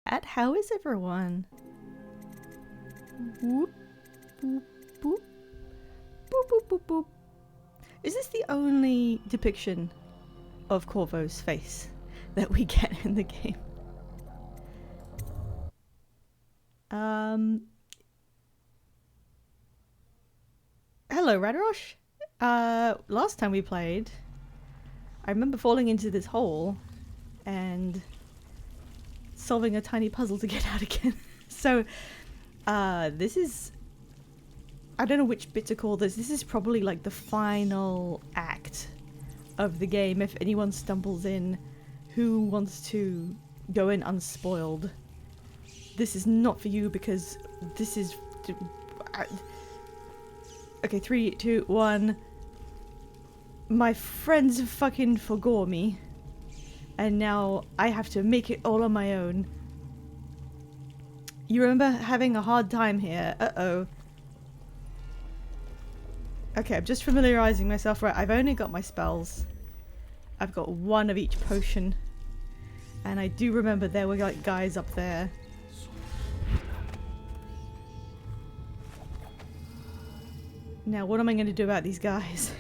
How is everyone? Whoop, boop, boop. Boop, boop, boop, boop. Is this the only depiction of Corvo's face that we get in the game? Hello, Radrosh. Last time we played, I remember falling into this hole and solving a tiny puzzle to get out again. So, this is... I don't know which bit to call this. This is probably like the final act of the game. If anyone stumbles in who wants to go in unspoiled, this is not for you because this is... Okay, 3, 2, 1. My friends fucking forgot me. And now I have to make it all on my own. You remember having a hard time here. Uh-oh. Okay, I'm just familiarizing myself. Right, I've only got my spells. I've got one of each potion. And I do remember there were like guys up there. Now, what am I going to do about these guys?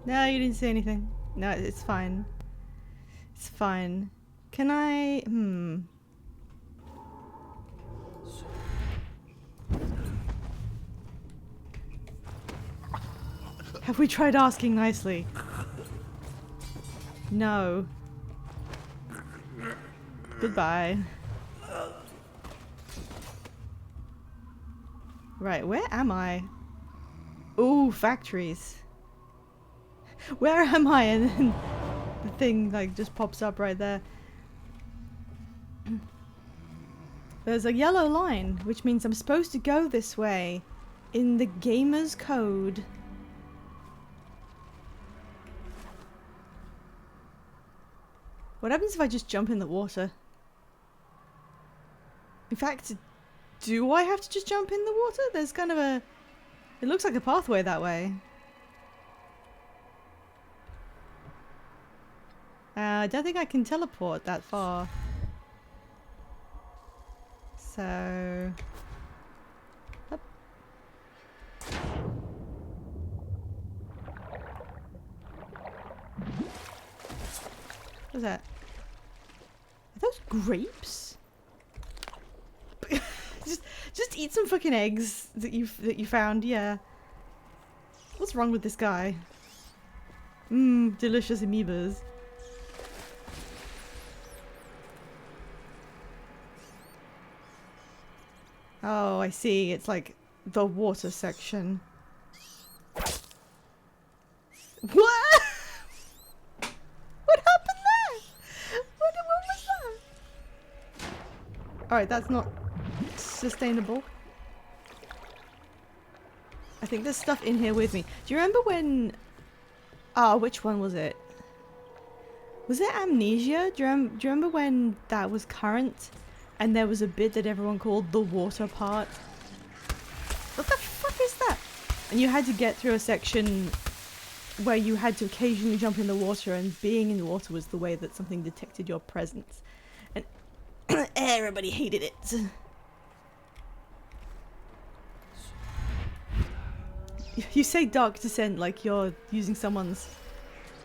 No, you didn't say anything. No, it's fine. It's fine. Can I... Have we tried asking nicely? No. Goodbye. Right, where am I? Ooh, factories. Where am I? And then the thing like just pops up right there. There's a yellow line, which means I'm supposed to go this way in the gamer's code. What happens if I just jump in the water? In fact, do I have to just jump in the water? There's kind of a... It looks like a pathway that way. I don't think I can teleport that far. So... Up. What's that? Are those grapes? just eat some fucking eggs that you found, yeah. What's wrong with this guy? Mmm, delicious amoebas. Oh, I see. It's like the water section. What? What happened there? What was that? Alright, that's not sustainable. I think there's stuff in here with me. Do you remember when... Oh, which one was it? Was it Amnesia? Do you remember when that was current? And there was a bit that everyone called the water part. What the fuck is that? And you had to get through a section where you had to occasionally jump in the water, and being in the water was the way that something detected your presence. And everybody hated it. You say Dark Descent like you're using someone's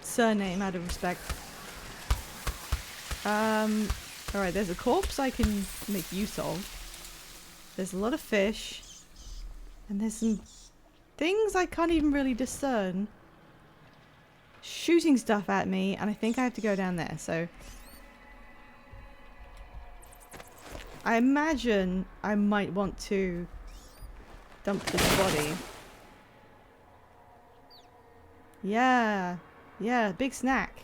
surname out of respect. Alright, there's a corpse I can make use of. There's a lot of fish. And there's some things I can't even really discern. Shooting stuff at me, and I think I have to go down there, so... I imagine I might want to dump this body. Yeah. Yeah, big snack.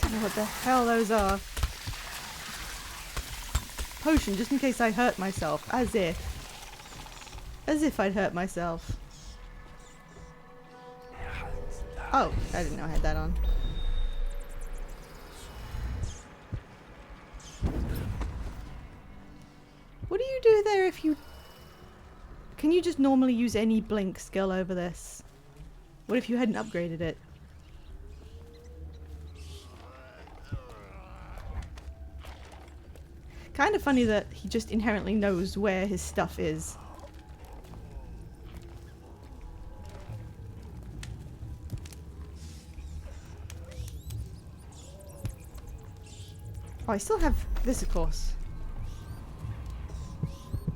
Don't know what the hell those are. Potion, just in case I hurt myself. As if. As if I'd hurt myself. Oh, I didn't know I had that on. What do you do there if you... Can you just normally use any blink skill over this? What if you hadn't upgraded it? Kind of funny that he just inherently knows where his stuff is. Oh, I still have this, of course.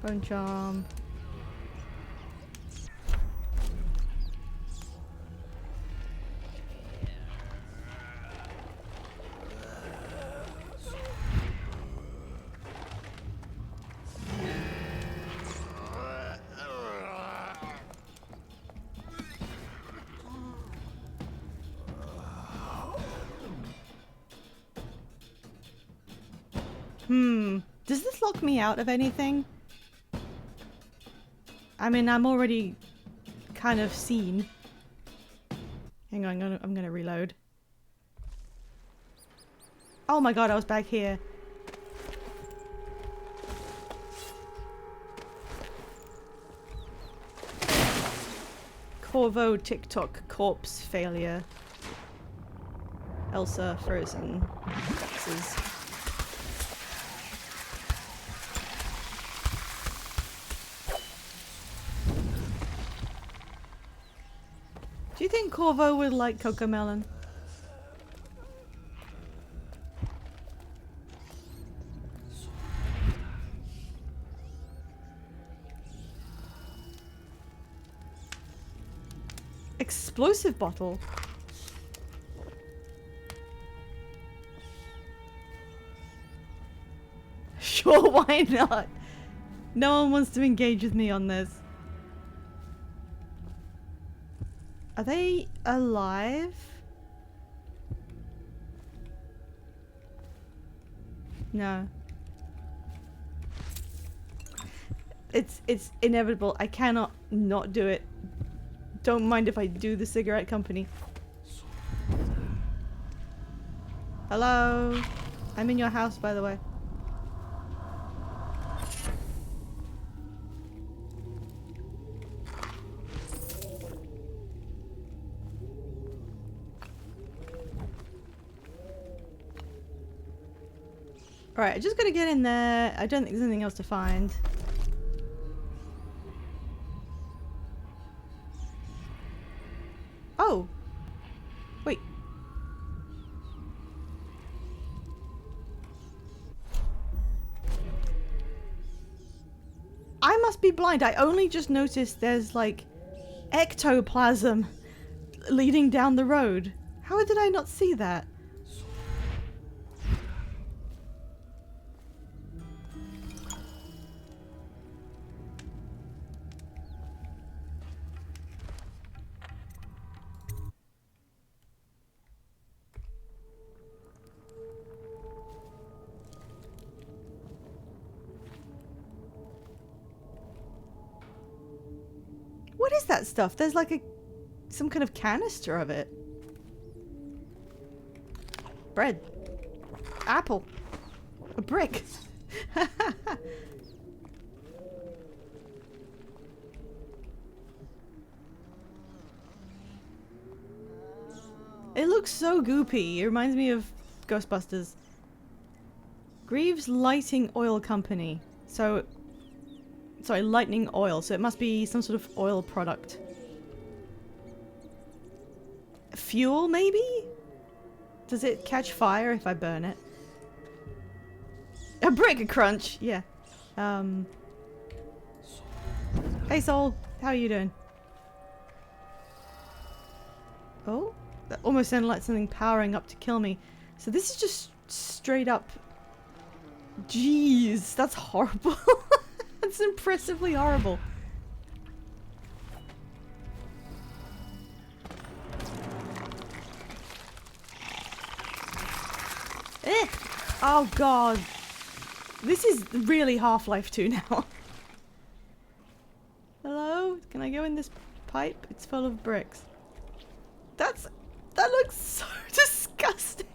Bone charm. Does this lock me out of anything? I mean, I'm already kind of seen. Hang on, I'm gonna reload. Oh my god, I was back here. Corvo TikTok corpse failure. Elsa frozen. Boxes. Do you think Corvo would like Cocomelon? Explosive bottle? Sure, why not? No one wants to engage with me on this. Are they alive? No. It's inevitable. I cannot not do it. Don't mind if I do the cigarette company. Hello? I'm in your house, by the way. Alright, I just gotta get in there. I don't think there's anything else to find. Oh! Wait. I must be blind. I only just noticed there's like ectoplasm leading down the road. How did I not see that? What is that stuff? There's like some kind of canister of it. Bread. Apple. A brick. It looks so goopy. It reminds me of Ghostbusters. Greaves Lighting Oil Company. So... Sorry, lightning oil, so it must be some sort of oil product. Fuel, maybe? Does it catch fire if I burn it? A brick crunch! Yeah. Hey Soul, how are you doing? Oh? That almost sounded like something powering up to kill me. So this is just straight up... Jeez, that's horrible. That's impressively horrible. Eh! Oh god. This is really Half-Life 2 now. Hello? Can I go in this pipe? It's full of bricks. That looks so disgusting.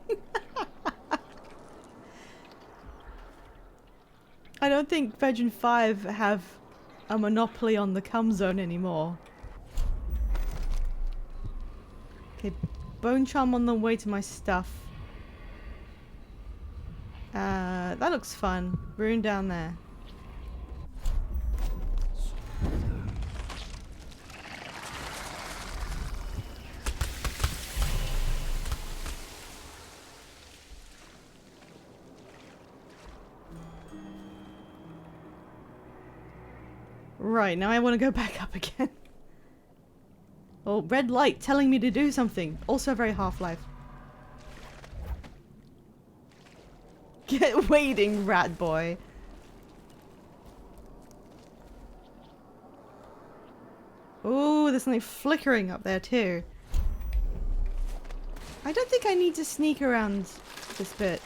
I don't think Version 5 have a monopoly on the cum zone anymore. Okay, bone charm on the way to my stuff. That looks fun. Rune down there. Right, now I want to go back up again. Oh, red light telling me to do something. Also very Half-Life. Get waiting, rat boy. Oh, there's something flickering up there too. I don't think I need to sneak around this bit.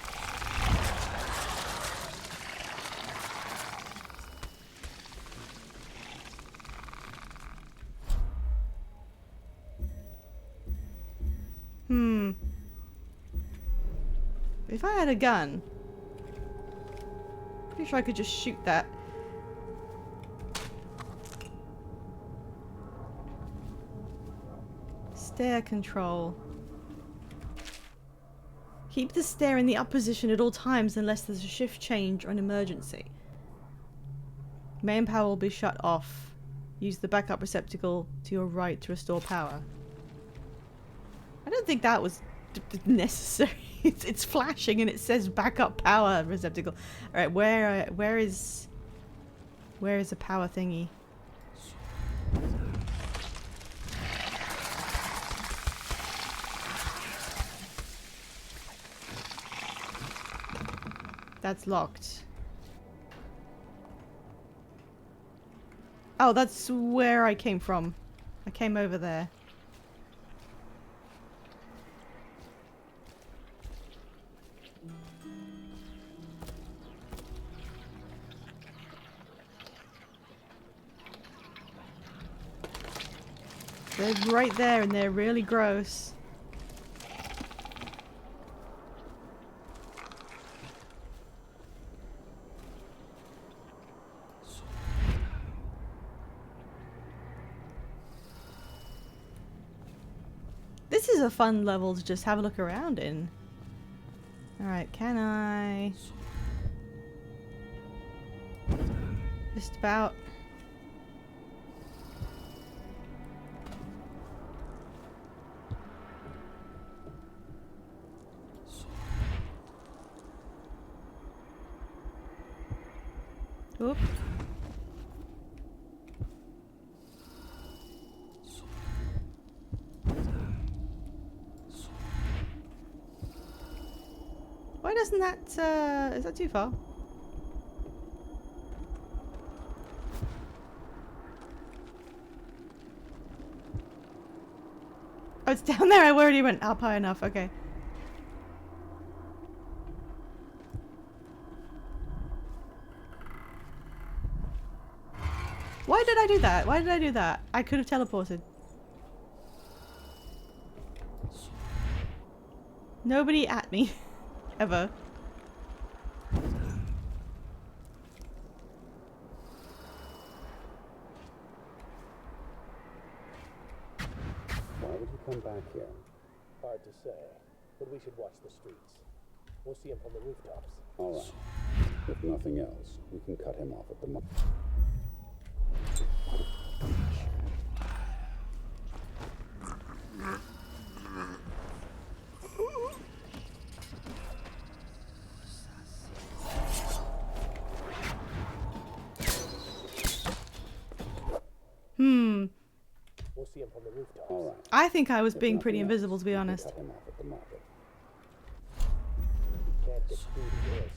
If I had a gun, pretty sure I could just shoot that. Stair control. Keep the stair in the up position at all times unless there's a shift change or an emergency. Main power will be shut off. Use the backup receptacle to your right to restore power. I don't think that was necessary. It's flashing and it says backup power receptacle. Alright, where is the power thingy? That's locked. Oh, that's where I came from. I came over there. They're right there and they're really gross. This is a fun level to just have a look around in. Alright, can I... Just about... Oop. Why doesn't that, is that too far? Oh, it's down there. I already went up high enough. Okay. Why did I do that? Why did I do that? I could have teleported. Nobody at me. Ever. Why would you come back here? Hard to say, but we should watch the streets. We'll see him from the rooftops. All right. If nothing else, we can cut him off at the moment. We'll see him from the rooftops. All right. I think I was being If pretty nothing invisible, else, to be we can honest. cut him off at the market. Can't get through the doors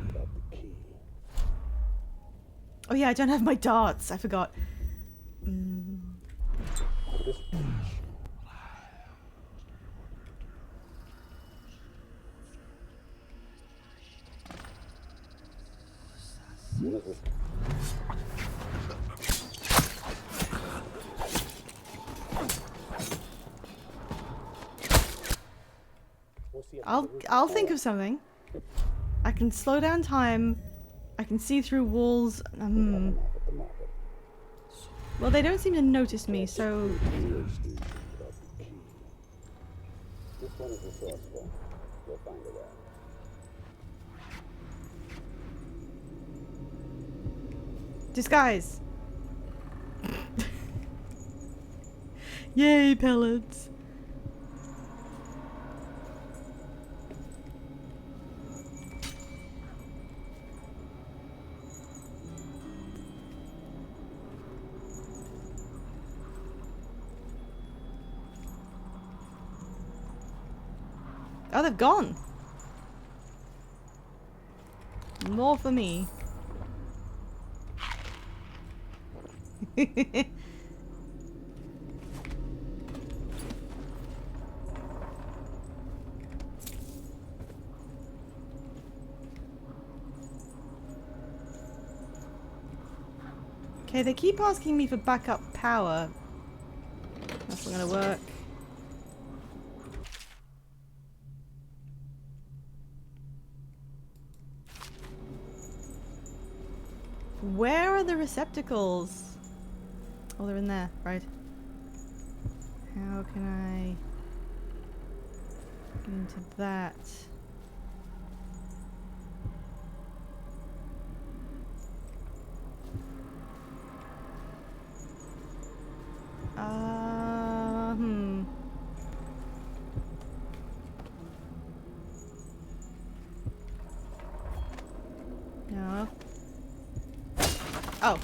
without the key. Oh yeah, I don't have my darts. I forgot. This We'll see him from the I'll rooftops. think of something. I can slow down time I can see through walls. We'll cut him off at the market. Well, they don't seem to notice me, so... PhD without the key. This one is resourceful. We'll find a way. Disguise! Yay, pellets! Oh, they've gone! More for me. Okay, they keep asking me for backup power. That's not gonna work. Where are the receptacles? Oh, they're in there, right. How can I get into that? Hmm. No. Oh.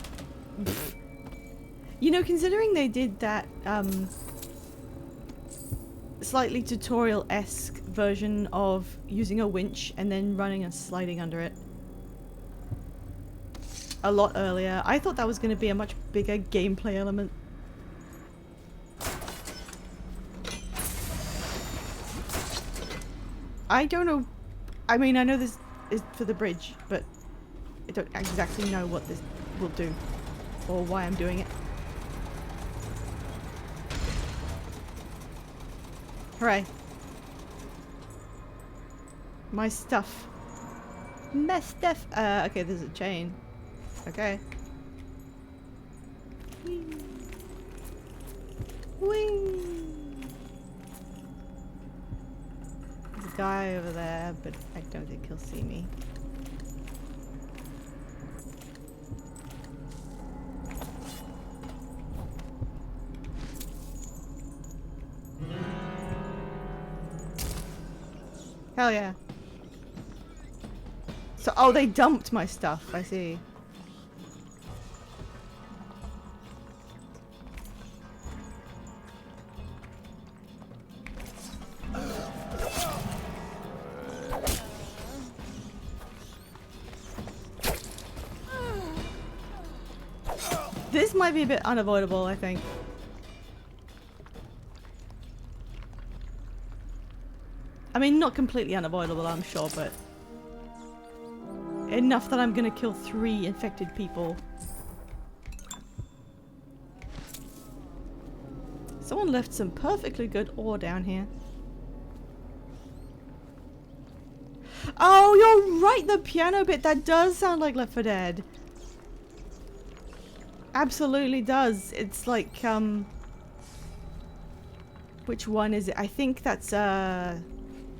You know, considering they did that, slightly tutorial-esque version of using a winch and then running and sliding under it a lot earlier, I thought that was going to be a much bigger gameplay element. I don't know. I mean, I know this is for the bridge, but I don't exactly know what this will do or why I'm doing it. Hooray. My stuff. My stuff. Okay, there's a chain. Okay. Whee. Whee. There's a guy over there, but I don't think he'll see me. Hell yeah. So, oh, they dumped my stuff. I see. This might be a bit unavoidable, I think. I mean, not completely unavoidable, I'm sure, but enough that I'm gonna kill 3 infected people. Someone left some perfectly good ore down here. Oh, you're right, the piano bit, that does sound like Left 4 Dead. Absolutely does. It's like, which one is it? I think that's, I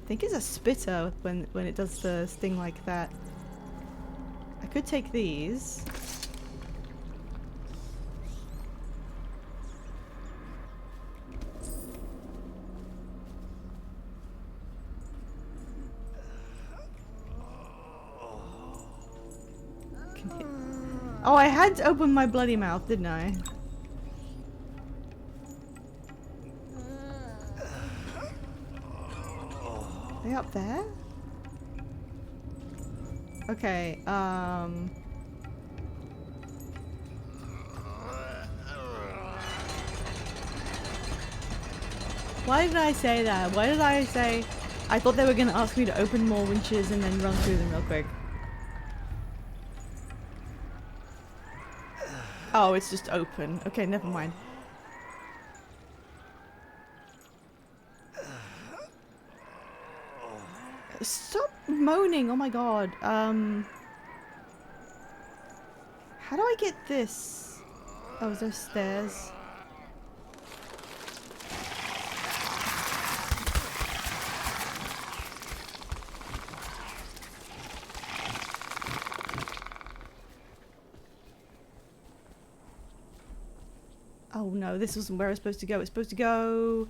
think it's a spitter when it does the sting like that. I could take these. Oh, I had to open my bloody mouth, didn't I? Are they up there? Okay, why did I say that? Why did I say... I thought they were gonna ask me to open more winches and then run through them real quick. Oh, it's just open. Okay, never mind. Stop moaning, oh my god. How do I get this? Oh, there's stairs. Oh no, this wasn't where it's supposed to go. It's supposed to go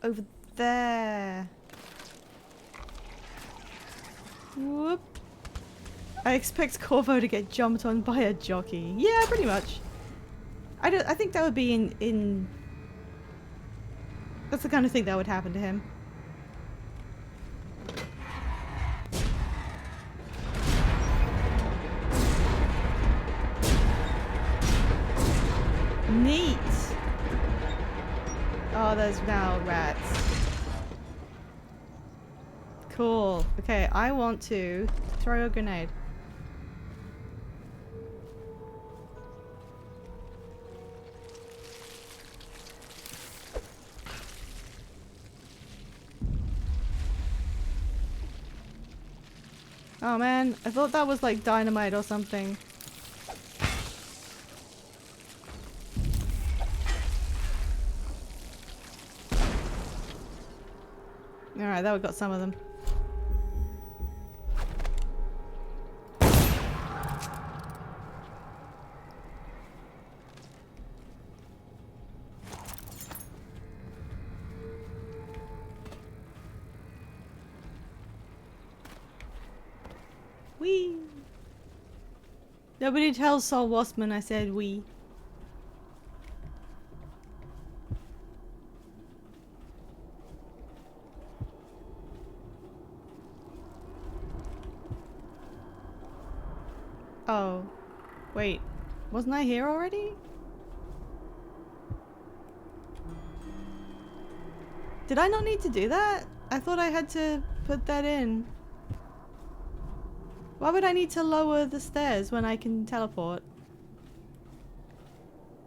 over there. Whoop. I expect Corvo to get jumped on by a jockey. Yeah, pretty much. I think that would be in that's the kind of thing that would happen to him. Neat. Oh, there's now rats. Cool. Okay, I want to throw a grenade. Oh man, I thought that was like dynamite or something. Alright, that we got some of them. Wee. Nobody tells Sol Wassman I said wee. Oh. Wait. Wasn't I here already? Did I not need to do that? I thought I had to put that in. Why would I need to lower the stairs when I can teleport?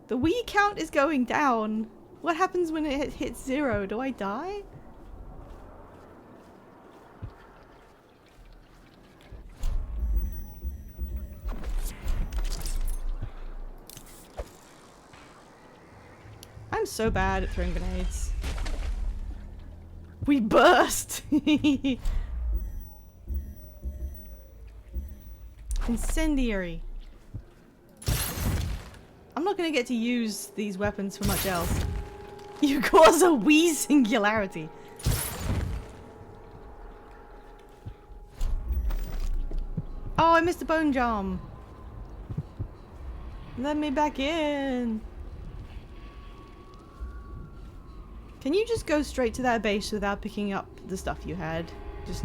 The Wii count is going down. What happens when it hits 0? Do I die? I'm so bad at throwing grenades. We burst! Incendiary. I'm not gonna get to use these weapons for much else. You cause a wee singularity. Oh, I missed a bone jam. Let me back in. Can you just go straight to that base without picking up the stuff you had? Just,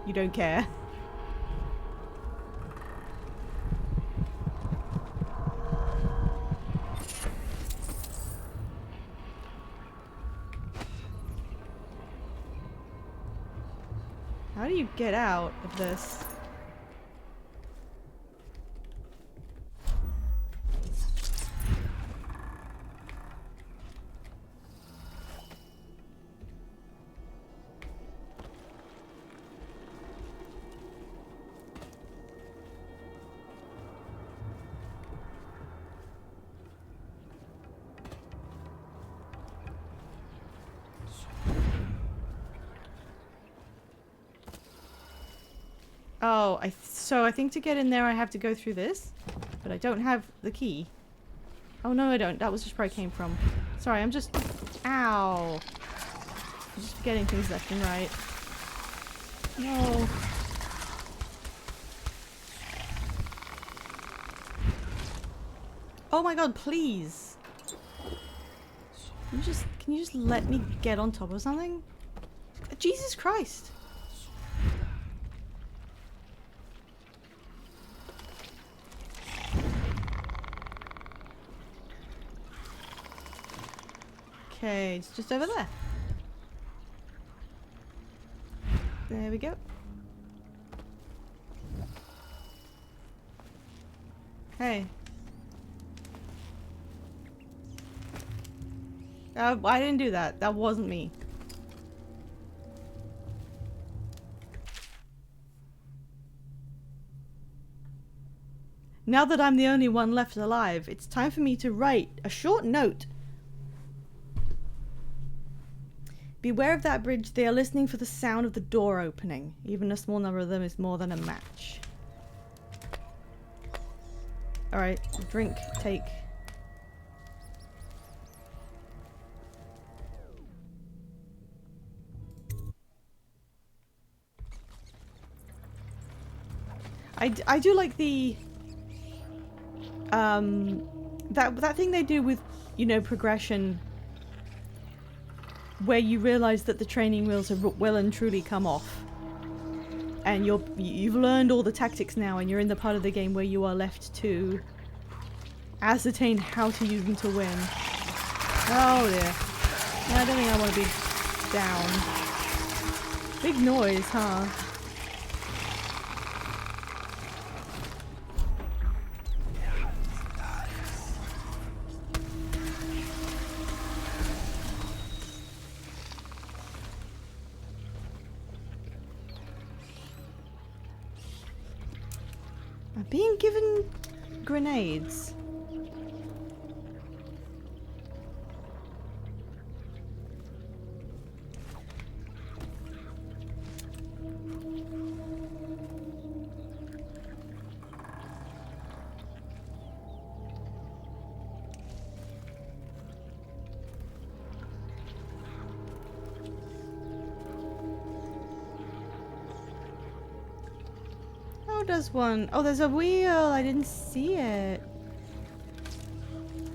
you don't care. How do you get out of this? Oh, so I think to get in there I have to go through this, but I don't have the key. Oh no, I don't. That was just where I came from. Sorry, I'm just... Ow. I'm just forgetting things left and right. No. Oh my god, please. Can you just let me get on top of something? Jesus Christ. Okay, it's just over there. There we go. Hey. I didn't do that. That wasn't me. Now that I'm the only one left alive, it's time for me to write a short note. Beware of that bridge. They are listening for the sound of the door opening. Even a small number of them is more than a match. Alright, drink, take. I do like the that thing they do with, you know, progression, where you realize that the training wheels have well and truly come off, and you've learned all the tactics now, and you're in the part of the game where you are left to ascertain how to use them to win. Oh dear. No, I don't think I want to be down. Big noise, huh? I'm being given grenades. How does one? Oh, there's a wheel. I didn't see it.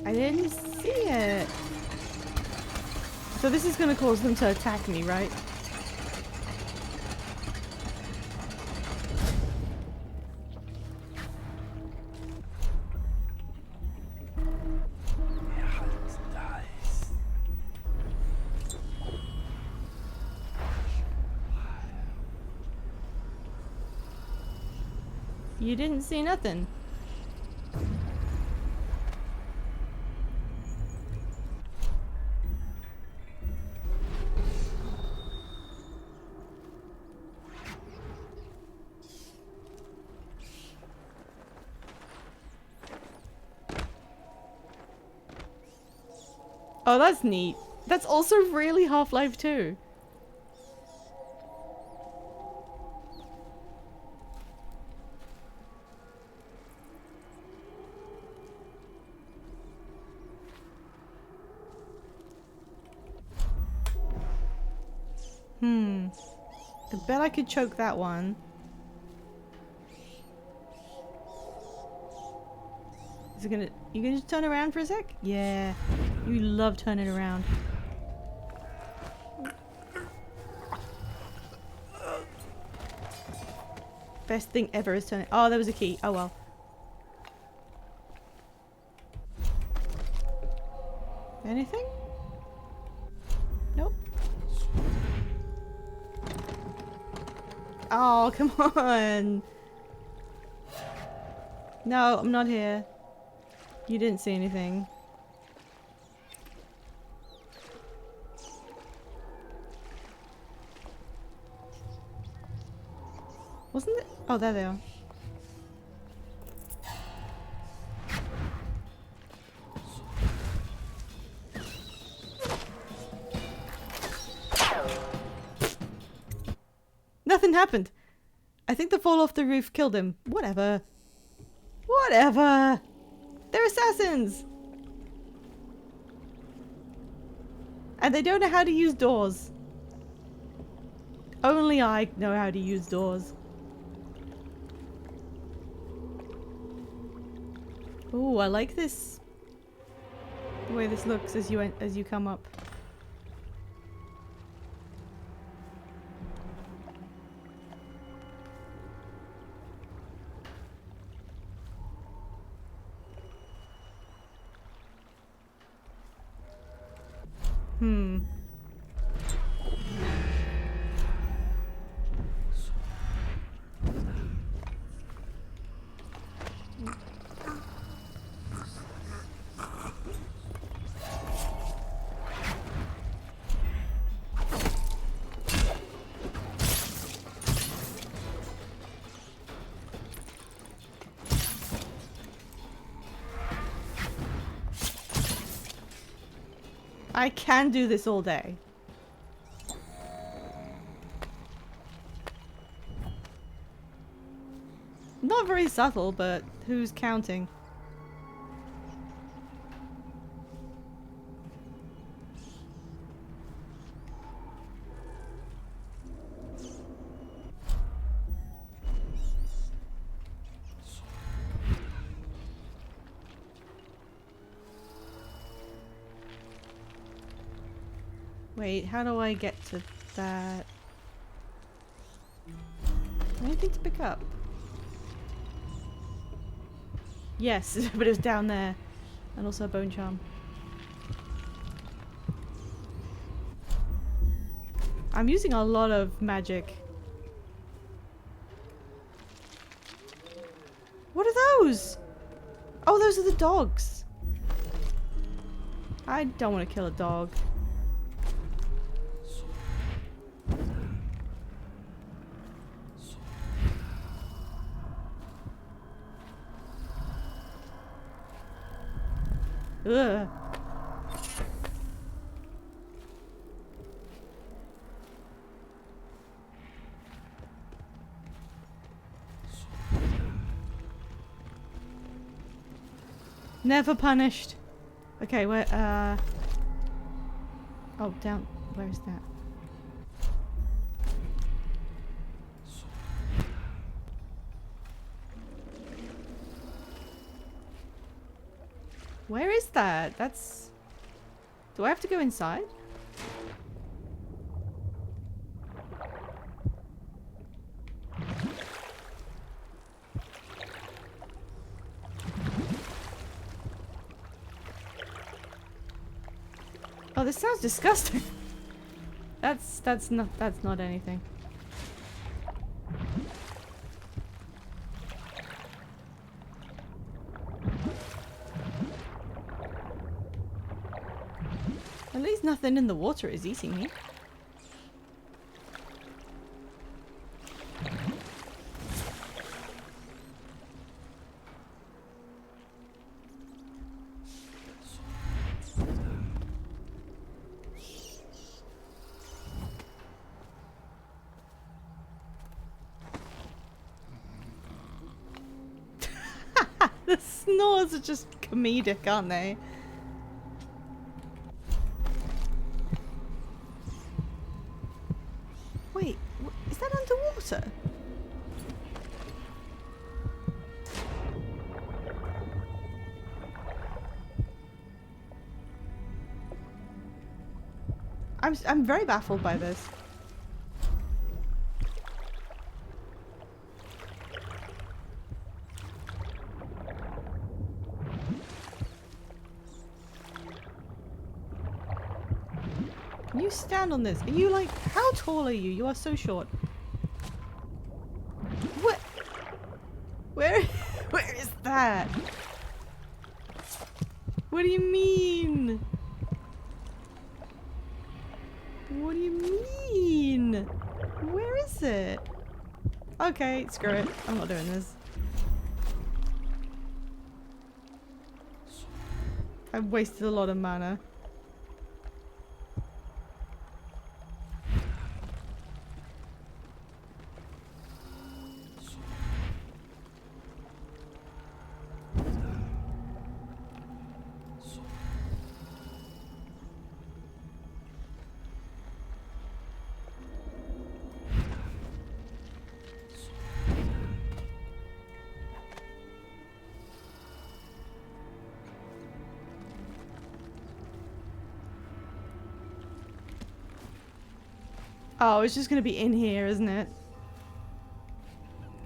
I didn't see it. So this is gonna cause them to attack me, right? You didn't see nothing. Oh, that's neat. That's also really Half-Life 2. I bet I could choke that one. Is it gonna... You gonna just turn around for a sec? Yeah. You love turning around. Best thing ever is turning... Oh, there was a key. Oh well. Anything? Nope. Oh, come on. No, I'm not here. You didn't see anything. Wasn't it? Oh, there they are. Nothing happened. I think the fall off the roof killed him. Whatever. Whatever. They're assassins. And they don't know how to use doors. Only I know how to use doors. Ooh, I like this. The way this looks as you come up. I can do this all day. Not very subtle, but who's counting? Wait, how do I get to that? Anything to pick up? Yes, but it was down there. And also a bone charm. I'm using a lot of magic. What are those? Oh, those are the dogs. I don't want to kill a dog. Ugh. Never punished. Okay, where, oh, down. Where is that? Where is that? That's... Do I have to go inside? Oh, this sounds disgusting. That's not anything. At least nothing in the water is eating me. The snores are just comedic, aren't they? Wait, is that underwater? I'm very baffled by this. Can you stand on this? Are you like, how tall are you? You are so short. What? Where is that? What do you mean? What do you mean? Where is it? Okay, screw it. I'm not doing this. I've wasted a lot of mana. Oh, it's just gonna be in here, isn't it?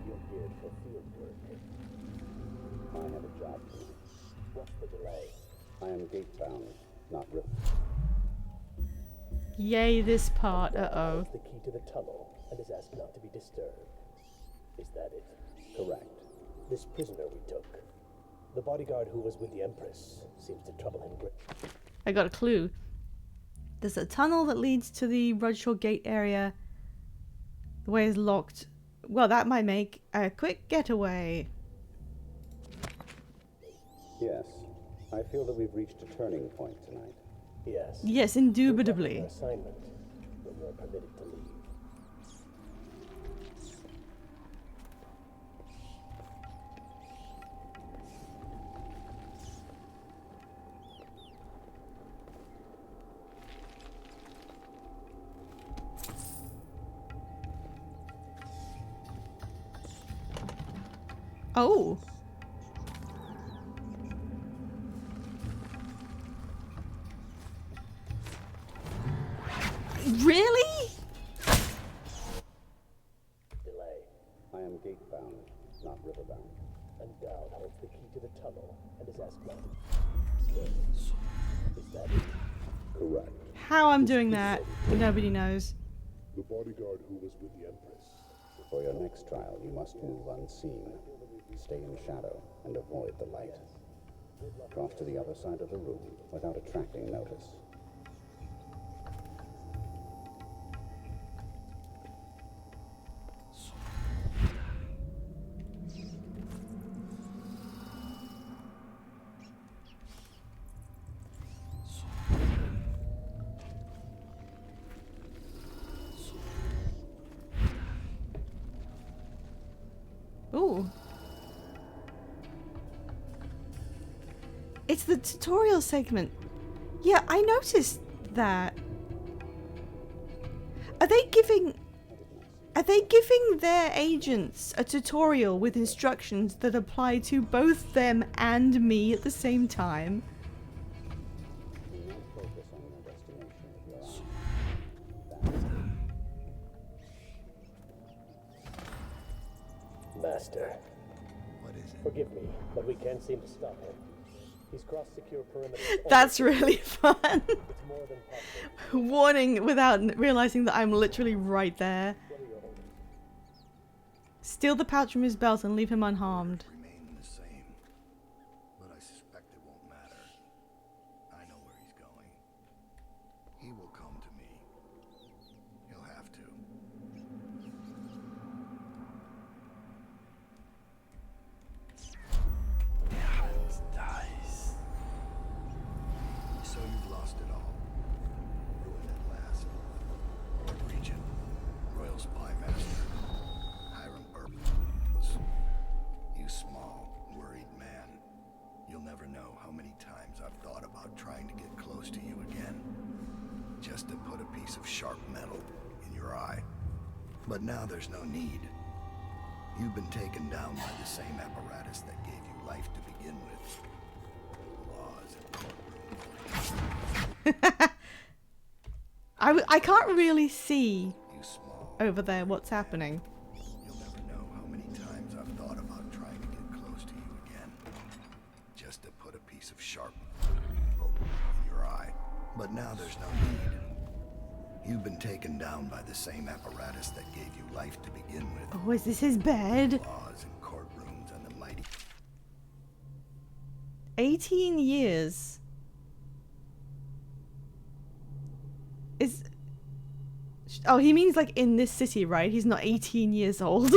You're here for field work. I have a job to do. What's the delay? I am gate-bound, not rift. Yay, this part. Uh-oh. It's the key to the tunnel and is asked not to be disturbed. Is that it? Correct. This prisoner we took, the bodyguard who was with the Empress, seems to trouble him greatly. I got a clue. There's a tunnel that leads to the Rudshaw Gate area. The way is locked. Well, that might make a quick getaway. Yes. I feel that we've reached a turning point tonight. Yes. Yes, Your indubitably. assignment when you're permitted to leave. Oh. Really? Delay. I am gate-bound, not river-bound. Endowed holds the key to the tunnel and is asthmatic. Still, is that it? Correct. How I'm doing that, nobody knows. The bodyguard who was with the Empress. For your next trial, you must move unseen. Stay in shadow and avoid the light. Cross to the other side of the room without attracting notice. Ooh. It's the tutorial segment. Yeah, I noticed that. Are they giving their agents a tutorial with instructions that apply to both them and me at the same time? Do not focus on your destination with your eyes. Master, What is it? forgive me, but we can't seem to stop him. He's crossed secure perimeter. That's really fun. It's more than possible. Warning without realizing that I'm literally right there. What are your orders? Steal the pouch from his belt and leave him unharmed. Remain the same. But I suspect it won't matter. I know where he's going. He will come to me. He'll have to. Hans dies. So you've lost it all. Ruined at last. Lord Regent, Royal Spy Master, Hiram Burke was you small, worried man. You'll never know how many times I've thought about trying to get close to you again. Just to put a piece of sharp metal in your eye. But now there's no need. You've been taken down by the same apparatus that gave you life to begin with. Laws and courtrooms. I can't really see You small. over there what's happening. You'll never know how many times I've thought about trying to get close to you again. Just to put a piece of sharp metal in your eye. But now there's no need. You've been taken down by the same apparatus that gave you life to begin with. Oh, is this his bed? Laws and courtrooms and the mighty. 18 years. Is... Oh, he means like in this city, right? He's not 18 years old.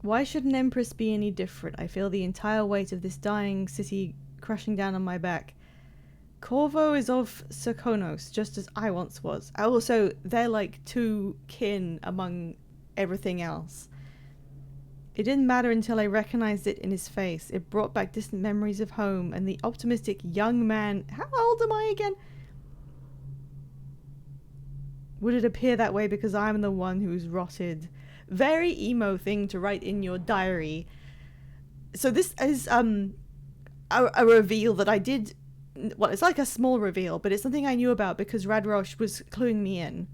Why should an empress be any different? I feel the entire weight of this dying city crushing down on my back. Corvo is of Serkonos, just as I once was. Also, they're like two kin among everything else. It didn't matter until I recognized it in his face. It brought back distant memories of home and the optimistic young man. How old am I again? Would it appear that way because I'm the one who's rotted? Very emo thing to write in your diary. So this is a reveal that I did. Well, it's like a small reveal, but it's something I knew about because Radrosh was cluing me in,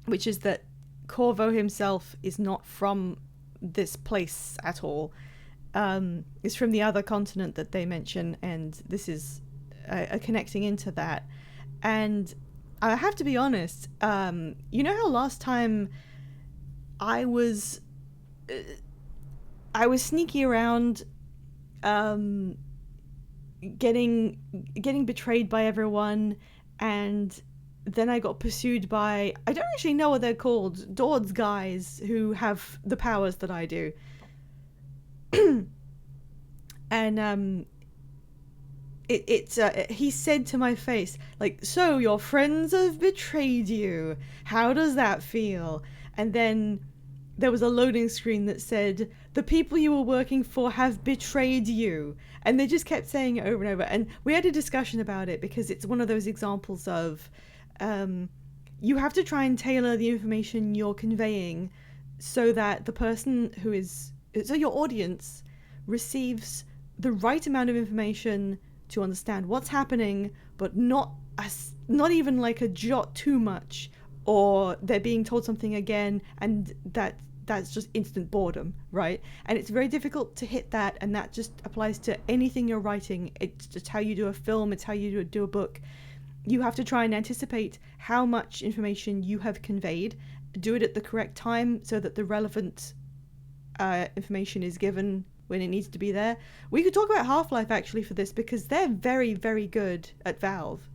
which is that Corvo himself is not from this place at all. It's from the other continent that they mention, and this is a connecting into that. And I have to be honest, you know how last time I was sneaky around, getting betrayed by everyone, and then I got pursued by, I don't actually know what they're called, Dord's guys who have the powers that I do. And he said to my face, like, so your friends have betrayed you. How does that feel? And then there was a loading screen that said, the people you were working for have betrayed you. And they just kept saying it over and over. And we had a discussion about it because it's one of those examples of you have to try and tailor the information you're conveying so that the person so your audience receives the right amount of information to understand what's happening, but not even like a jot too much, or they're being told something again and that's just instant boredom, right? And it's very difficult to hit that, and that just applies to anything you're writing. It's just how you do a film, it's how you do a book. You have to try and anticipate how much information you have conveyed, do it at the correct time so that the relevant information is given when it needs to be there. We could talk about Half-Life actually for this, because they're very, very good at Valve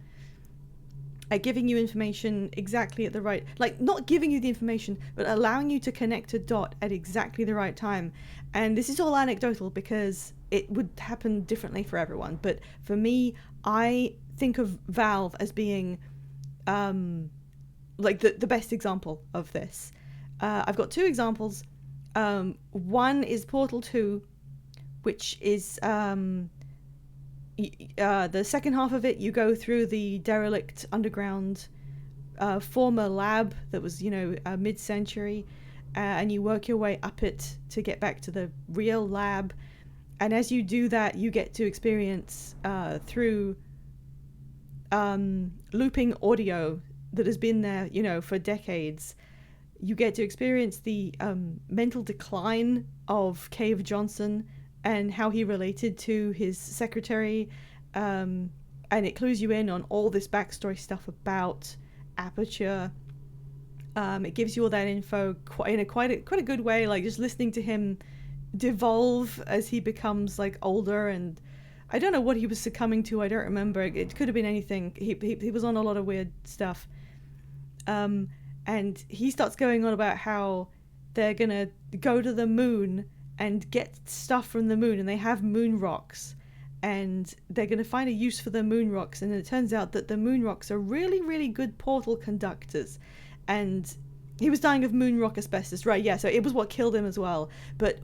at giving you information exactly at the right, like not giving you the information, but allowing you to connect a dot at exactly the right time. And this is all anecdotal because it would happen differently for everyone. But for me, I think of Valve as being like the best example of this. I've got two examples. One is Portal 2, which is the second half of it. You go through the derelict underground former lab that was, mid-century, and you work your way up it to get back to the real lab. And as you do that, you get to experience through looping audio that has been there, for decades. You get to experience the mental decline of Cave Johnson and how he related to his secretary, and it clues you in on all this backstory stuff about Aperture. It gives you all that info in a quite a good way, like just listening to him devolve as he becomes like older. And I don't know what he was succumbing to. I don't remember. It could have been anything. He was on a lot of weird stuff. And he starts going on about how they're gonna go to the moon and get stuff from the moon, and they have moon rocks, and they're going to find a use for the moon rocks. And it turns out that the moon rocks are really, really good portal conductors. And he was dying of moon rock asbestos, right? Yeah, so it was what killed him as well. But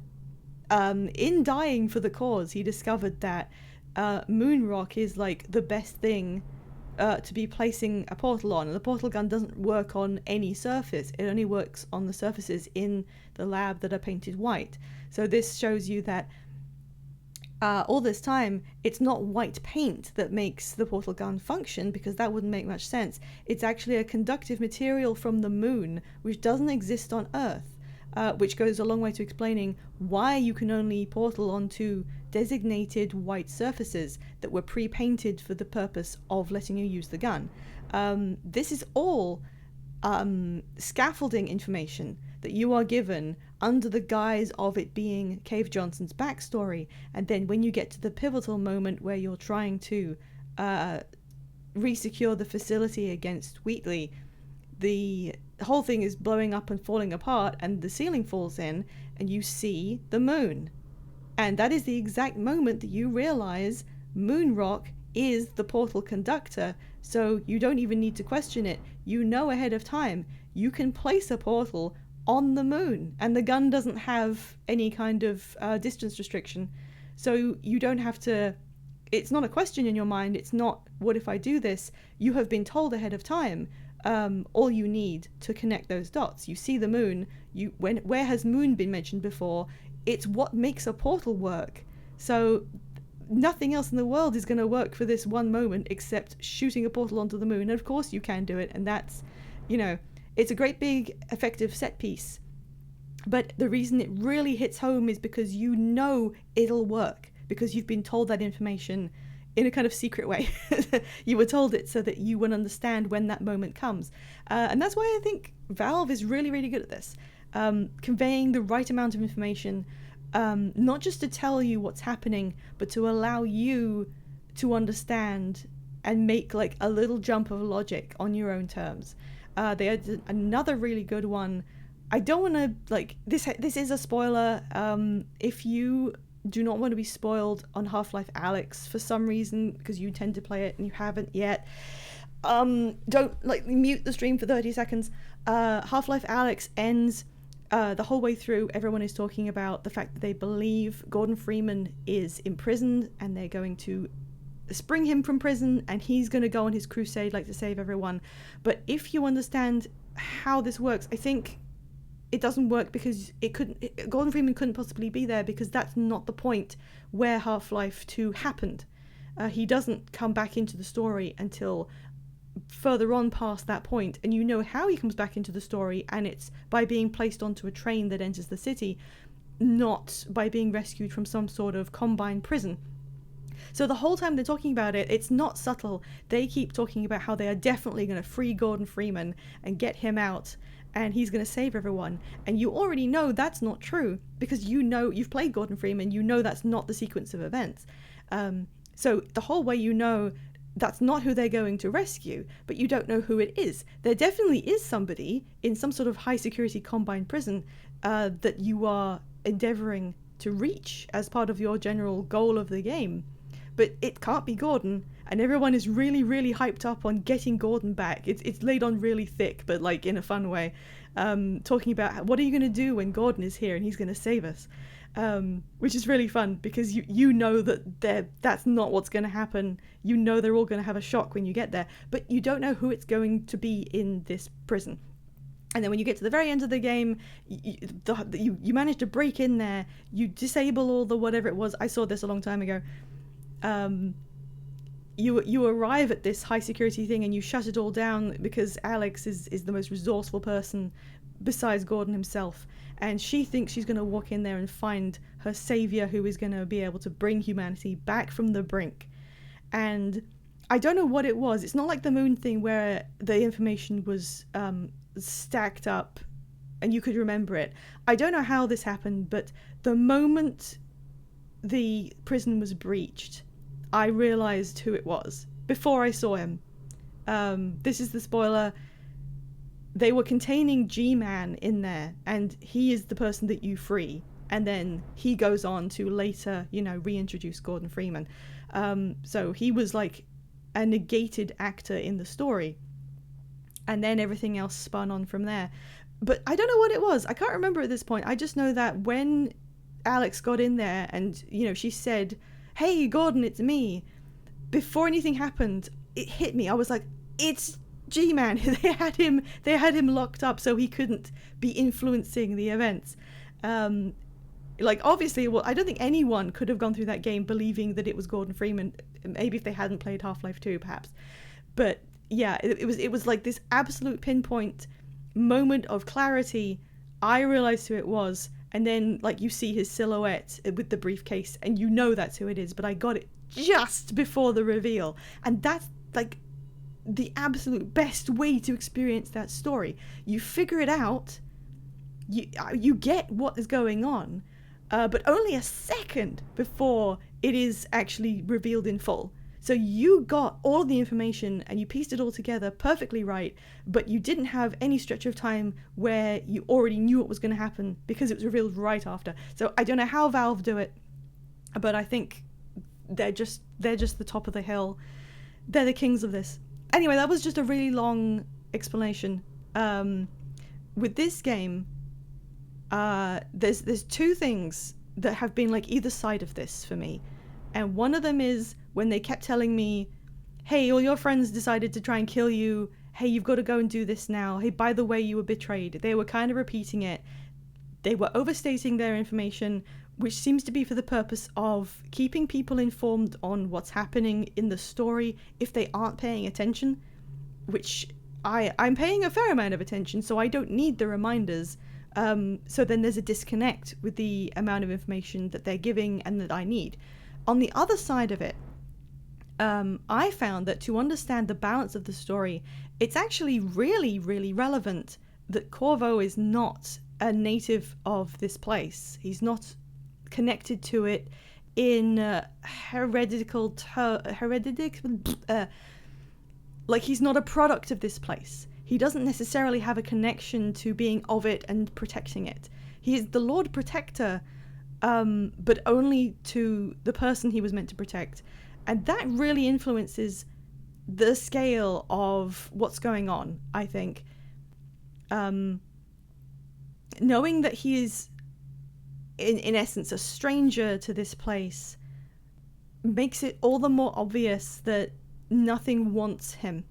in dying for the cause, he discovered that moon rock is like the best thing to be placing a portal on. And the portal gun doesn't work on any surface. It only works on the surfaces in the lab that are painted white. So this shows you that all this time, it's not white paint that makes the portal gun function, because that wouldn't make much sense. It's actually a conductive material from the moon, which doesn't exist on Earth, which goes a long way to explaining why you can only portal onto designated white surfaces that were pre-painted for the purpose of letting you use the gun. This is all scaffolding information that you are given under the guise of it being Cave Johnson's backstory. And then when you get to the pivotal moment where you're trying to re-secure the facility against Wheatley, the whole thing is blowing up and falling apart, and the ceiling falls in, and you see the moon. And that is the exact moment that you realize moon rock is the portal conductor. So you don't even need to question it. You know ahead of time you can place a portal on the moon, and the gun doesn't have any kind of distance restriction. So you don't have to, it's not a question in your mind. It's not, what if I do this? You have been told ahead of time all you need to connect those dots. You see the moon. Where has moon been mentioned before? It's what makes a portal work. So nothing else in the world is going to work for this one moment except shooting a portal onto the moon. And of course you can do it, and that's, it's a great big effective set piece. But the reason it really hits home is because you know it'll work, because you've been told that information in a kind of secret way. You were told it so that you would understand when that moment comes. And that's why I think Valve is really, really good at this. Conveying the right amount of information, not just to tell you what's happening, but to allow you to understand and make like a little jump of logic on your own terms. They had another really good one. I don't want to, this is a spoiler. If you do not want to be spoiled on Half-Life Alyx for some reason, because you tend to play it and you haven't yet, don't mute the stream for 30 seconds. Half-Life Alyx ends, the whole way through everyone is talking about the fact that they believe Gordon Freeman is imprisoned and they're going to spring him from prison and he's going to go on his crusade to save everyone. But if you understand how this works, I think it doesn't work, because Gordon Freeman couldn't possibly be there, because that's not the point where Half-Life 2 happened. He doesn't come back into the story until further on past that point, and you know how he comes back into the story, and it's by being placed onto a train that enters the city, not by being rescued from some sort of Combine prison. So the whole time they're talking about it, it's not subtle. They keep talking about how they are definitely going to free Gordon Freeman and get him out, and he's going to save everyone. And you already know that's not true, because you know, you've played Gordon Freeman, you know that's not the sequence of events. So the whole way you know that's not who they're going to rescue, but you don't know who it is. There definitely is somebody in some sort of high security Combine prison that you are endeavoring to reach as part of your general goal of the game. But it can't be Gordon, and everyone is really, really hyped up on getting Gordon back. It's laid on really thick, but in a fun way. Talking about what are you going to do when Gordon is here and he's going to save us, which is really fun, because you know that's not what's going to happen. You know they're all going to have a shock when you get there, but you don't know who it's going to be in this prison. And then when you get to the very end of the game, you manage to break in there, you disable all the whatever it was. I saw this a long time ago. You arrive at this high security thing and you shut it all down, because Alex is the most resourceful person besides Gordon himself, and she thinks she's going to walk in there and find her savior, who is going to be able to bring humanity back from the brink. And I don't know what it was. It's not like the moon thing where the information was stacked up and you could remember it. I don't know how this happened, but the moment the prison was breached, I realized who it was before I saw him. This is the spoiler. They were containing G-Man in there, and he is the person that you free. And then he goes on to later, reintroduce Gordon Freeman. So he was like a negated actor in the story. And then everything else spun on from there. But I don't know what it was. I can't remember at this point. I just know that when Alex got in there and, she said, "Hey, Gordon, it's me," before anything happened, it hit me. I was like, it's G-Man. They had him locked up so he couldn't be influencing the events. Obviously, I don't think anyone could have gone through that game believing that it was Gordon Freeman. Maybe if they hadn't played Half-Life 2, perhaps. But yeah, it was like this absolute pinpoint moment of clarity. I realized who it was. And then, you see his silhouette with the briefcase, and you know that's who it is, but I got it just before the reveal. And that's, the absolute best way to experience that story. You figure it out, you get what is going on, but only a second before it is actually revealed in full. So you got all the information and you pieced it all together perfectly right, but you didn't have any stretch of time where you already knew what was going to happen, because it was revealed right after. So I don't know how Valve do it, but I think they're just the top of the hill. They're the kings of this. Anyway, that was just a really long explanation. With this game, there's two things that have been either side of this for me. And one of them is when they kept telling me, "Hey, all your friends decided to try and kill you. Hey, you've got to go and do this now. Hey, by the way, you were betrayed." They were kind of repeating it. They were overstating their information, which seems to be for the purpose of keeping people informed on what's happening in the story if they aren't paying attention, which I'm paying a fair amount of attention, so I don't need the reminders. So then there's a disconnect with the amount of information that they're giving and that I need. On the other side of it, I found that to understand the balance of the story, it's actually really, really relevant that Corvo is not a native of this place. He's not connected to it in he's not a product of this place. He doesn't necessarily have a connection to being of it and protecting it. He is the Lord Protector but only to the person he was meant to protect. And that really influences the scale of what's going on, I think. Knowing that he is, in essence, a stranger to this place makes it all the more obvious that nothing wants him.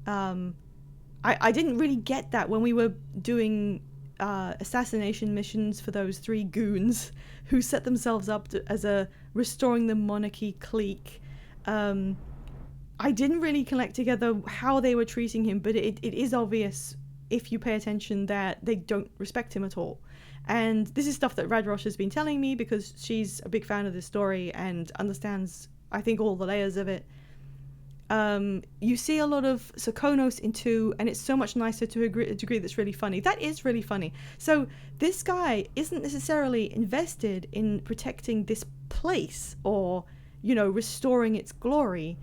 I didn't really get that when we were doing assassination missions for those 3 goons who set themselves up as a restoring the monarchy clique. I didn't really collect together how they were treating him, but it is obvious if you pay attention that they don't respect him at all. And this is stuff that Radrosh has been telling me because she's a big fan of this story and understands, I think, all the layers of it. You see a lot of Sokonos in 2, and it's so much nicer to a degree that's really funny. That is really funny. So this guy isn't necessarily invested in protecting this place or, restoring its glory.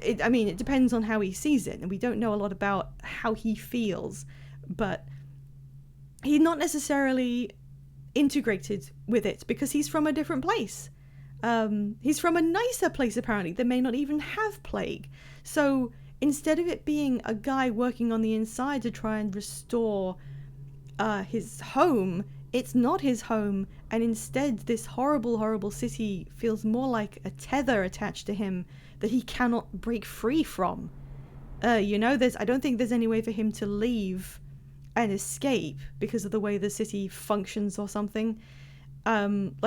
It depends on how he sees it, and we don't know a lot about how he feels, but he's not necessarily integrated with it because he's from a different place. He's from a nicer place, apparently, that may not even have plague. So instead of it being a guy working on the inside to try and restore his home, it's not his home, and instead this horrible, horrible city feels more like a tether attached to him that he cannot break free from. I don't think there's any way for him to leave and escape because of the way the city functions or something. I'm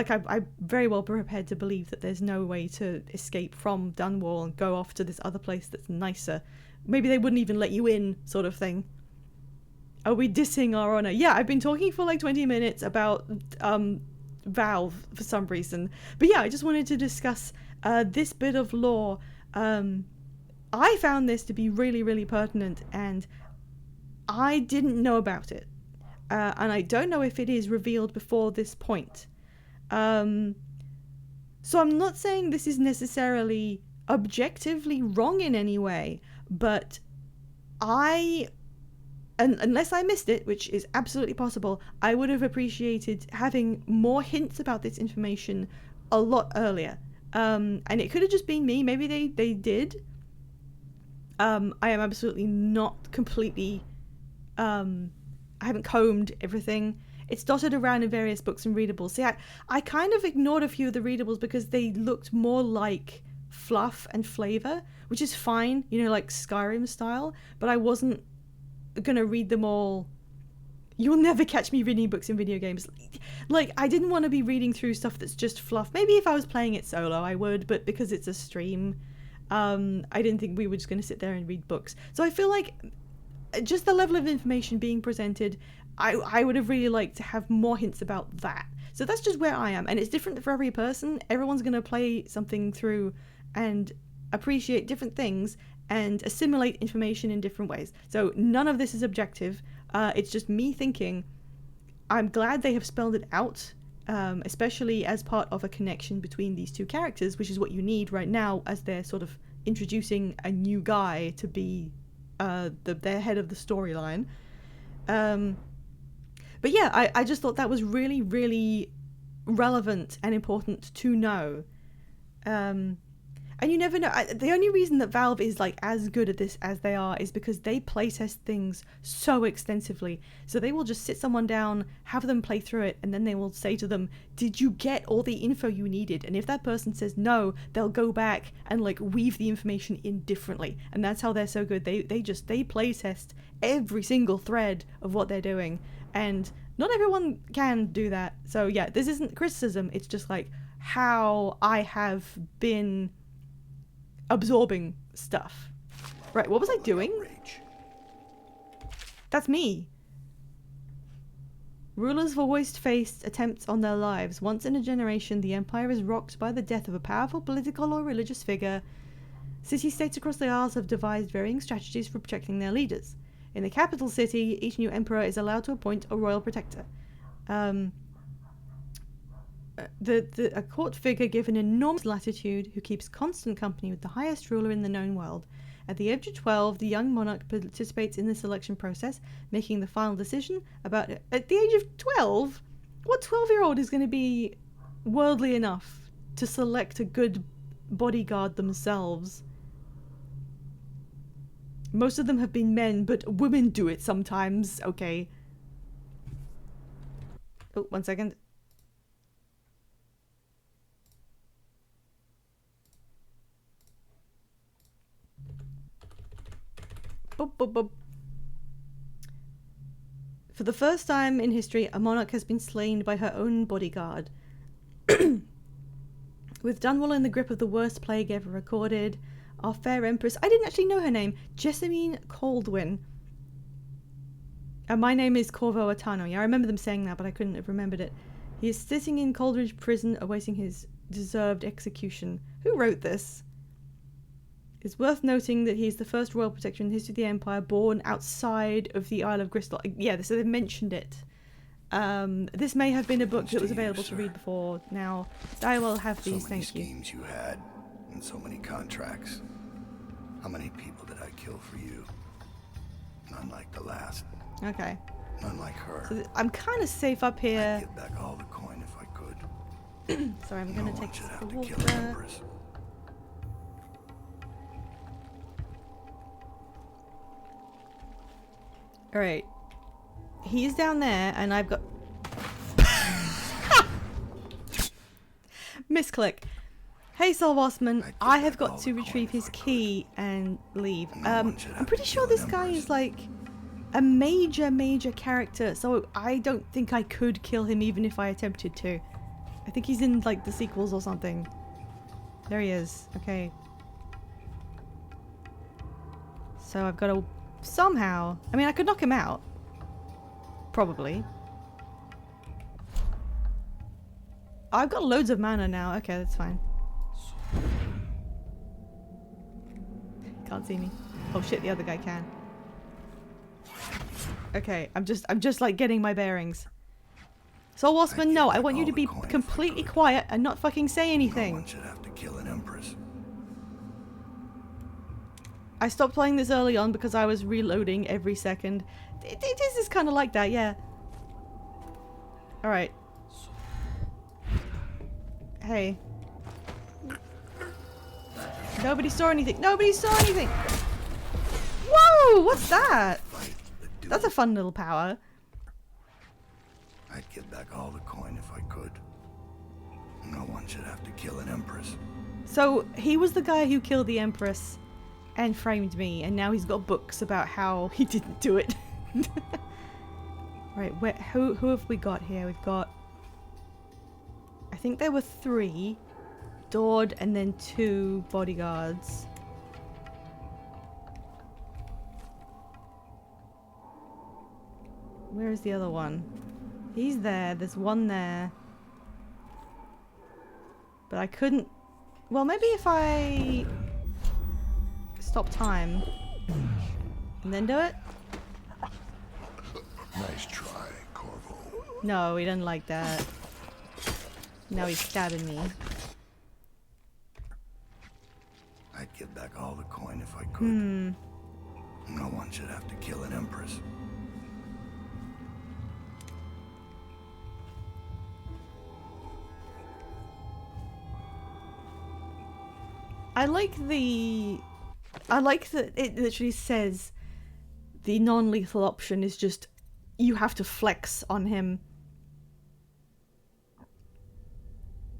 very well prepared to believe that there's no way to escape from Dunwall and go off to this other place that's nicer. Maybe they wouldn't even let you in, sort of thing. Are we dissing our honor? Yeah, I've been talking for like 20 minutes about Valve for some reason. But yeah, I just wanted to discuss this bit of lore. I found this to be really, really pertinent, and I didn't know about it. And I don't know if it is revealed before this point. So I'm not saying this is necessarily objectively wrong in any way, but unless I missed it, which is absolutely possible, I would have appreciated having more hints about this information a lot earlier. And it could have just been me. Maybe they did. I am absolutely not completely... I haven't combed everything. It's dotted around in various books and readables. See, I kind of ignored a few of the readables because they looked more like fluff and flavor, which is fine, like Skyrim style, but I wasn't gonna read them all. You'll never catch me reading books in video games. Like, I didn't want to be reading through stuff that's just fluff. Maybe if I was playing it solo, I would, but because it's a stream, I didn't think we were just going to sit there and read books. So I feel like just the level of information being presented, I would have really liked to have more hints about that. So that's just where I am, and it's different for every person. Everyone's going to play something through and appreciate different things and assimilate information in different ways. So none of this is objective. It's just me thinking, I'm glad they have spelled it out, especially as part of a connection between these 2 characters, which is what you need right now as they're sort of introducing a new guy to be their head of the storyline. But yeah, I just thought that was really, really relevant and important to know. And you never know. The only reason that Valve is like as good at this as they are is because they playtest things so extensively. So they will just sit someone down, have them play through it, and then they will say to them, did you get all the info you needed? And if that person says no, they'll go back and like weave the information in differently. And that's how they're so good. They playtest every single thread of what they're doing. And not everyone can do that. So yeah, this isn't criticism. It's just like how I have been absorbing stuff. Right, what was I doing? Outrage. That's me. Rulers have always faced attempts on their lives. Once in a generation, the empire is rocked by the death of a powerful political or religious figure. City-states across the Isles have devised varying strategies for protecting their leaders. In the capital city, each new emperor is allowed to appoint a royal protector. A court figure given enormous latitude who keeps constant company with the highest ruler in the known world. At the age of 12, the young monarch participates in the selection process, making the final decision about... At the age of 12? What 12-year-old is going to be worldly enough to select a good bodyguard themselves? Most of them have been men, but women do it sometimes. Okay. Oh, 1 second. Boop, boop, boop. For the first time in history, a monarch has been slain by her own bodyguard. With Dunwall in the grip of the worst plague ever recorded, our fair empress, I didn't actually know her name, Jessamine Caldwin. And my name is Corvo Atano. Yeah, I remember them saying that, but I couldn't have remembered it. He is sitting in Coldridge Prison awaiting his deserved execution. Who wrote this? It's worth noting that he is the first royal protector in the history of the Empire born outside of the Isle of Bristol. Yeah, so they've mentioned it. This may have been a book that was available to read before now. I will have these, So many thank you. schemes you had, and so many contracts. How many people did I kill for you? None like the last. Okay. None like her. So I'm kind of safe up here. I'd give back all the coin if I could. Sorry, I'm No going to one take should the have to water. kill an empress. Alright. He's down there, and I've got... Misclick. Hey, Sol Wassman, I have got to retrieve his key and leave. I'm pretty sure this guy is like a major character, so I don't think I could kill him even if I attempted to. I think he's in like the sequels or something. There he is. Okay. So I've got to somehow... I mean, I could knock him out. Probably. I've got loads of mana now. Okay, that's fine. Can't see me. Oh shit, the other guy can. Okay, I'm just like getting my bearings. Sol Wassman, no, I want you to be completely quiet and not fucking say No anything. one should have to kill an empress. I stopped playing this early on because I was reloading every second. It is kind of like that, yeah. Alright. Hey. Nobody saw anything. Nobody saw anything! Whoa! What's that? Fight the duel. That's a fun little power. I'd give back all the coin if I could. No one should have to kill an empress. So, he was the guy who killed the Empress and framed me, and now he's got books about how he didn't do it. Right, who have we got here? We've got... I think there were 3. Dord and then 2 bodyguards. Where is the other one? He's there. There's one there. But I couldn't... Well, maybe if I... stop time. And then do it? Nice try, Corvo. No, he doesn't like that. Now he's stabbing me. I'd give back all the coin if I could. No one should have to kill an empress. I like that it literally says the non-lethal option is just you have to flex on him.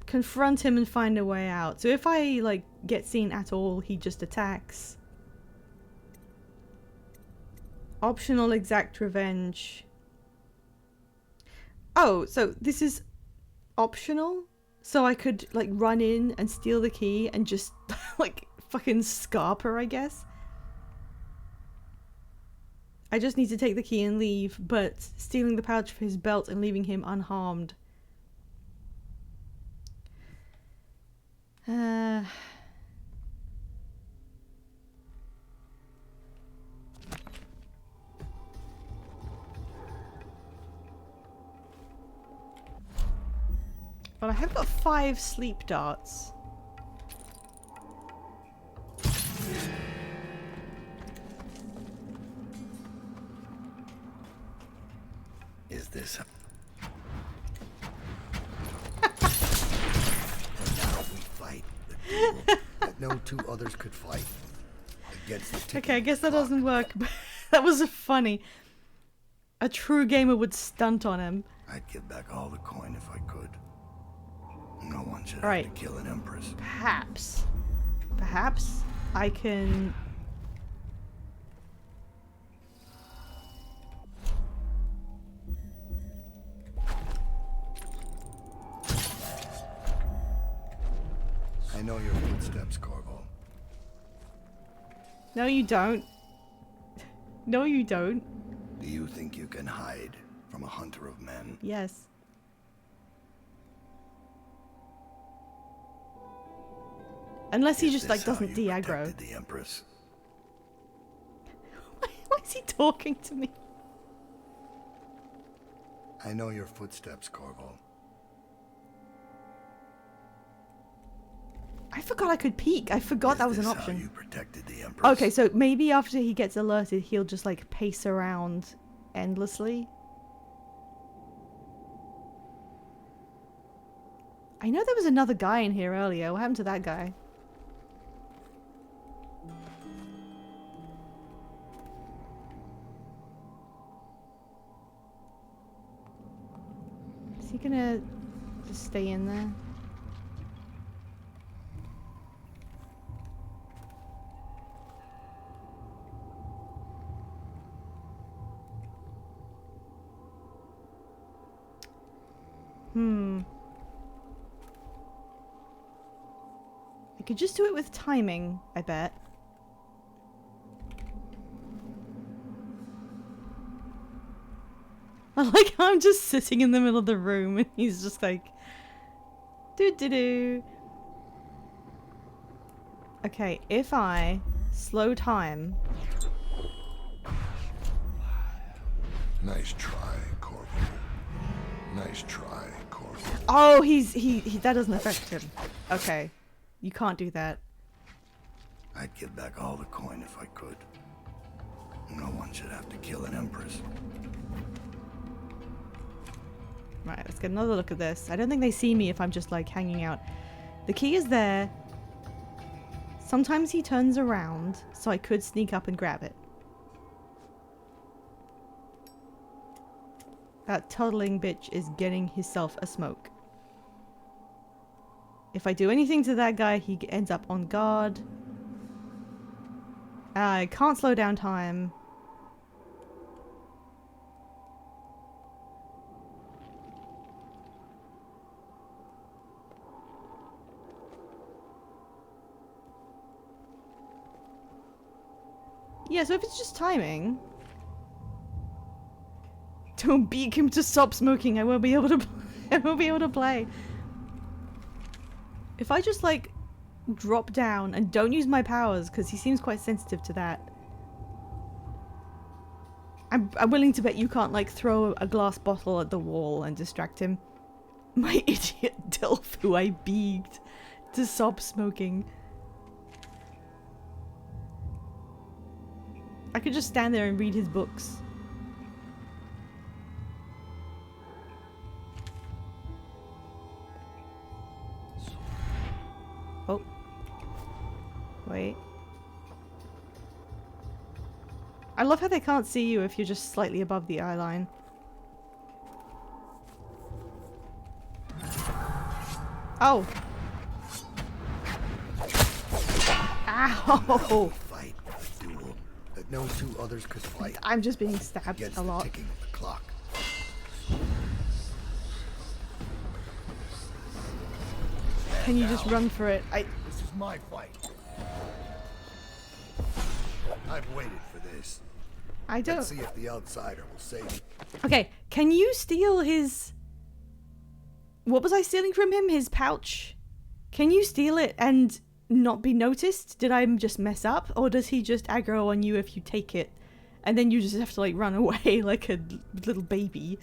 Confront him and find a way out. So if I like get seen at all, he just attacks. Optional exact revenge. Oh, so this is optional? So I could like run in and steal the key and just like fucking scarp her, I guess. I just need to take the key and leave, but stealing the pouch for his belt and leaving him unharmed. Well, I have got 5 sleep darts. Is this... that no two others could fight against the ticking Okay, I guess that clock. doesn't work, but that was funny. A true gamer would stunt on him. I'd give back all the coin if I could. No one should Right. have to kill an empress. Perhaps I can... I know your footsteps, Corvo. No, you don't. No, you don't. Do you think you can hide from a hunter of men? Yes. Unless he Is just this like how doesn't you de-aggro. protected the empress? Why is he talking to me? I know your footsteps, Corvo. I forgot I could peek. I forgot that was an Is this option. How you protected the empress? Okay, so maybe after he gets alerted, he'll just like pace around endlessly. I know there was another guy in here earlier. What happened to that guy? Is he gonna just stay in there? I could just do it with timing, I bet. I like how I'm just sitting in the middle of the room and he's just like... doo-doo-doo. Okay, if I slow time... Nice try, Corvo. Nice try, Corvo. Oh, he that doesn't affect him. Okay. You can't do that. I'd give back all the coin if I could. No one should have to kill an empress. Right, let's get another look at this. I don't think they see me if I'm just like hanging out. The key is there. Sometimes he turns around, so I could sneak up and grab it. That toddling bitch is getting himself a smoke. If I do anything to that guy, he ends up on guard. I can't slow down time. Yeah, so if it's just timing... Don't beat him to stop smoking. I won't be able to. I won't be able to play. If I just like drop down and don't use my powers, because he seems quite sensitive to that. I'm willing to bet you can't like throw a glass bottle at the wall and distract him. My idiot Dilf who I begged to stop smoking. I could just stand there and read his books. Oh. Wait. I love how they can't see you if you're just slightly above the eye line. Oh. Ow. Fight a duel that no two others could fight I'm just being stabbed against a the lot. ticking of the clock. Can you just run for it? This is my fight. I've waited for this. I don't. Let's see if the outsider will save me. Okay, can you steal his... What was I stealing from him? His pouch? Can you steal it and not be noticed? Did I just mess up? Or does he just aggro on you if you take it? And then you just have to like run away like a little baby?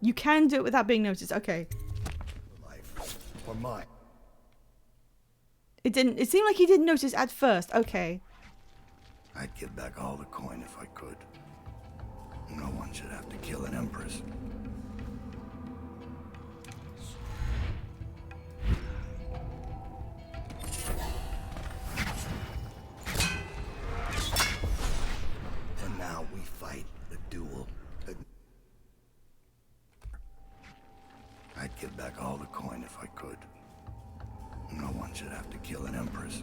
You can do it without being noticed. Okay. Life or mine. It didn't... It seemed like he didn't notice at first. Okay. I'd give back all the coin if I could. No one should have to kill an empress. kill an empress.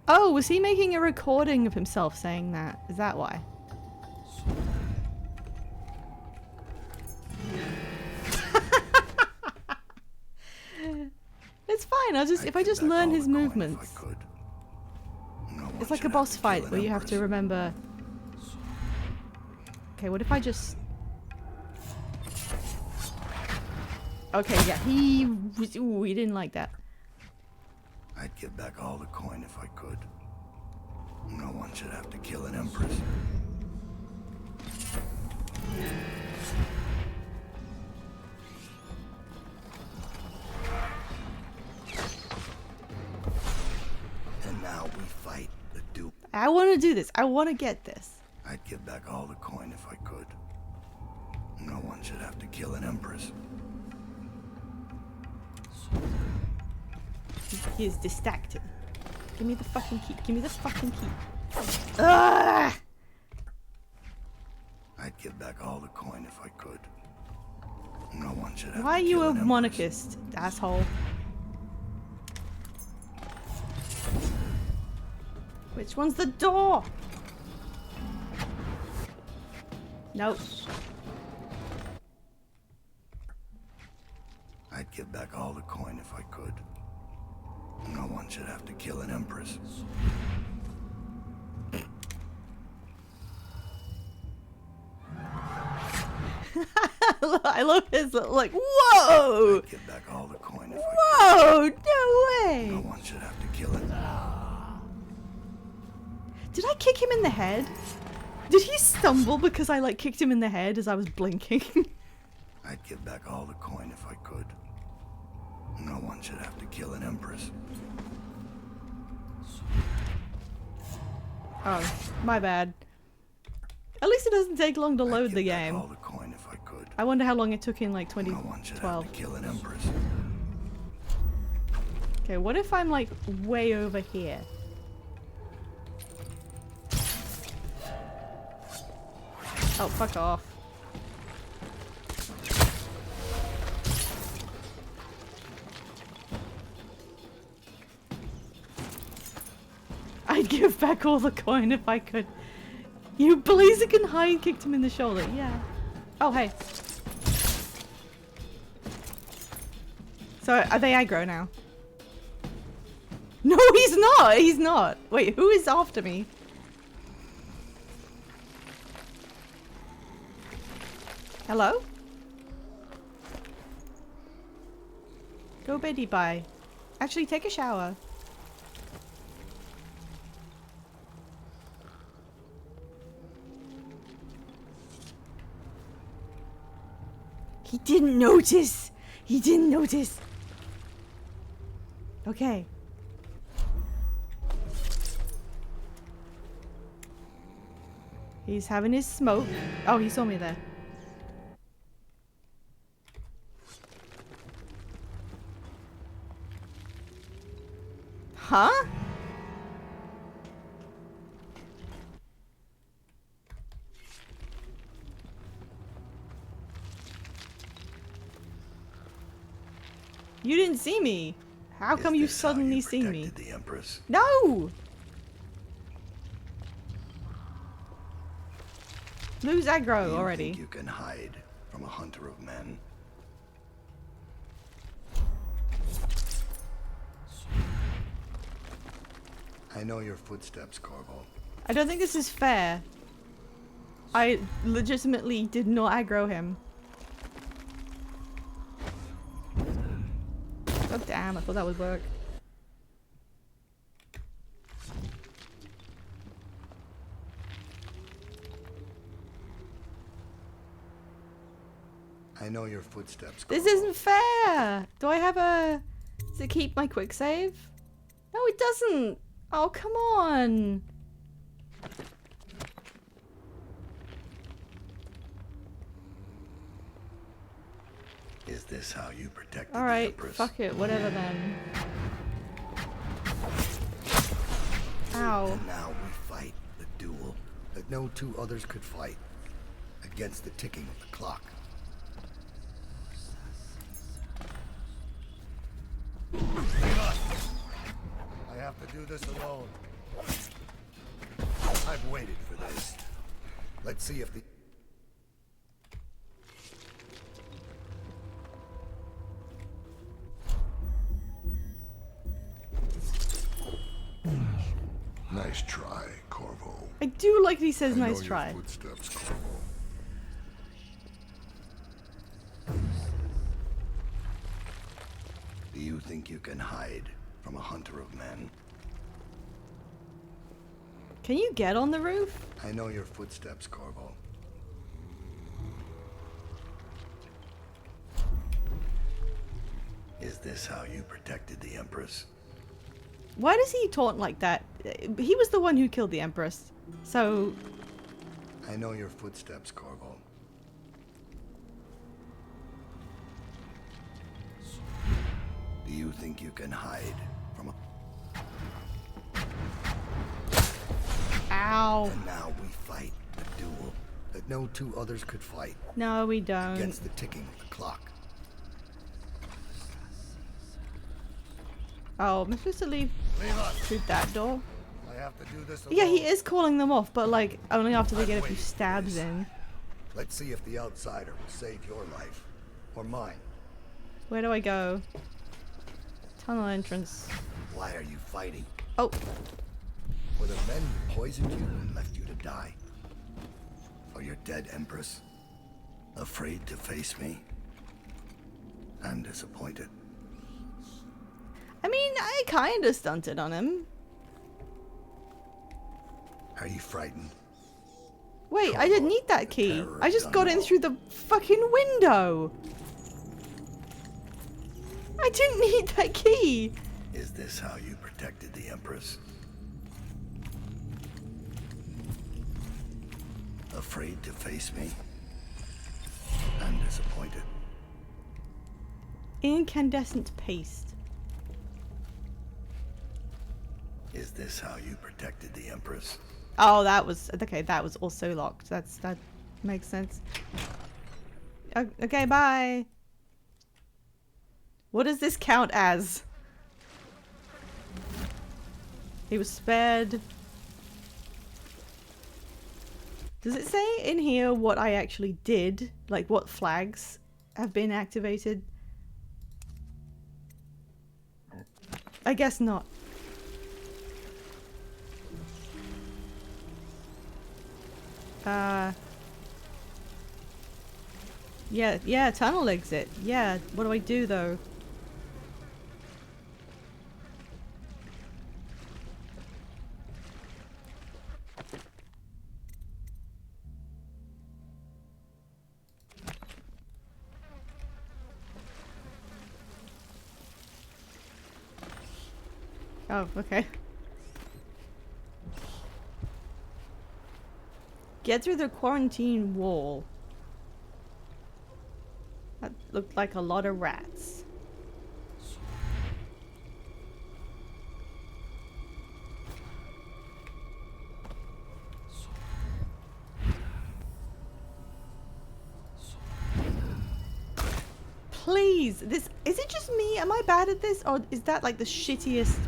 Oh, was he making a recording of himself saying that? Is that why? It's fine. If I just learn his movements. It's like a boss fight where you have to remember. Okay, what if I just? Okay, yeah, he didn't like that. I'd give back all the coin if I could. No one should have to kill an empress. And now we fight the dupe. I want to do this. I want to get this. I'd give back all the coin if I could. No one should have to kill an empress. He is distracted. Give me the fucking key. Give me the fucking key. Ugh! I'd give back all the coin if I could. No one should have Why are to you kill a an empress. monarchist, asshole? Which one's the door? Nope. I'd give back all the coin if I could. No one should have to kill an empress. I love his little, like, whoa! I'd give back all the coin if I Whoa! No could. way! No one should have to kill it. Did I kick him in the head? Did he stumble because I, like, kicked him in the head as I was blinking? I'd give back all the coin if I could. No one should have to kill an empress. Oh, my bad. At least it doesn't take long to I'd load give the back game. all the coin if I could. I wonder how long it took in, like, No one should have 2012. to kill an empress. Okay, what if I'm, like, way over here? Oh, fuck off. I'd give back all the coin if I could. You Blaziken high kicked him in the shoulder, yeah. Oh, hey. So, are they aggro now? No, he's not! He's not! Wait, who is after me? Hello? Go Betty bye. Actually, take a shower. He didn't notice! He didn't notice! Okay. He's having his smoke. Oh, he saw me there. Huh? You didn't see me. How come you Is this how suddenly you seen me? protected the empress? No! Lose aggro You already. think you can hide from a hunter of men? I know your footsteps, Corvo. I don't think this is fair. I legitimately did not aggro him. Oh damn, I thought that would work. I know your footsteps, This Corvo. isn't fair! Do I have a... Does it keep my quick save? No, it doesn't! Oh, come on! Is this how you protected the Alright, empress? fuck it, whatever then. Ow. And now we fight the duel that no two others could fight against the ticking of the clock. have to do this alone. I've waited for this. Let's see if the... Nice try, Corvo. I do like that he says I know nice your try. footsteps, Corvo. Do you think you can hide from a hunter of men? Can you get on the roof? I know your footsteps, Corvo. Is this how you protected the Empress? Why does he taunt like that? He was the one who killed the Empress. So, I know your footsteps, Corvo. Do you think you can hide from a... ow. And now we fight a duel that no two others could fight No, we don't. against the ticking of the clock. Oh, am I supposed to leave Leave us. through that door? I have to do this alone. Yeah, he is calling them off, but like only after they get a few waited for stabs this. in. Let's see if the outsider will save your life or mine. Where do I go? Tunnel entrance. Why are you fighting? Oh, For the men who poisoned you and left you to die? For your dead Empress? Afraid to face me? I'm disappointed. I mean, I kind of stunted on him. Are you frightened? Wait, I didn't need that key. I just got in through the fucking window. I didn't need that key. Is this how you protected the Empress? Afraid to face me? I'm disappointed. Incandescent paste. Is this how you protected the Empress? Oh, that was okay. That was also locked. That makes sense. Okay, bye. What does this count as? He was spared. Does it say in here what I actually did? Like what flags have been activated? I guess not. Yeah, tunnel exit. Yeah, what do I do though? Oh, okay. Get through the quarantine wall. That looked like a lot of rats. Please, this is it just me? Am I bad at this, or is that like the shittiest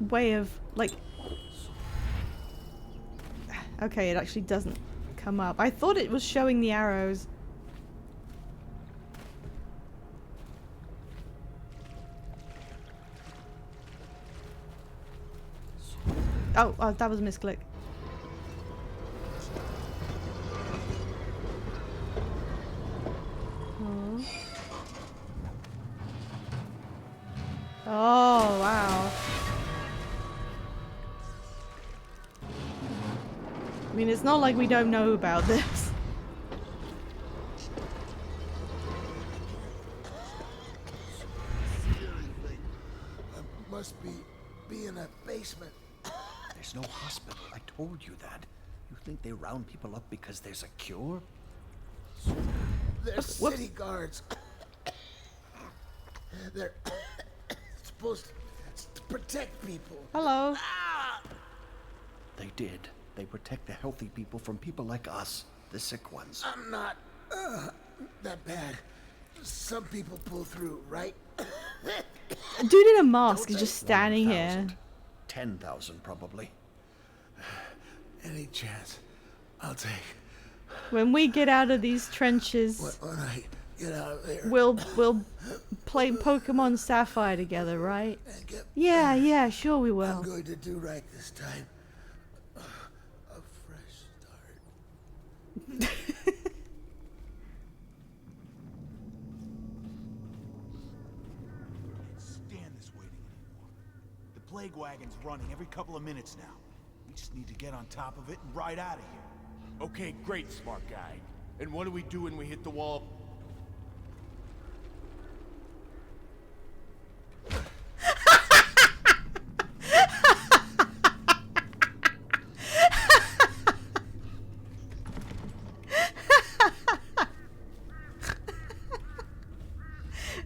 way of like? Okay, it actually doesn't come up. I thought it was showing the arrows. Oh, that was a misclick. Oh. Oh, wow. I mean, it's not like we don't know about this. Must be in a basement. There's no hospital. I told you that. You think they round people up because there's a cure? They're Whoops. city guards. They're supposed to protect people. Hello. They did. They protect the healthy people from people like us, the sick ones. I'm not that bad. Some people pull through, right? A dude in a mask is just standing here. 10,000 probably. Any chance I'll take. When we get out of these trenches, When I get out of there. we'll play Pokemon Sapphire together, right? And get, Yeah, sure we I'm will. going to do right this time. A fresh start. Stand this waiting anymore. The plague wagon's running every couple of minutes now. We just need to get on top of it and ride out of here. Okay, great, smart guy. And what do we do when we hit the wall?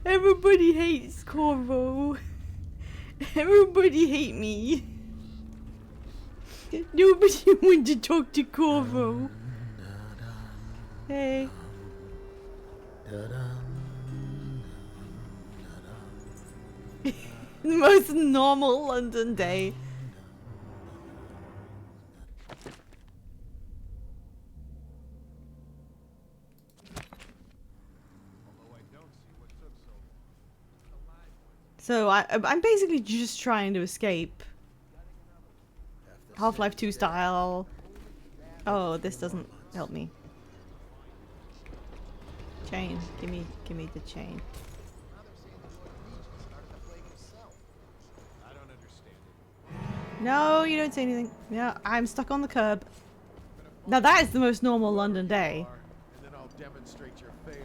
Everybody hates Corvo. Everybody hate me. Nobody want to talk to Corvo. Hey. The most normal London day. So I'm basically just trying to escape. Half-Life 2 style. Oh, this doesn't help me. Chain. Give me the chain. I don't understand it. No, you don't say anything. Yeah, I'm stuck on the curb. Now that is the most normal London day. And then I'll demonstrate your failings.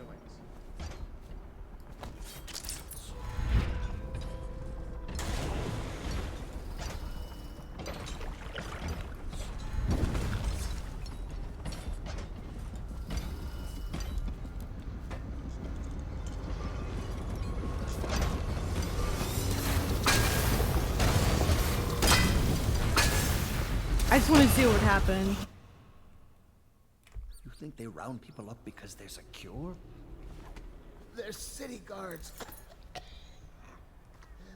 I just wanted to see what would happen. You think they round people up because there's a cure? They're city guards.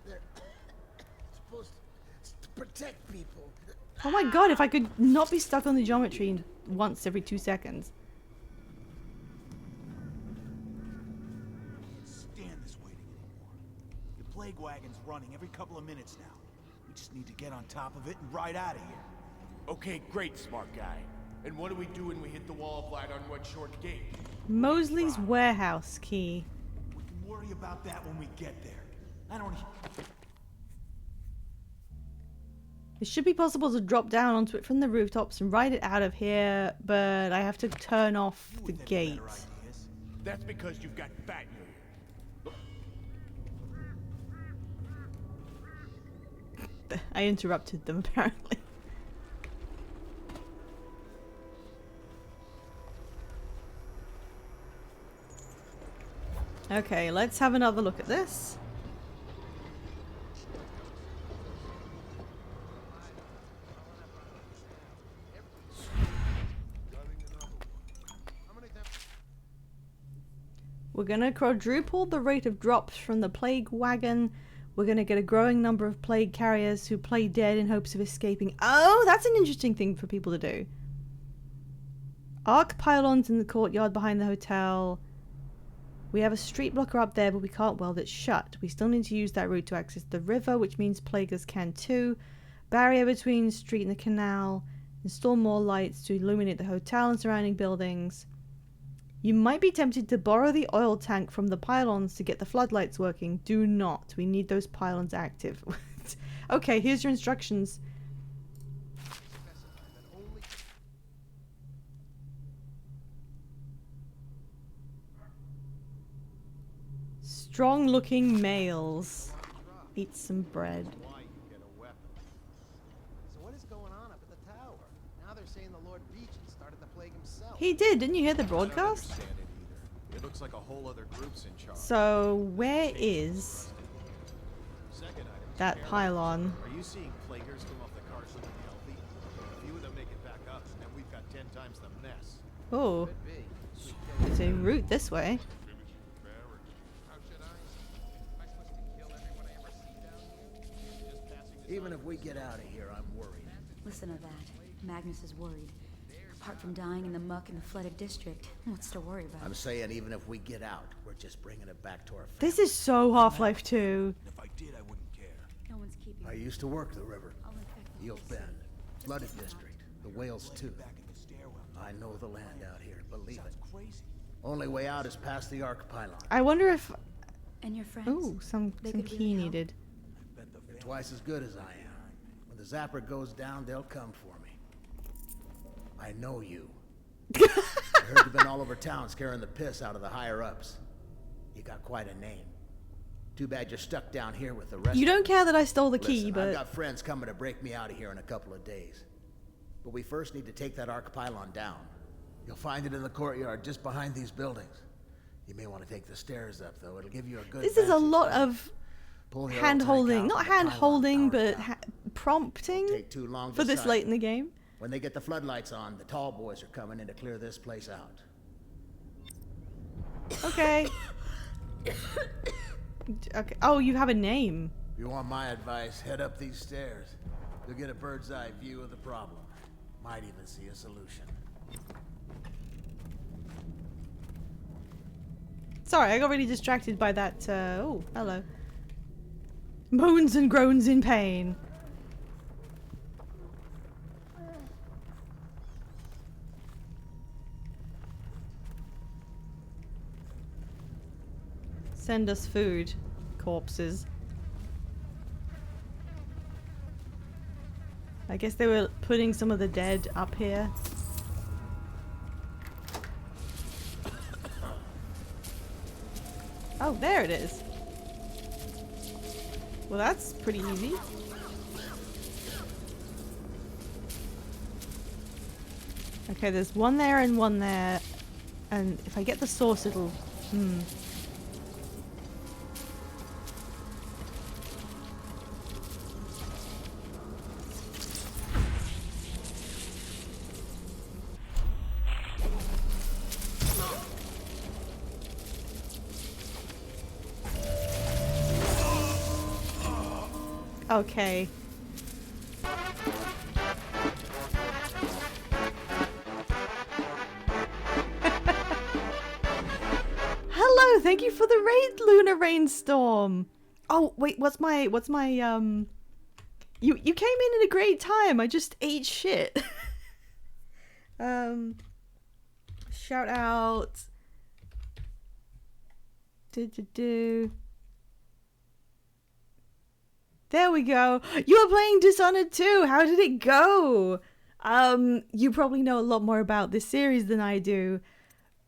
They're supposed to protect people. Oh my god, if I could not be stuck on the geometry once every 2 seconds. Stand this waiting anymore. The plague wagon's running every couple of minutes now. We just need to get on top of it and ride out of here. Okay, great, smart guy. And what do we do when we hit the wall of light on Red Short Gate? Mosley's warehouse key. We can worry about that when we get there. I don't... It should be possible to drop down onto it from the rooftops and ride it out of here, but I have to turn off You the would have gate. better ideas. That's because you've got fat in your ear. I interrupted them apparently. Okay, let's have another look at this. We're gonna quadruple the rate of drops from the plague wagon. We're gonna get a growing number of plague carriers who play dead in hopes of escaping. Oh, that's an interesting thing for people to do. Arc pylons in the courtyard behind the hotel. We have a street blocker up there, but we can't weld it shut. We still need to use that route to access the river, which means plaguers can too. Barrier between the street and the canal. Install more lights to illuminate the hotel and surrounding buildings. You might be tempted to borrow the oil tank from the pylons to get the floodlights working. Do not. We need those pylons active. Okay, here's your instructions. Strong looking males. Eat some bread. Why you get a weapon. So what is going on up at the tower? Now they're saying the Lord Beecham started the plague himself. He did, didn't you hear the I don't broadcast? understand it either. It looks like a whole other group's in charge. So, where is Second item is that careless. pylon? Are you seeing plaguers come off the cars looking healthy? A few of them make it back up, and we've got 10 times the mess. Oh, Could be. there's a route this way. How should I? Am I supposed to kill everyone I ever see down here? Just passing Even if we get out of here, I'm worried. Listen to that. Magnus is worried. Apart from dying in the muck in the flooded district, what's to worry about? I'm saying even if we get out, we're just bringing it back to our family. This is so Half-Life 2. If I did, I wouldn't care. No one's keeping I me. used to work the river. I'll infect the Eels whole Bend, city. flooded district, the whales too. Back in the stairwell. I know the land out here, believe it. Sounds crazy. Only way out is past the arc pylon. I wonder if... And your friends? Ooh, some They key could really help. needed. They're twice as good as I am. When the zapper goes down, they'll come for me. I know you. I heard you've been all over town scaring the piss out of the higher-ups. You got quite a name. Too bad you're stuck down here with the rest You of don't them. care that I stole the key, Listen, but... I've got friends coming to break me out of here in a couple of days. But we first need to take that arc pylon down. You'll find it in the courtyard just behind these buildings. You may want to take the stairs up, though. It'll give you a good This is a vantage lot point. of Pull the old hand-holding. tank out Not from the pylon, hand-holding, power but down. prompting Take too long for this decide. late in the game. When they get the floodlights on, the tall boys are coming in to clear this place out. Okay. Okay. Oh, you have a name. If you want my advice, head up these stairs. You'll get a bird's eye view of the problem. Might even see a solution. Sorry, I got really distracted by that. Oh, hello. Moans and groans in pain. Send us food, corpses. I guess they were putting some of the dead up here. Oh, there it is. Well, that's pretty easy. Okay, there's one there and one there. And if I get the sauce, it'll... Okay. Hello, thank you for the raid, Lunar Rainstorm. Oh, wait, what's my you came in at a great time. I just ate shit. Shout out. There we go. You were playing Dishonored too. How did it go? You probably know a lot more about this series than I do.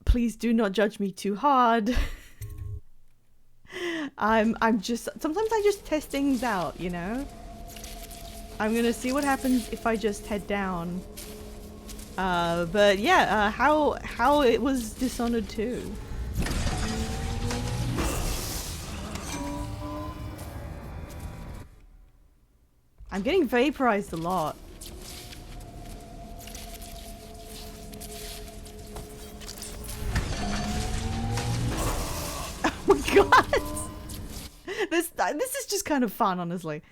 Please do not judge me too hard. I'm just sometimes I just test things out, you know? I'm gonna see what happens if I just head down. But yeah, how it was Dishonored 2. I'm getting vaporized a lot. Oh my god! This is just kind of fun, honestly.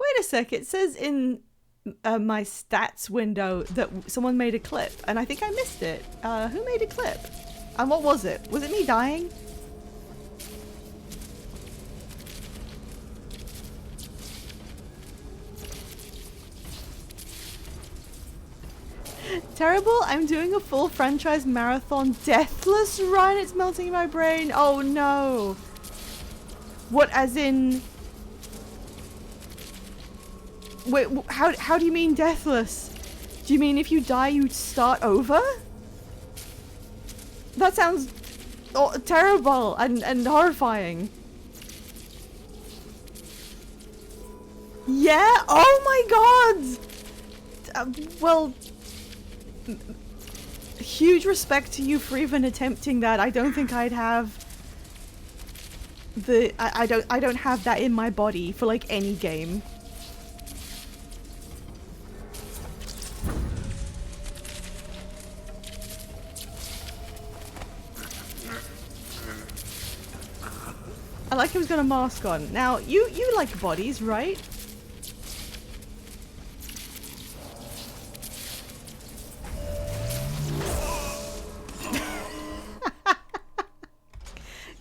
Wait a sec, it says in my stats window that someone made a clip, and I think I missed it. Who made a clip? And what was it? Was it me dying? Terrible, I'm doing a full franchise marathon deathless run. It's melting in my brain. Oh no. What, as in... Wait, how do you mean deathless? Do you mean if you die you start over? That sounds terrible and horrifying. Yeah? Oh my god! Well... Huge respect to you for even attempting that. I don't think I'd have the I don't have that in my body for like any game. like him. He's got a mask on. Now, you like bodies, right?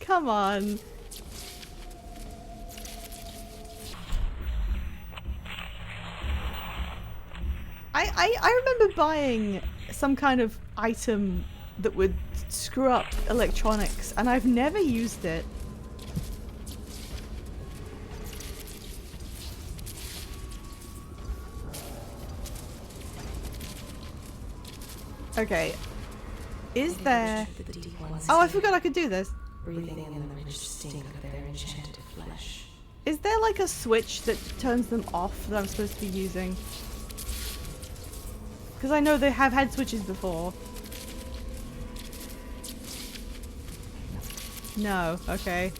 Come on. I remember buying some kind of item that would screw up electronics, and I've never used it. Okay. Is there... Oh, I forgot I could do this. Breathing in the rich stink of their enchanted flesh. Is there like a switch that turns them off that I'm supposed to be using? Because I know they have had switches before. No, okay.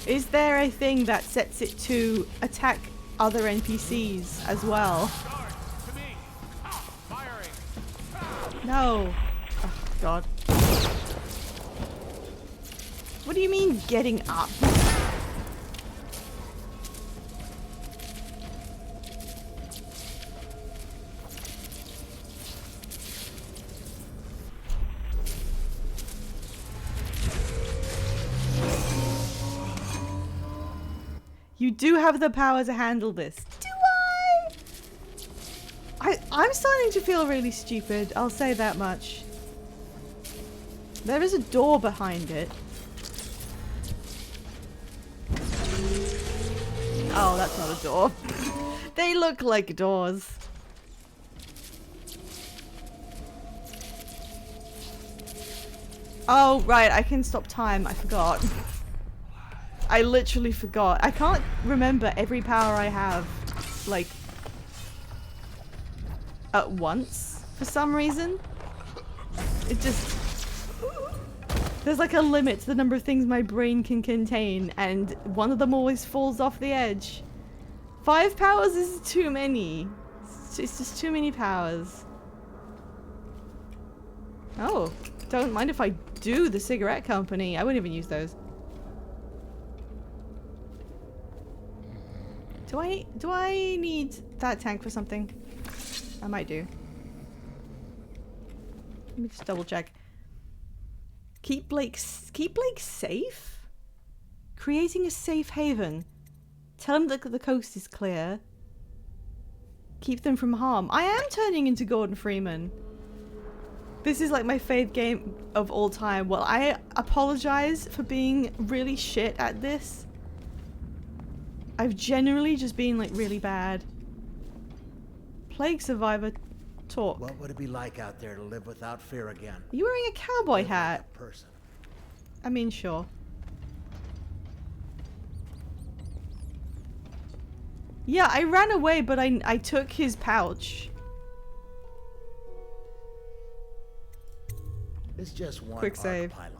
Is there a thing that sets it to attack other NPCs as well? No. Oh, God. What do you mean getting up? You do have the power to handle this. Do I? I'm starting to feel really stupid. I'll say that much. There is a door behind it. Oh, that's not a door. They look like doors. Oh, right. I can stop time. I forgot. I literally forgot. I can't remember every power I have, like, at once, for some reason. It just... There's like a limit to the number of things my brain can contain, and one of them always falls off the edge. 5 powers is too many. It's just too many powers. Oh, don't mind if I do the cigarette company. I wouldn't even use those. Do I need that tank for something? I might do. Let me just double check. Keep Blake safe? Creating a safe haven. Tell him that the coast is clear. Keep them from harm. I am turning into Gordon Freeman. This is like my fave game of all time. Well, I apologize for being really shit at this. I've generally just been like really bad. Plague survivor talk. What would it be like out there to live without fear again? Are you wearing a cowboy hat? Like a person. I mean, sure. Yeah, I ran away, but I took his pouch. It's just one Quick save. pylon.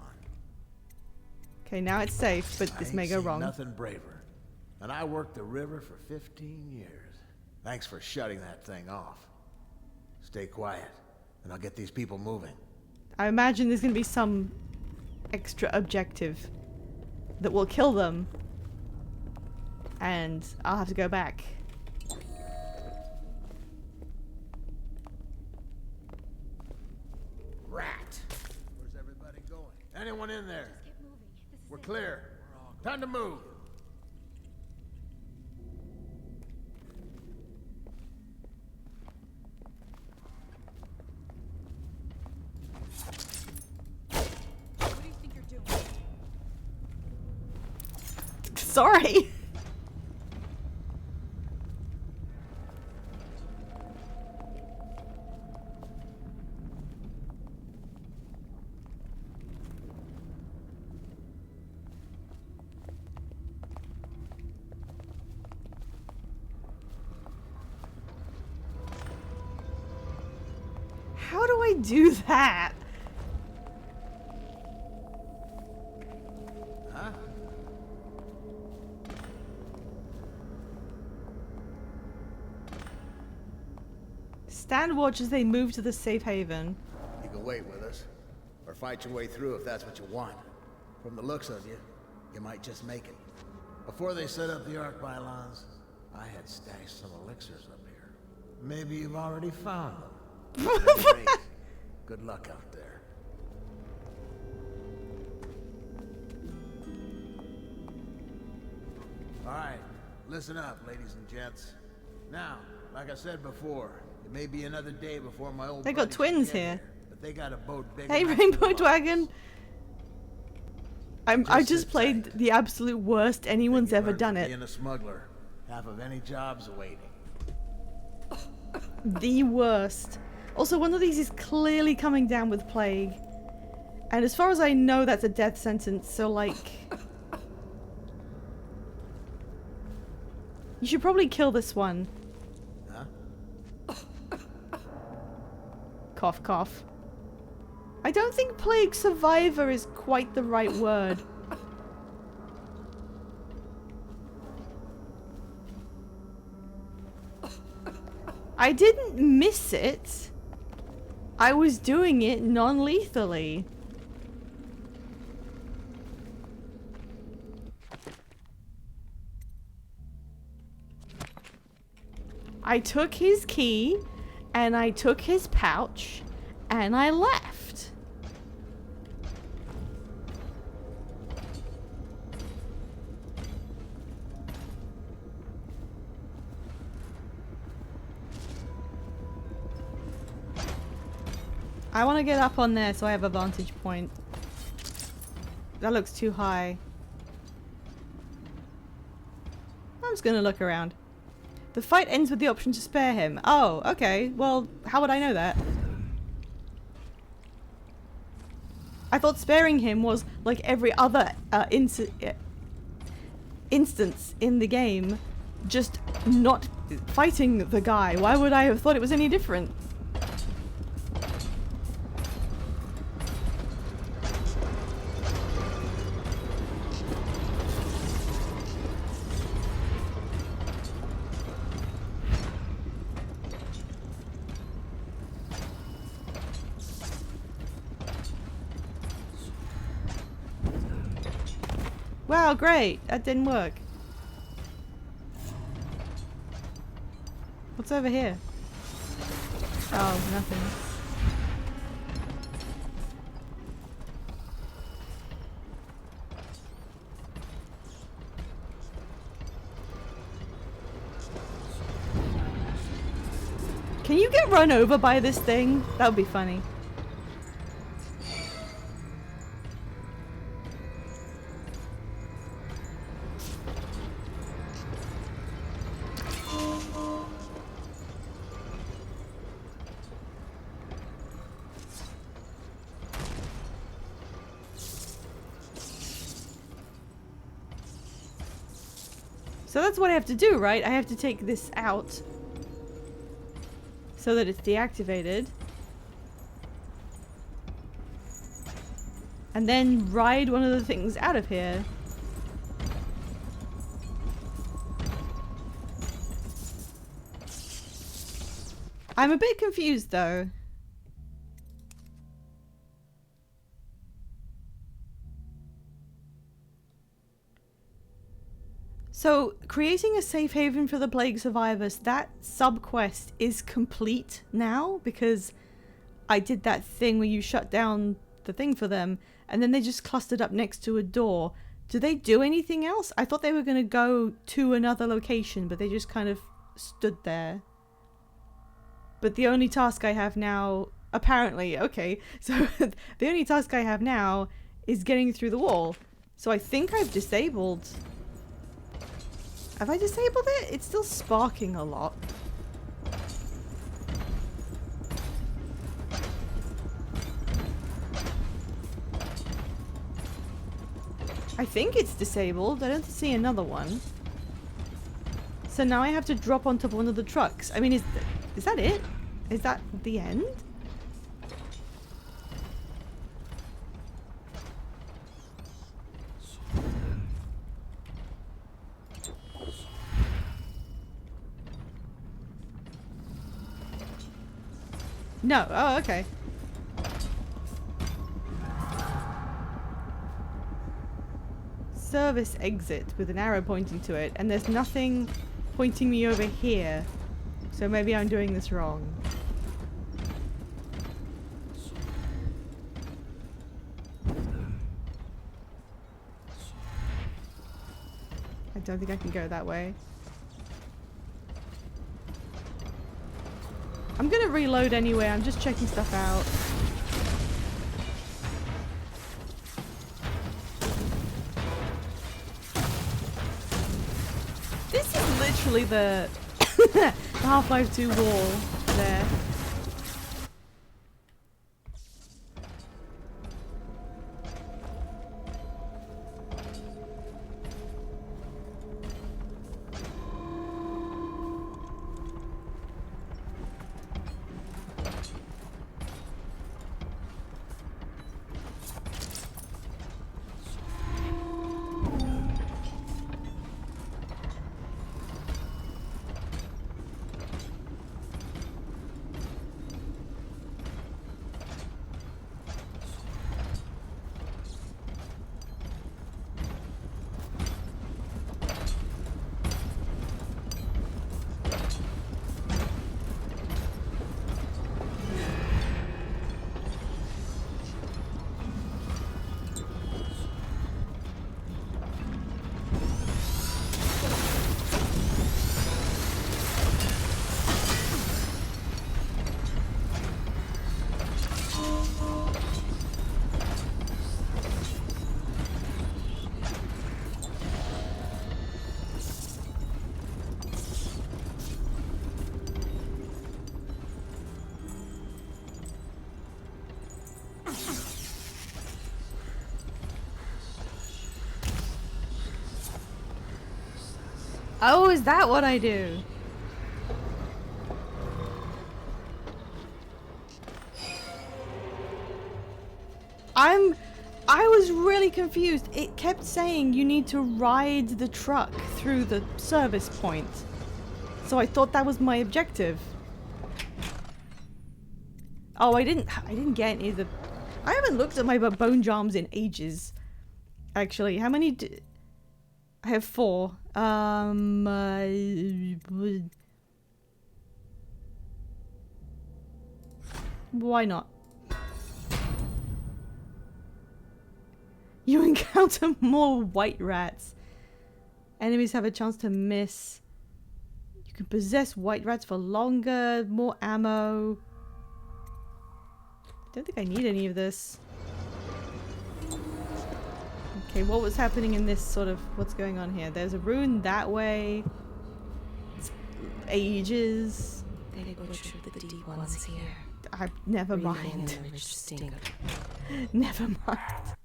Okay, now it's safe, but this may go wrong. Nothing braver. And I worked the river for 15 years. Thanks for shutting that thing off. Stay quiet, and I'll get these people moving. I imagine there's going to be some extra objective that will kill them. And I'll have to go back. Rat! Where's everybody going? Anyone in there? Just keep moving. This is We're it. clear. Time to move. What do you think you're doing? Sorry. How do I do that? Huh? Stand watch as they move to the safe haven. You can wait with us. Or fight your way through if that's what you want. From the looks of you, you might just make it. Before they set up the Ark pylons, I had stashed some elixirs up here. Maybe you've already found them. At any rate, good luck out there. Alright, listen up, ladies and gents. Now, like I said before, it may be another day before my old They got buddies twins get here. But they got a boat big Hey, enough for Rainbow them all. Dragon. I Just just sit played tight. the absolute worst anyone's You ever learn done from it. Being a smuggler, half of any job's awaiting. The worst. Also, one of these is clearly coming down with plague. And as far as I know, that's a death sentence, so like... You should probably kill this one. Huh? Cough, cough. I don't think plague survivor is quite the right word. I didn't miss it. I was doing it non-lethally. I took his key, and I took his pouch, and I left. I want to get up on there so I have a vantage point. That looks too high. I'm just gonna look around. The fight ends with the option to spare him. Oh, okay. Well, how would I know that? I thought sparing him was like every other instance in the game, just not fighting the guy. Why would I have thought it was any different? Wow, great. That didn't work. What's over here? Oh, nothing. Can you get run over by this thing? That would be funny. So that's what I have to do, right? I have to take this out so that it's deactivated. And then ride one of the things out of here. I'm a bit confused though. So, creating a safe haven for the plague survivors, that sub-quest is complete now because I did that thing where you shut down the thing for them and then they just clustered up next to a door. Do they do anything else? I thought they were going to go to another location, but they just kind of stood there. But the only task I have now, apparently, okay, so the only task I have now is getting through the wall. So I think I've disabled... Have I disabled it? It's still sparking a lot. I think it's disabled. I don't see another one. So now I have to drop on top of one of the trucks. I mean, is that it? Is that the end? No. Oh, okay. service exit with an arrow pointing to it, and there's nothing pointing me over here. So maybe I'm doing this wrong. I don't think I can go that way. I'm gonna reload anyway, I'm just checking stuff out. This is literally the Half-Life 2 wall there. Oh, is that what I do? I was really confused. It kept saying you need to ride the truck through the service point. So I thought that was my objective. Oh, I didn't get any of the... I haven't looked at my bone jams in ages. Actually, how many I have 4. Why not? You encounter more white rats. Enemies have a chance to miss. You can possess white rats for longer, more ammo. Don't think I need any of this. Okay, what was happening in this sort of... What's going on here? There's a rune that way. It's ages. They butchered the deep ones here. Never mind. Never mind.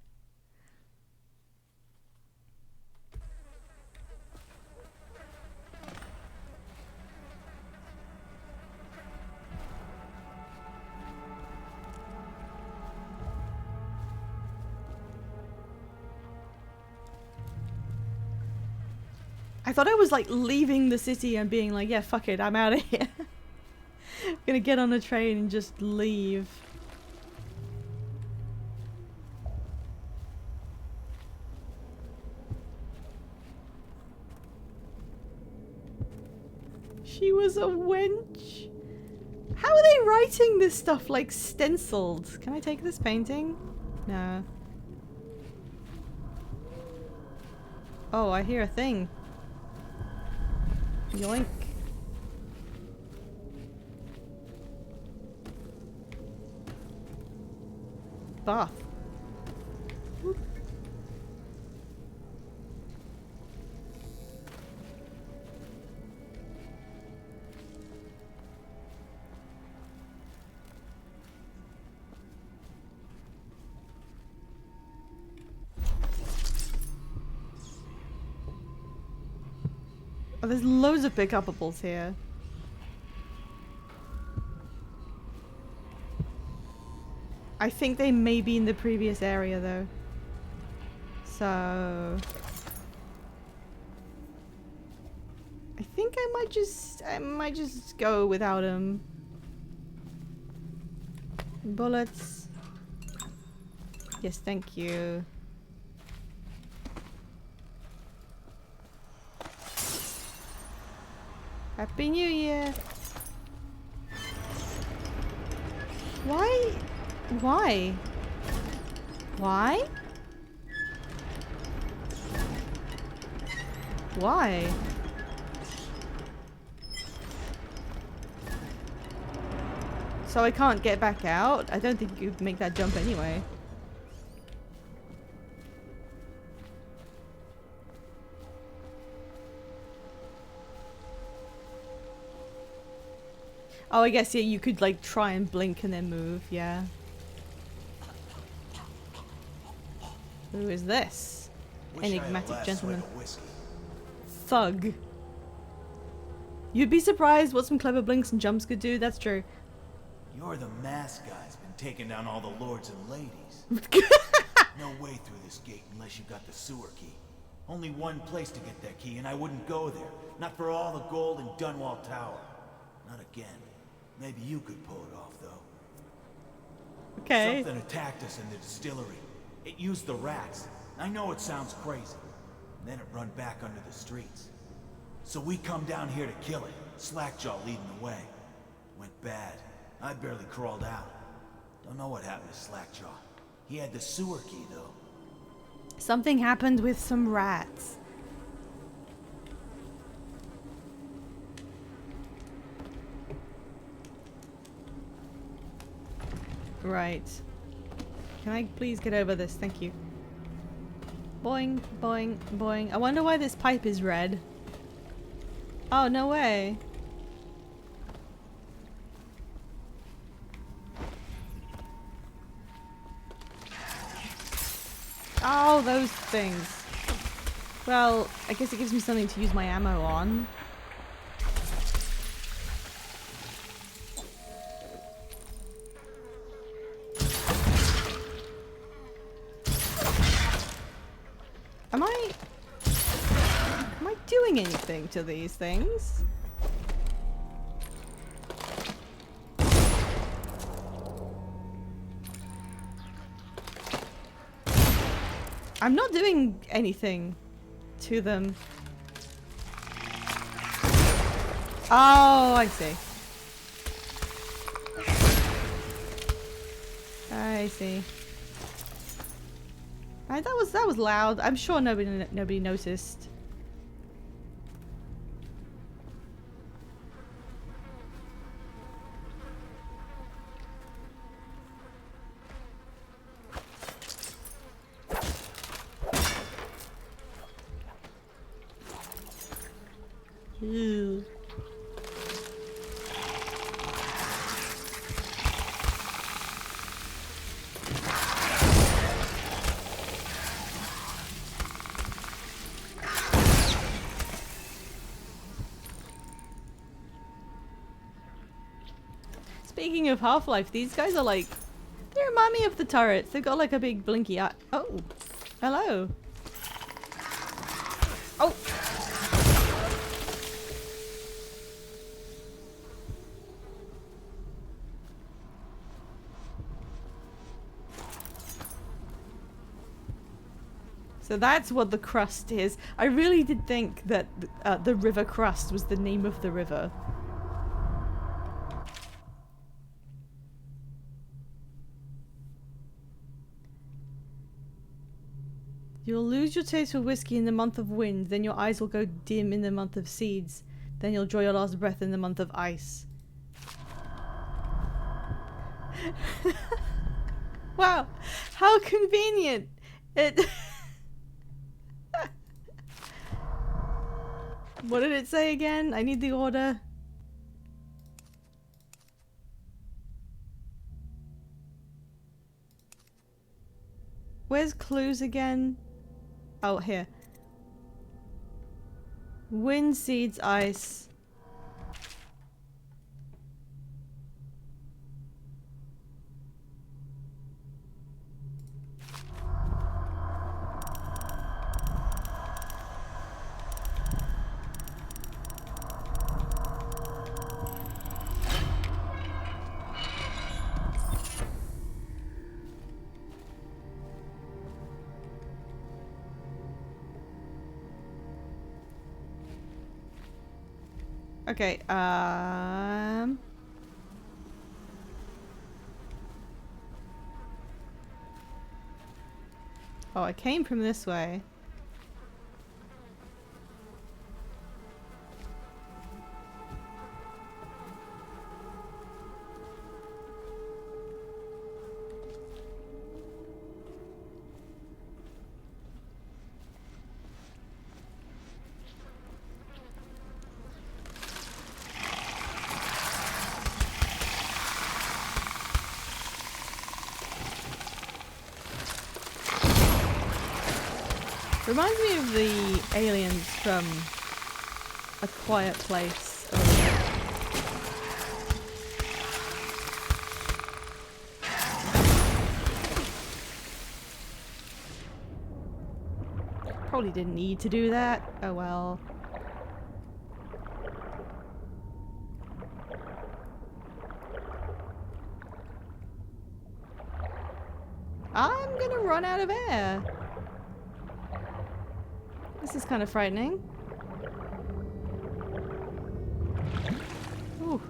I thought I was like leaving the city and being like, yeah, fuck it, I'm out of here. I'm gonna get on a train and just leave. She was a wench. How are they writing this stuff like stenciled? Can I take this painting? No. Oh, I hear a thing. Yoink. Bath. Whoop. Oh, there's loads of pick-upables here. I think they may be in the previous area though. So... I think I might just go without them. Bullets. Yes, thank you. Happy New Year! Why? Why? Why? Why? So I can't get back out? I don't think you'd make that jump anyway. Oh, I guess, yeah, you could, like, try and blink and then move, yeah. Who is this? Enigmatic gentleman. Thug. You'd be surprised what some clever blinks and jumps could do, that's true. You're the mask guy's been taking down all the lords and ladies. No way through this gate unless you got the sewer key. Only one place to get that key, and I wouldn't go there. Not for all the gold in Dunwall Tower. Not again. Maybe you could pull it off, though. Okay. Something attacked us in the distillery. It used the rats. I know it sounds crazy. And then it run back under the streets. So we come down here to kill it. Slackjaw leading the way. Went bad. I barely crawled out. Don't know what happened to Slackjaw. He had the sewer key, though. Something happened with some rats. Right. Can I please get over this? Thank you. Boing, boing, boing. I wonder why this pipe is red. Oh, no way. Oh, those things. Well, I guess it gives me something to use my ammo on. Am I doing anything to these things? I'm not doing anything to them. Oh, I see. I see. That was loud. I'm sure nobody noticed. Ew. Speaking of Half-Life, these guys are like, they remind me of the turrets. They've got like a big blinky eye. Oh, hello. Oh. So that's what the crust is. I really did think that the river crust was the name of the river. You'll lose your taste for whiskey in the month of wind, then your eyes will go dim in the month of seeds, then you'll draw your last breath in the month of ice. Wow, how convenient! It. What did it say again? I need the order. Where's clues again? Oh, here. Wind, seeds, ice. Okay, oh, I came from this way. Reminds me of the aliens from A Quiet Place. Probably didn't need to do that. Oh well. I'm gonna run out of air. This is kind of frightening. Ooh.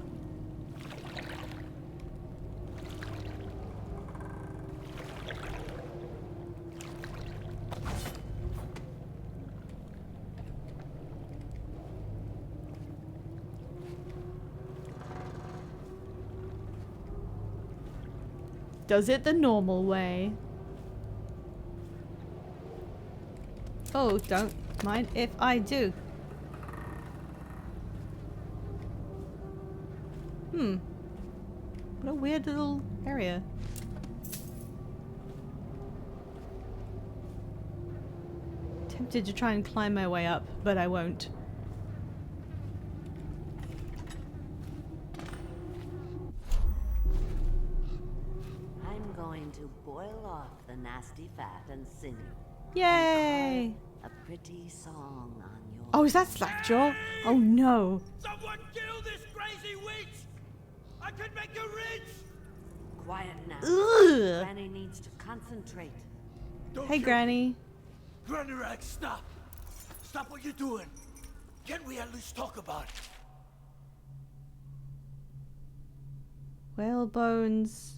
Does it the normal way. Oh, don't mind if I do. What a weird little area. Tempted to try and climb my way up, but I won't. I'm going to boil off the nasty fat and sinew. Yay! A pretty song on your... Oh, is that Slackjaw? Oh no. Someone kill this crazy witch! I can make her rich! Quiet now. Ugh. Granny needs to concentrate. Hey, Granny. Granny Rag, stop! Stop what you're doing! Can't we at least talk about it? Whale bones.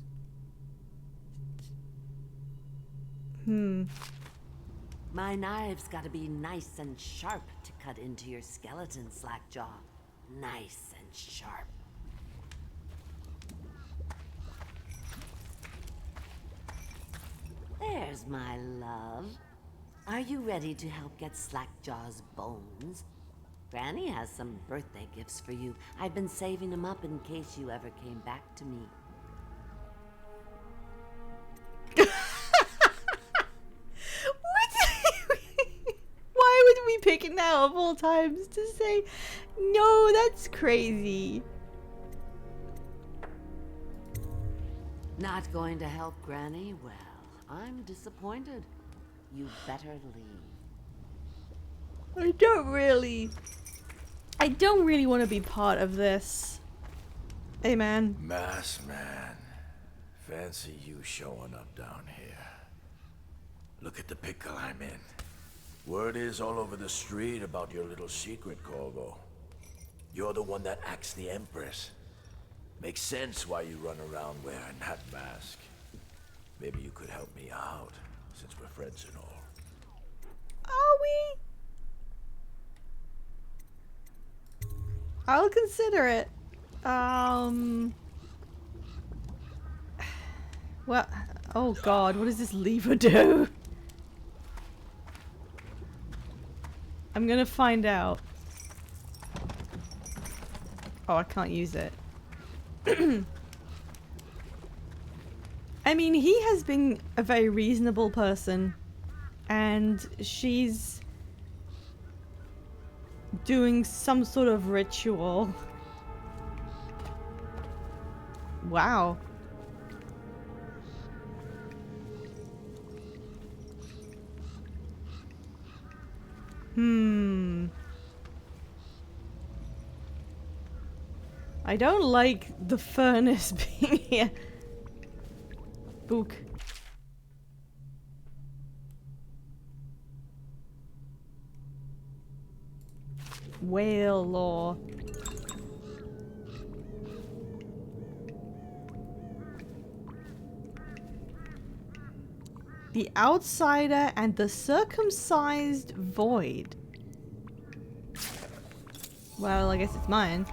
My knife's gotta be nice and sharp to cut into your skeleton, Slackjaw. Nice and sharp. There's my love. Are you ready to help get Slackjaw's bones? Granny has some birthday gifts for you. I've been saving them up in case you ever came back to me. Why would we pick it now of all times to say no? That's crazy. Not going to help Granny? Well, I'm disappointed. You better leave. I don't really want to be part of this. Hey, man. Mass man. Fancy you showing up down here. Look at the pickle I'm in. Word is all over the street about your little secret, Corvo. You're the one that acts the Empress. Makes sense why you run around wearing that mask. Maybe you could help me out, since we're friends and all. Are we? I'll consider it. Well, oh god, what does this lever do? I'm gonna find out. Oh, I can't use it. I mean, he has been a very reasonable person, and she's doing some sort of ritual. Wow. I don't like the furnace being here. Book. Whale lore. The outsider and the circumcised void. Well, I guess it's mine.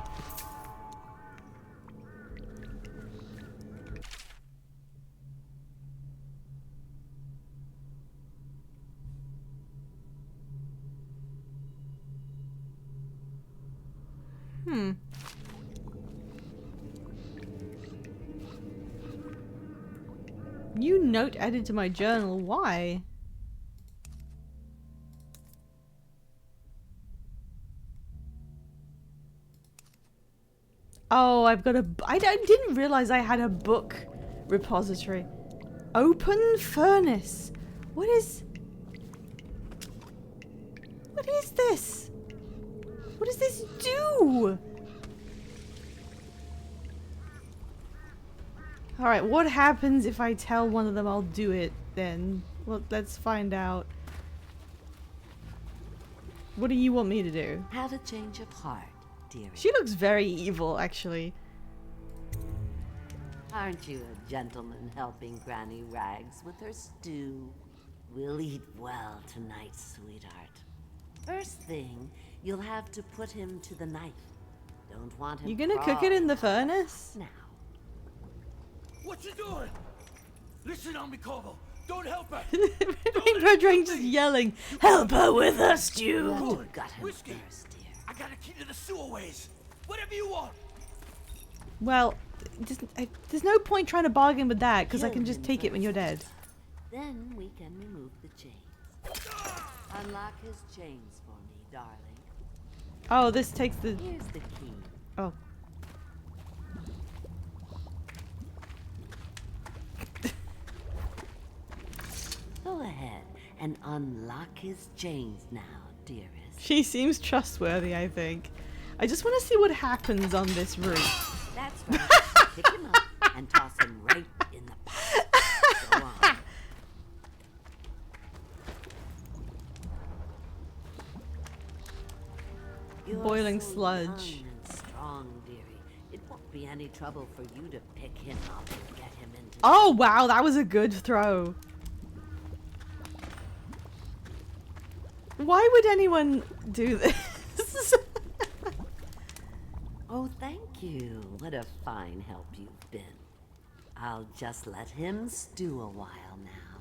New note added to my journal. Why? Oh, I've got a... I didn't realize I had a book repository. Open furnace. What is... What is this? What does this do? Alright, what happens if I tell one of them I'll do it then? Well, let's find out. What do you want me to do? Have a change of heart, dearie. She looks very evil, actually. Aren't you a gentleman helping Granny Rags with her stew? We'll eat well tonight, sweetheart. First thing, you'll have to put him to the knife. Don't want him. You gonna cook it in the furnace? Now. What you doing? Listen on me, Corvo. Don't help her. Rainbow just yelling, "Help her with her stew!" Good. Got him Whiskey. first, dear. I got a key to the sewerways. Whatever you want. Well, there's no point trying to bargain with that, because I can just Kill him take it when you're dead. first. Then we can remove the chains. Unlock his chains for me, darling. Oh, this takes the... Here's the key. Oh. Go ahead and unlock his chains now, dearest. She seems trustworthy, I think. I just want to see what happens on this route. That's right. Pick him up and toss him right in the pot. Go on. You're Boiling so sludge. young and strong, dearie. It won't be any trouble for you to pick him up and get him into. Oh, wow, that was a good throw. Why would anyone do this? Oh, thank you. What a fine help you've been. I'll just let him stew a while now.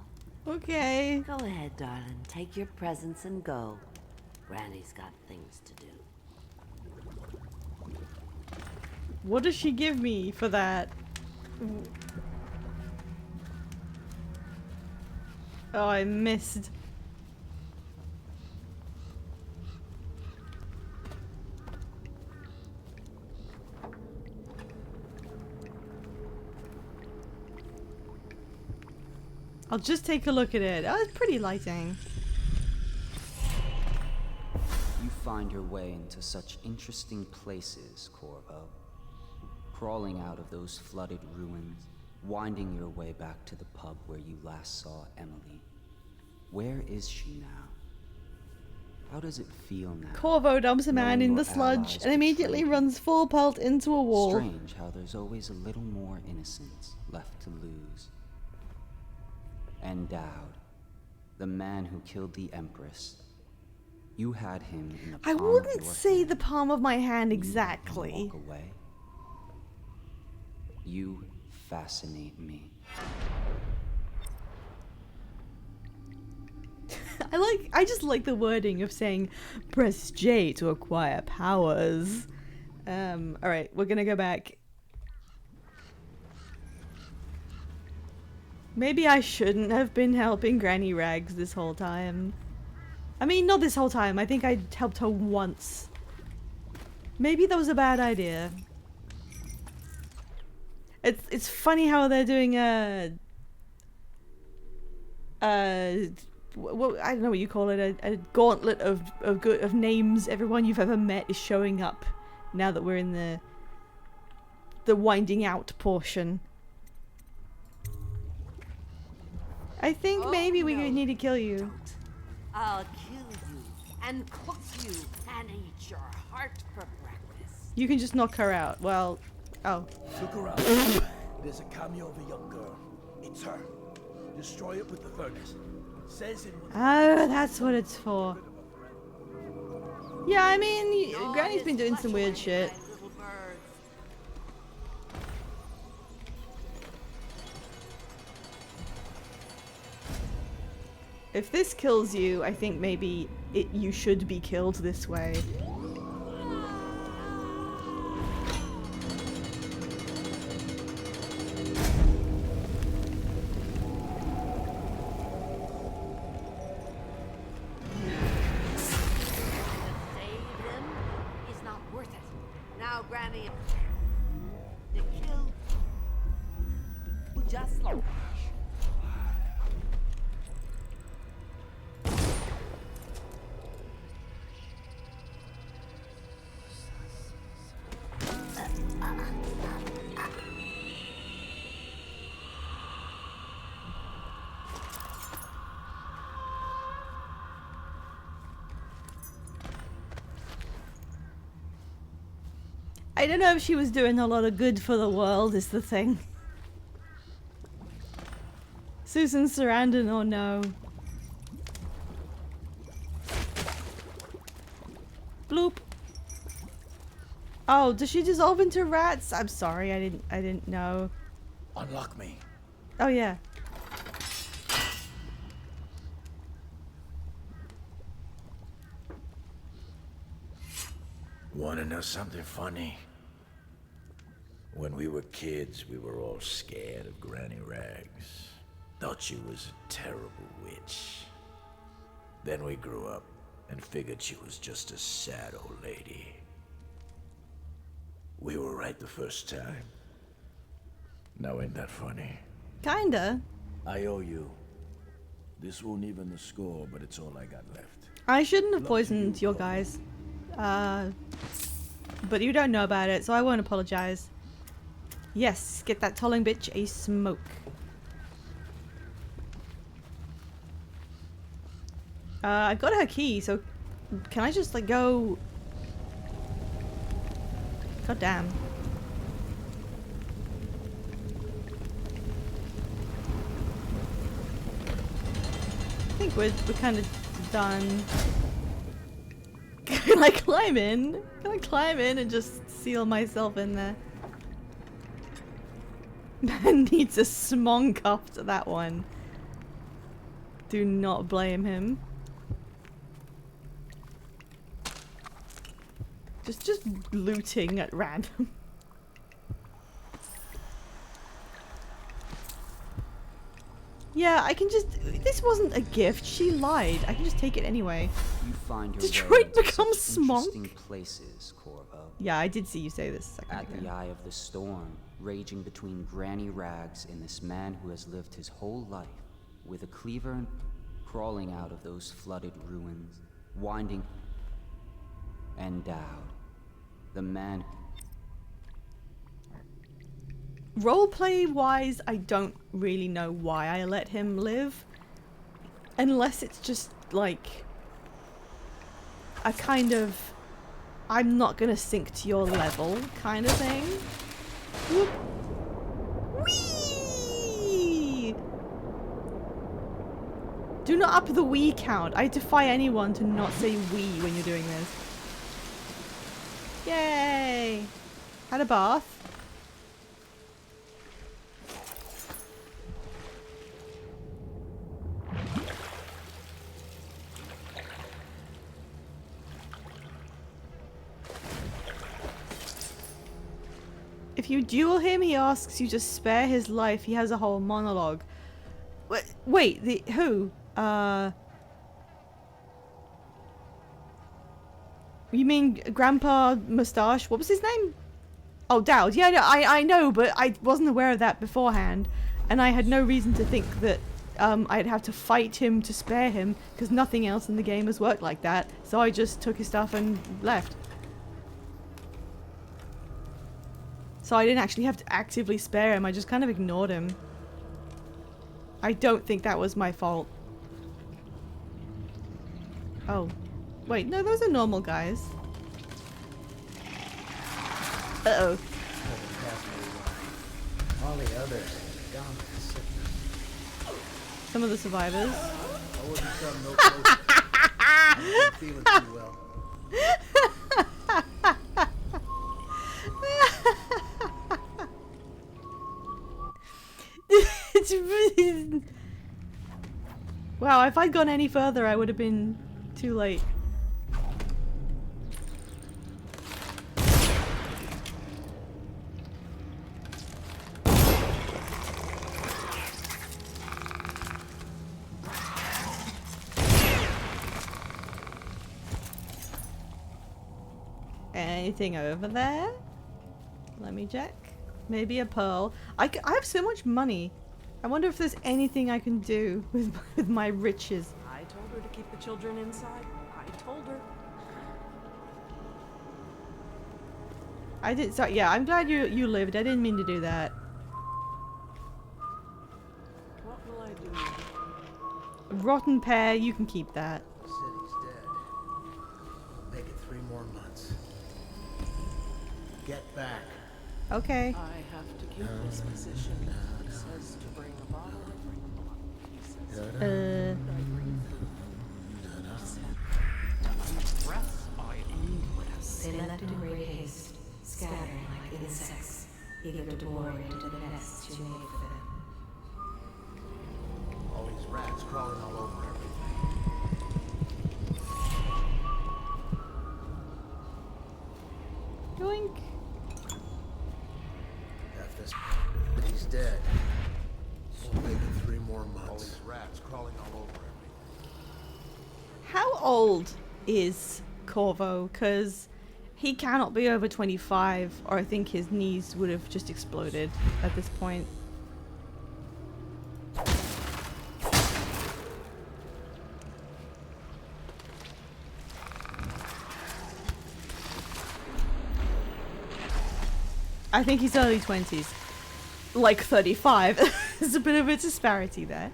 Okay. Go ahead, darling. Take your presents and go. Granny's got things to do. What does she give me for that? Oh, I missed. I'll just take a look at it. Oh, it's pretty lighting. You find your way into such interesting places, Corvo. Crawling out of those flooded ruins, winding your way back to the pub where you last saw Emily. Where is she now? How does it feel now? Corvo dumps a man in the sludge and immediately runs full pelt into a wall. Strange how there's always a little more innocence left to lose. And Dowd, the man who killed the Empress. You had him in the palm I of wouldn't your say hand. the palm of my hand You let him exactly. walk away. You fascinate me. I just like the wording of saying press J to acquire powers. Alright, we're gonna go back. Maybe I shouldn't have been helping Granny Rags this whole time. I mean, not this whole time. I think I helped her once. Maybe that was a bad idea. It's funny how they're doing what, I don't know what you call it, a gauntlet of names. Everyone you've ever met is showing up now that we're in the winding out portion. I think maybe we need to kill you. I'll kill you and cook you and eat your heart for breakfast. You can just knock her out. Well, oh. Look around. There's a cameo of a young girl. It's her. Destroy it with the furnace. Says it was... Oh, that's what it's for. Yeah, I mean, Granny's been doing some weird shit. If this kills you, I think maybe you should be killed this way. I don't know if she was doing a lot of good for the world, is the thing. Susan Sarandon or no. Bloop. Oh, does she dissolve into rats? I'm sorry, I didn't know. Unlock me. Oh yeah. Wanna know something funny? When we were kids, we were all scared of Granny Rags. Thought she was a terrible witch. Then we grew up and figured she was just a sad old lady. We were right the first time. Now ain't that funny? Kinda. I owe you. This won't even the score, but it's all I got left. I shouldn't have poisoned your guys. But you don't know about it, so I won't apologize. Yes, get that tolling bitch a smoke. I've got her key, so can I just like go? God damn. I think we're kind of done. Can I climb in? Can I climb in and just seal myself in there? Man needs a smong after that one. Do not blame him. Just looting at random. Yeah, I can just. This wasn't a gift. She lied. I can just take it anyway. You find your Detroit way becomes such interesting Smonk. places, Corvo. Yeah, I did see you say this a second At ago. the eye of the storm, raging between Granny Rags and this man who has lived his whole life with a cleaver and crawling out of those flooded ruins, winding endowed. The man. Roleplay wise, I don't really know why I let him live. Unless it's just like a kind of I'm not gonna sink to your level kind of thing. Whoop. Whee! Do not up the wee count. I defy anyone to not say wee when you're doing this. Yay! Had a bath. If you duel him, he asks you to spare his life. He has a whole monologue. Wait, who? You mean Grandpa Mustache? What was his name? Oh, Dowd. Yeah, no, I know, but I wasn't aware of that beforehand. And I had no reason to think that I'd have to fight him to spare him, because nothing else in the game has worked like that. So I just took his stuff and left. So I didn't actually have to actively spare him, I just kind of ignored him. I don't think that was my fault. Oh. Wait, no, those are normal guys. Uh-oh. All the others are gone. some of the survivors. I wouldn't come no closer. I wasn't feeling too well. It's really... Wow, if I'd gone any further, I would have been too late. Anything over there? Let me check. Maybe a pearl. I have so much money. I wonder if there's anything I can do with my riches. I told her to keep the children inside. I told her. I did. So yeah, I'm glad you lived. I didn't mean to do that. What will I do? Rotten pear. You can keep that. The city's dead. Make it 3 more months. Get back. Okay. I have to keep this position. He says to bring a bottle, I bring a bottle. He says I bring food. Breath, I endless. They left in great haste, scattering like insects, eager to bore into the nests you made for them. All these rats crawling all over everything. Doink. Half this city's dead. We'll make it 3 more months. All these rats crawling all over everything. How old is Corvo? Because he cannot be over 25, or I think his knees would have just exploded at this point. I think he's early 20s. Like 35. There's a bit of a disparity there.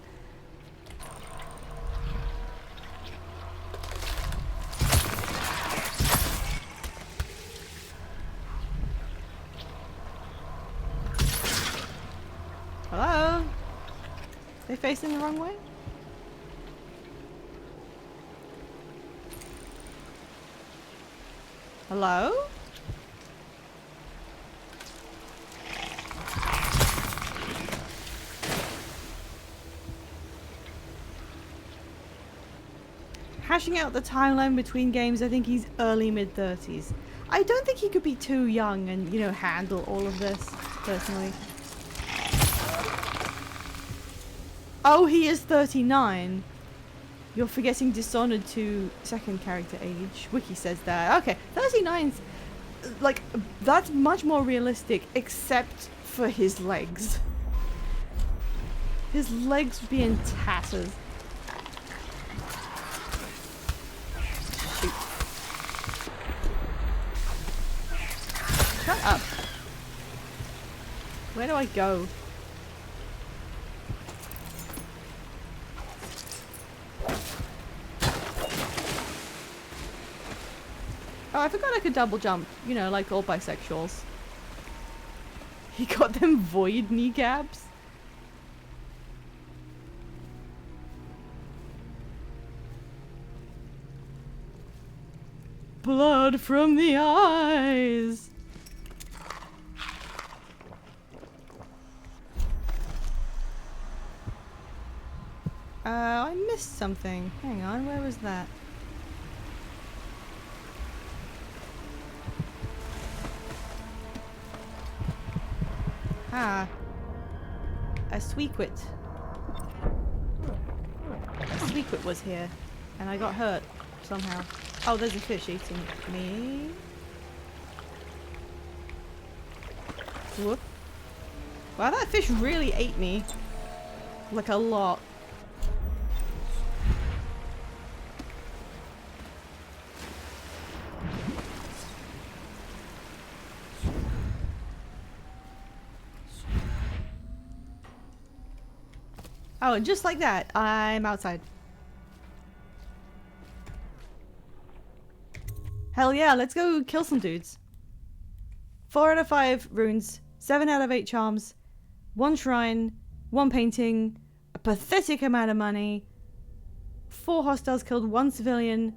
Hello? They facing the wrong way? Hello? Hashing out the timeline between games, I think he's early mid-30s. I don't think he could be too young and, you know, handle all of this, personally. Oh, he is 39. You're forgetting Dishonored to second character age. Wiki says that. Okay, 39's, like, that's much more realistic, except for his legs. His legs would be in tatters. Shoot. Shut up. Where do I go? Oh, I forgot I could double jump, you know, like all bisexuals. He got them void kneecaps. Blood from the eyes. I missed something. Hang on, where was that? Ah. A Sweequit. A Sweequit was here. And I got hurt. Somehow. Oh, there's a fish eating me. Whoop. Wow, that fish really ate me. Like a lot. Oh, and just like that, I'm outside. Hell yeah, let's go kill some dudes. 4 out of 5 runes, 7 out of 8 charms, 1 shrine, 1 painting, a pathetic amount of money. 4 hostiles killed, 1 civilian.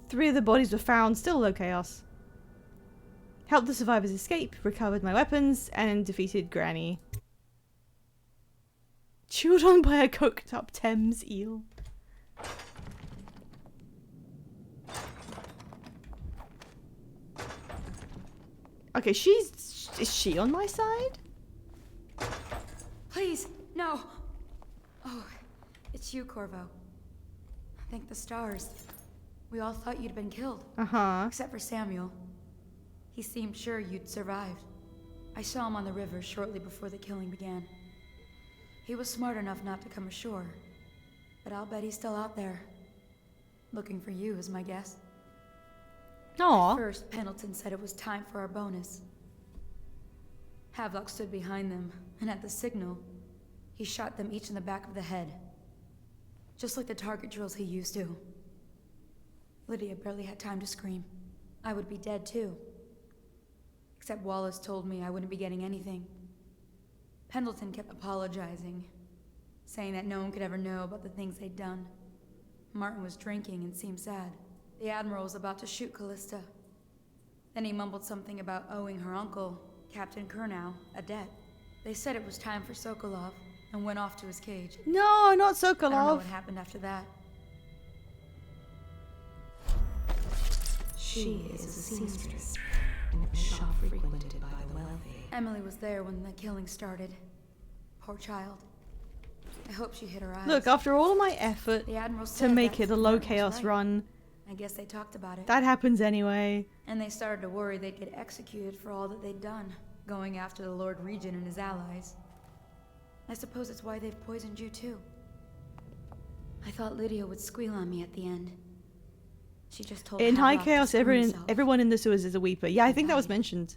3 of the bodies were found, still low chaos. Helped the survivors escape, recovered my weapons, and defeated Granny. Chewed on by a cooked up Thames eel. Okay, is she on my side? Please, no. Oh, it's you, Corvo. Thank the stars. We all thought you'd been killed. Uh-huh. Except for Samuel. He seemed sure you'd survived. I saw him on the river shortly before the killing began. He was smart enough not to come ashore. But I'll bet he's still out there. Looking for you, is my guess. Aww. At first, Pendleton said it was time for our bonus. Havelock stood behind them, and at the signal, he shot them each in the back of the head. Just like the target drills he used to. Lydia barely had time to scream. I would be dead too. Except Wallace told me I wouldn't be getting anything. Pendleton kept apologizing, saying that no one could ever know about the things they'd done. Martin was drinking and seemed sad. The Admiral was about to shoot Callista. Then he mumbled something about owing her uncle, Captain Kurnow, a debt. They said it was time for Sokolov, and went off to his cage. No, not Sokolov. I don't know what happened after that. She is a seamstress in a shop frequented by the wealthy. Emily was there when the killing started. Poor child. I hope she hit her eyes. Look, after all of my effort The Admiral to said make that it a low Martin was chaos right. run, I guess they talked about it. that happens anyway. And they started to worry they'd get executed for all that they'd done, going after the Lord Regent and his allies. I suppose it's why they've poisoned you too. I thought Lydia would squeal on me at the end. She just told In high Havelock to chaos, screw himself. everyone in the sewers is a weeper. Yeah, I think that was mentioned.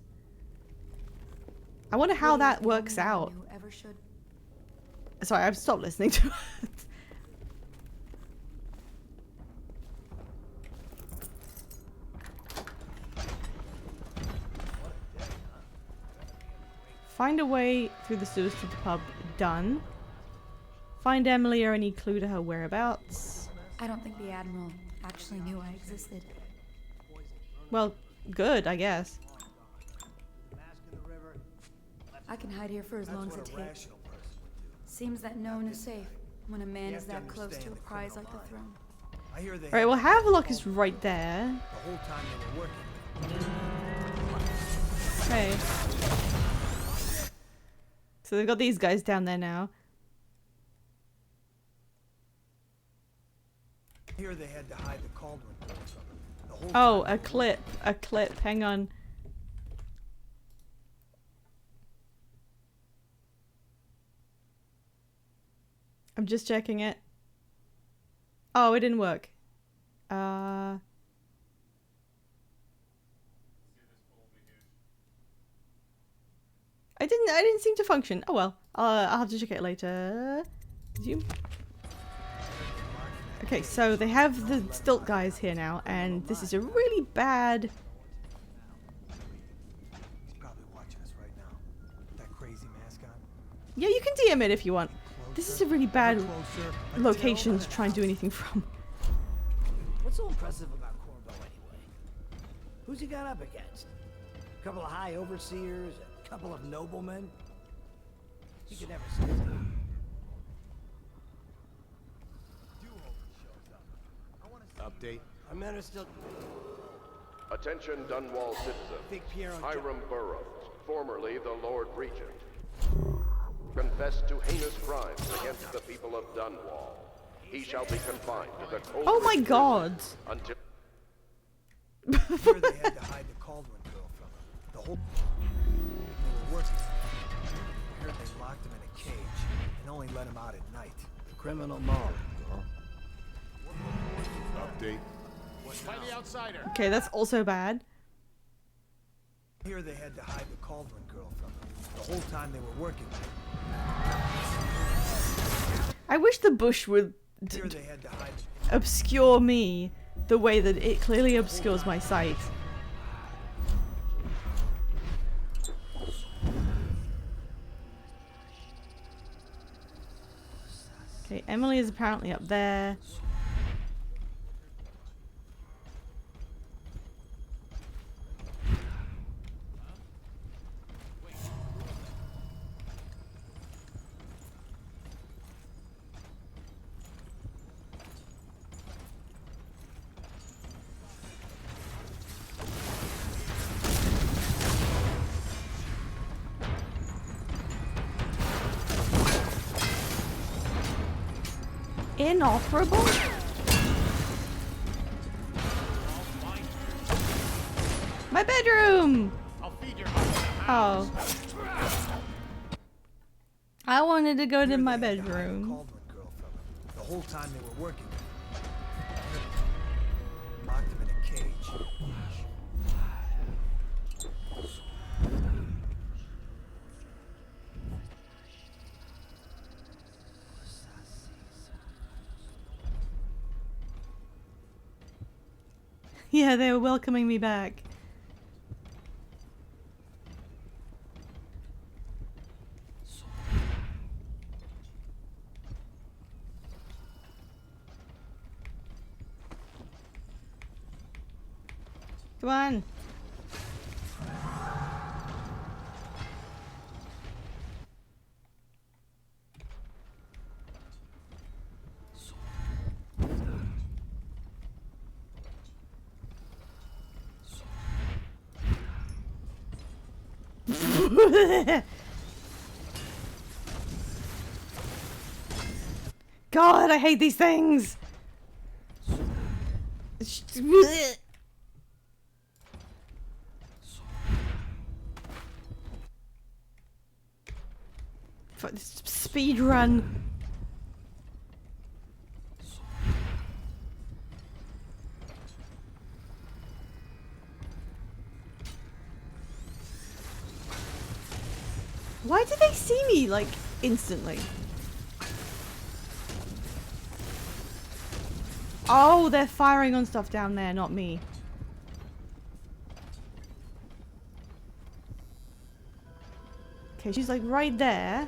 I wonder how Lydia's that the works only one out. who ever should. Sorry, I've stopped listening to it. Find a way through the sewers to the pub. Done. Find Emily or any clue to her whereabouts. I don't think the Admiral actually knew I existed. Well, good, I guess. I can hide here for as long as it takes. Seems that no one is safe when a man is that close to a prize like the throne. Alright, well, Havelock is right there. The whole time they were working. Okay. So they've got these guys down there now. Here they had to hide the cauldron. The whole Oh, time a clip. A clip. Hang on. I'm just checking it. Oh, it didn't work. I didn't seem to function. Oh well. I'll have to check it later. Zoom. Okay, so they have the stilt guys here now, and this is a really bad. He's probably watching us right now. That crazy mask on. Yeah, you can DM it if you want. This is a really bad location to try and do anything from. What's so impressive about Corvo anyway? Who's he got up against? A couple of high overseers, a couple of noblemen? You could never say that. Update. Our men are still... Attention Dunwall Big citizens. Pierre on Hiram Burroughs, formerly the Lord Regent, confessed to heinous crimes against the people of Dunwall. He shall be confined to the cold Oh my god! until... Here they had to hide the cauldron girl from him. The whole... They were working. I heard they locked him in a cage and only let him out at night. Criminal mob, girl. Update. By the outsider. Okay, that's also bad. Here they had to hide the cauldron girl from him. The whole time they were working. I wish the bush would Here they had to hide obscure me the way that it clearly obscures my sight. Okay, Emily is apparently up there. Inoperable? My bedroom! Oh. I wanted to go to my bedroom. Cauldron girl from him. The whole time they were working. Locked him in a cage. Yeah, they were welcoming me back. Come on. God, I hate these things. Speed run. Why did they see me like instantly? Oh, they're firing on stuff down there, not me. Okay, she's like right there.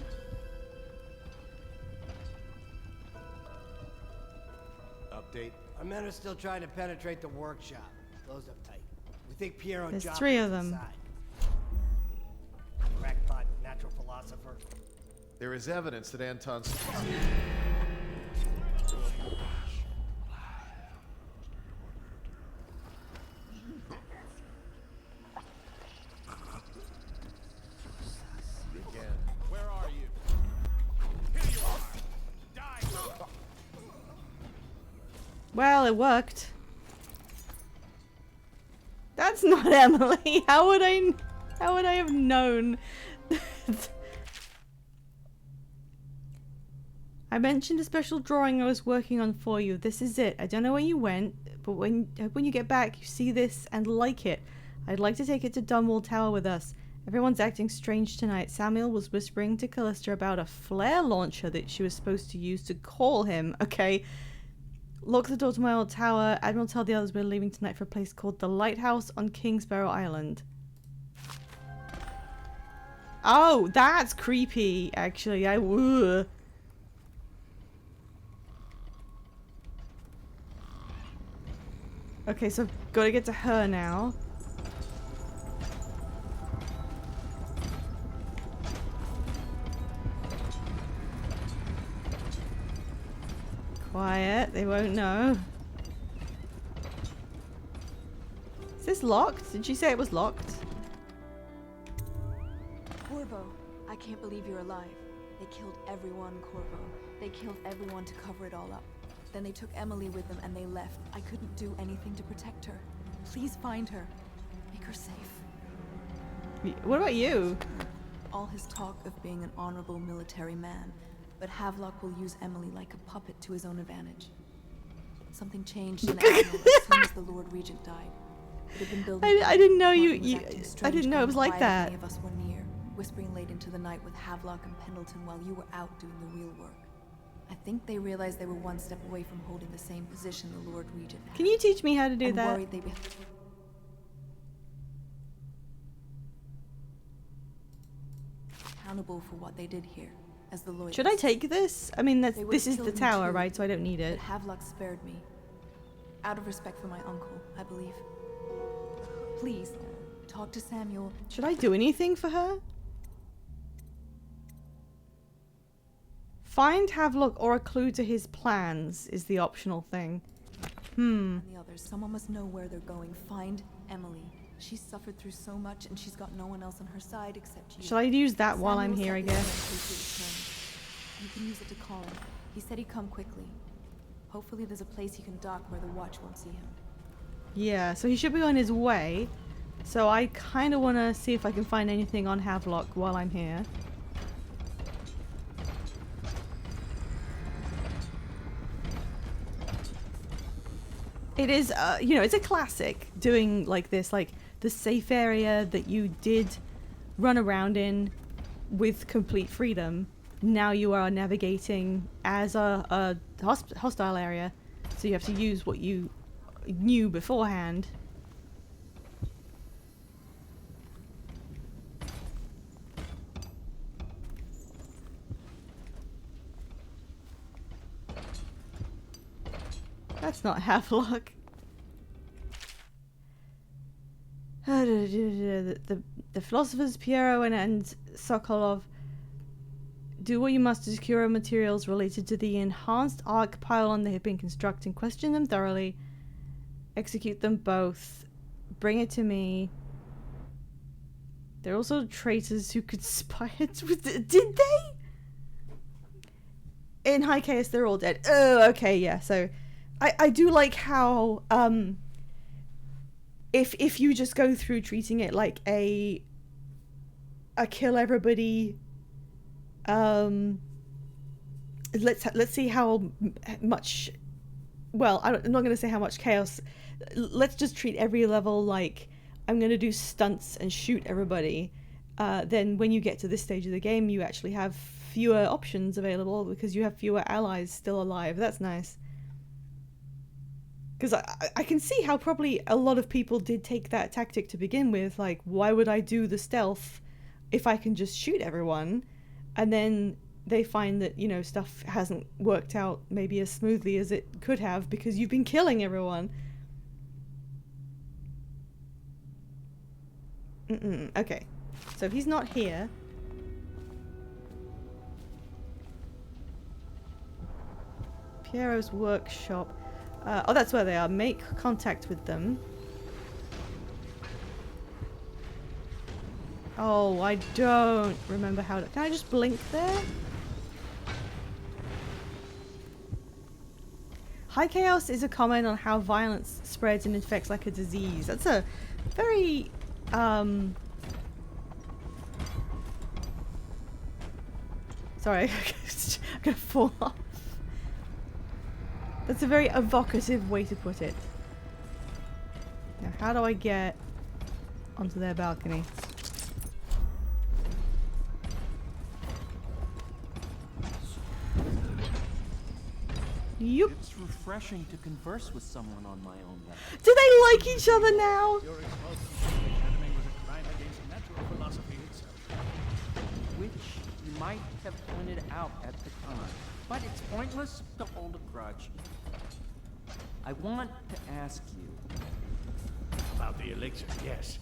Update. Our men are still trying to penetrate the workshop. Close up tight. We think Piero There's Joppa 3 is of them. inside. Crackpot natural philosopher. There is evidence that Anton's... Where are you? Here you are. Die. Well, it worked. That's not Emily. How would I have known? I mentioned a special drawing I was working on for you. This is it. I don't know where you went, but when you get back, you see this and like it. I'd like to take it to Dunwall Tower with us. Everyone's acting strange tonight. Samuel was whispering to Callista about a flare launcher that she was supposed to use to call him. Okay. Lock the door to my old tower. Admiral, tell the others we're leaving tonight for a place called the Lighthouse on Kingsbarrow Island. Oh, that's creepy, actually. Okay, so I've got to get to her now. Quiet, they won't know. Is this locked? Did she say it was locked? Corvo, I can't believe you're alive. They killed everyone, Corvo. They killed everyone to cover it all up. Then they took Emily with them and they left. I couldn't do anything to protect her. Please find her. Make her safe. What about you? All his talk of being an honorable military man, but Havelock will use Emily like a puppet to his own advantage. Something changed in Admiral as soon as the Lord Regent died. It had been building. I didn't know you I I didn't know it was like that. Many of us were near, whispering late into the night with Havelock and Pendleton while you were out doing the real work. I think they realized they were one step away from holding the same position the Lord Regent had. Can you teach me how to do and that? Worried they'd be accountable for what they did here, as the Loyalists. Should I take this? I mean, They this is would've the killed me tower, too, right? So I don't need it. But Havelock spared me. Out of respect for my uncle, I believe. Please, talk to Samuel. Should I do anything for her? Find Havelock or a clue to his plans is the optional thing. And the others, someone must know where they're going. Find Emily. She's suffered through so much, and she's got no one else on her side except you. Shall I use that while I'm Samuel here, I said this guess? in case you return. You can use it to call him. He said he'd come quickly. Hopefully there's a place he can dock where the watch won't see him. Yeah, so he should be on his way. So I kind of want to see if I can find anything on Havelock while I'm here. It is, you know, it's a classic doing like this, like the safe area that you did run around in with complete freedom. Now you are navigating as a hostile area, so you have to use what you knew beforehand. That's not Havelock. The philosophers Piero and Sokolov do what you must to secure materials related to the enhanced arc pylon they have been constructing. Question them thoroughly. Execute them both. Bring it to me. There are also traitors who conspired with... Did they? In High Chaos, they're all dead. Oh, okay, yeah. So, I do like how, if you just go through treating it like a kill everybody, let's see how much, well, I'm not going to say how much chaos, let's just treat every level like I'm going to do stunts and shoot everybody. Then when you get to this stage of the game, you actually have fewer options available because you have fewer allies still alive. That's nice. Because I can see how probably a lot of people did take that tactic to begin with. Like, why would I do the stealth if I can just shoot everyone? And then they find that, you know, stuff hasn't worked out maybe as smoothly as it could have because you've been killing everyone. Okay. So he's not here. Piero's workshop. Oh, that's where they are. Make contact with them. Oh, I don't remember how to... Can I just blink there? High Chaos is a comment on how violence spreads and infects like a disease. That's a very... Sorry, I'm gonna fall off. That's a very evocative way to put it. Now, how do I get onto their balcony? Yup. It's refreshing to converse with someone on my own level. Do they like each other now? Your expulsion of the enemy was a crime against natural philosophy itself. Which you might have pointed out at the time. But it's pointless to hold a grudge. I want to ask you... About the elixir, yes.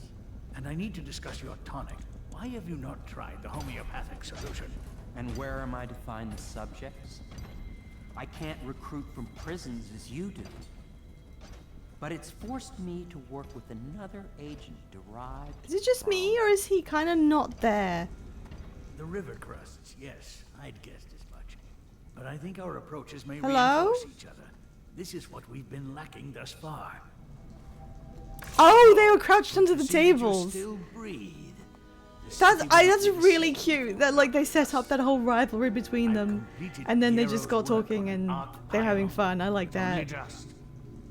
And I need to discuss your tonic. Why have you not tried the homeopathic solution? And where am I to find the subjects? I can't recruit from prisons as you do. But it's forced me to work with another agent derived... Is it just me, or is he kind of not there? The river crusts, yes. I'd guessed as much. But I think our approaches may Hello? reinforce each other. This is what we've been lacking thus far. Oh, they were crouched under the See that you tables. still breathe. That's really cute. That like they set up that whole rivalry between them, and then they just got talking and they're having fun. I like that.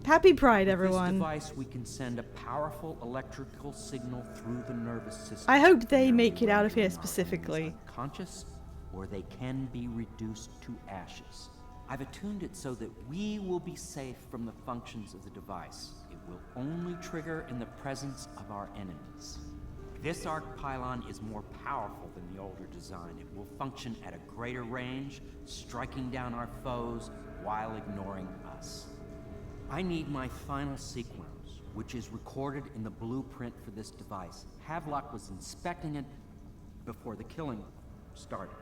Happy Pride, everyone. With this device, we can send a powerful electrical signal through the nervous system. I hope they make it out of here specifically. Conscious, or they can be reduced to ashes. I've attuned it so that we will be safe from the functions of the device. It will only trigger in the presence of our enemies. This arc pylon is more powerful than the older design. It will function at a greater range, striking down our foes while ignoring us. I need my final sequence, which is recorded in the blueprint for this device. Havelock was inspecting it before the killing started.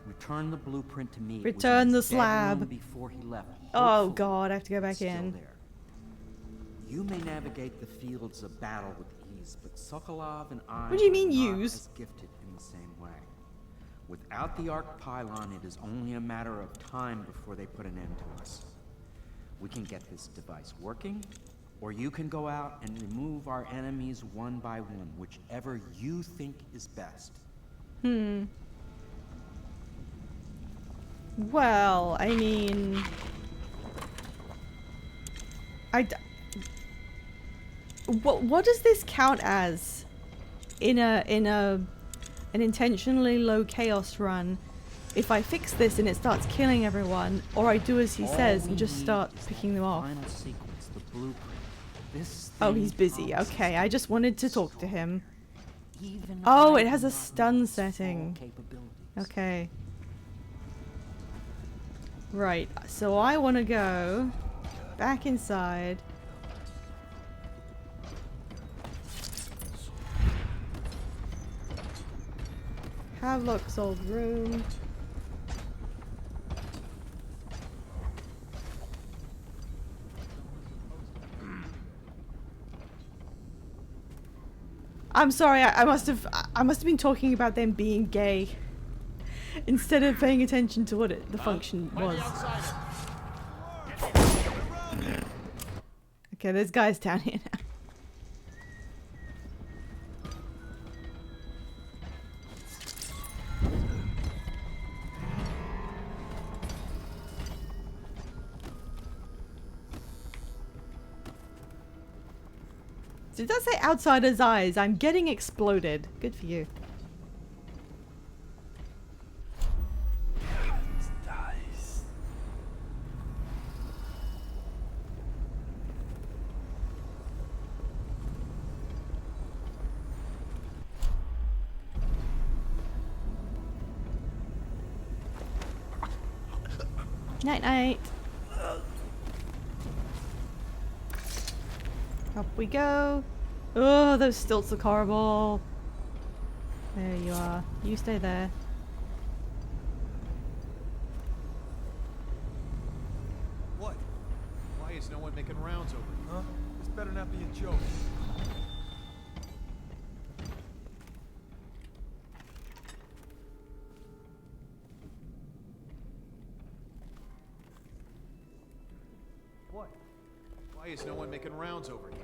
Return the blueprint to me. Return the slab. Before he left. Oh god, I have to go back in. There. You may navigate the fields of battle with ease, but Sokolov and I What do you mean are not use? as gifted in the same way. Without the arc pylon, it is only a matter of time before they put an end to us. We can get this device working, or you can go out and remove our enemies one by one, whichever you think is best. Well, I mean, what does this count as in an intentionally low chaos run? If I fix this and it starts killing everyone, or I do as he says and just start picking them off. Final sequence, the blueprint. This Oh, he's busy. Okay, I just wanted to talk to him. Oh, it has a stun setting. Okay. Right, so I want to go back inside. Havelock's old room. I'm sorry, I must have been talking about them being gay instead of paying attention to what the function was. Okay, there's guys down here now. Did that say outsider's eyes? I'm getting exploded. Good for you. Night night. Up we go. Oh, those stilts look horrible. There you are. You stay there. What? Why is no one making rounds over here? Huh? This better not be a joke. What? Why is no one making rounds over here?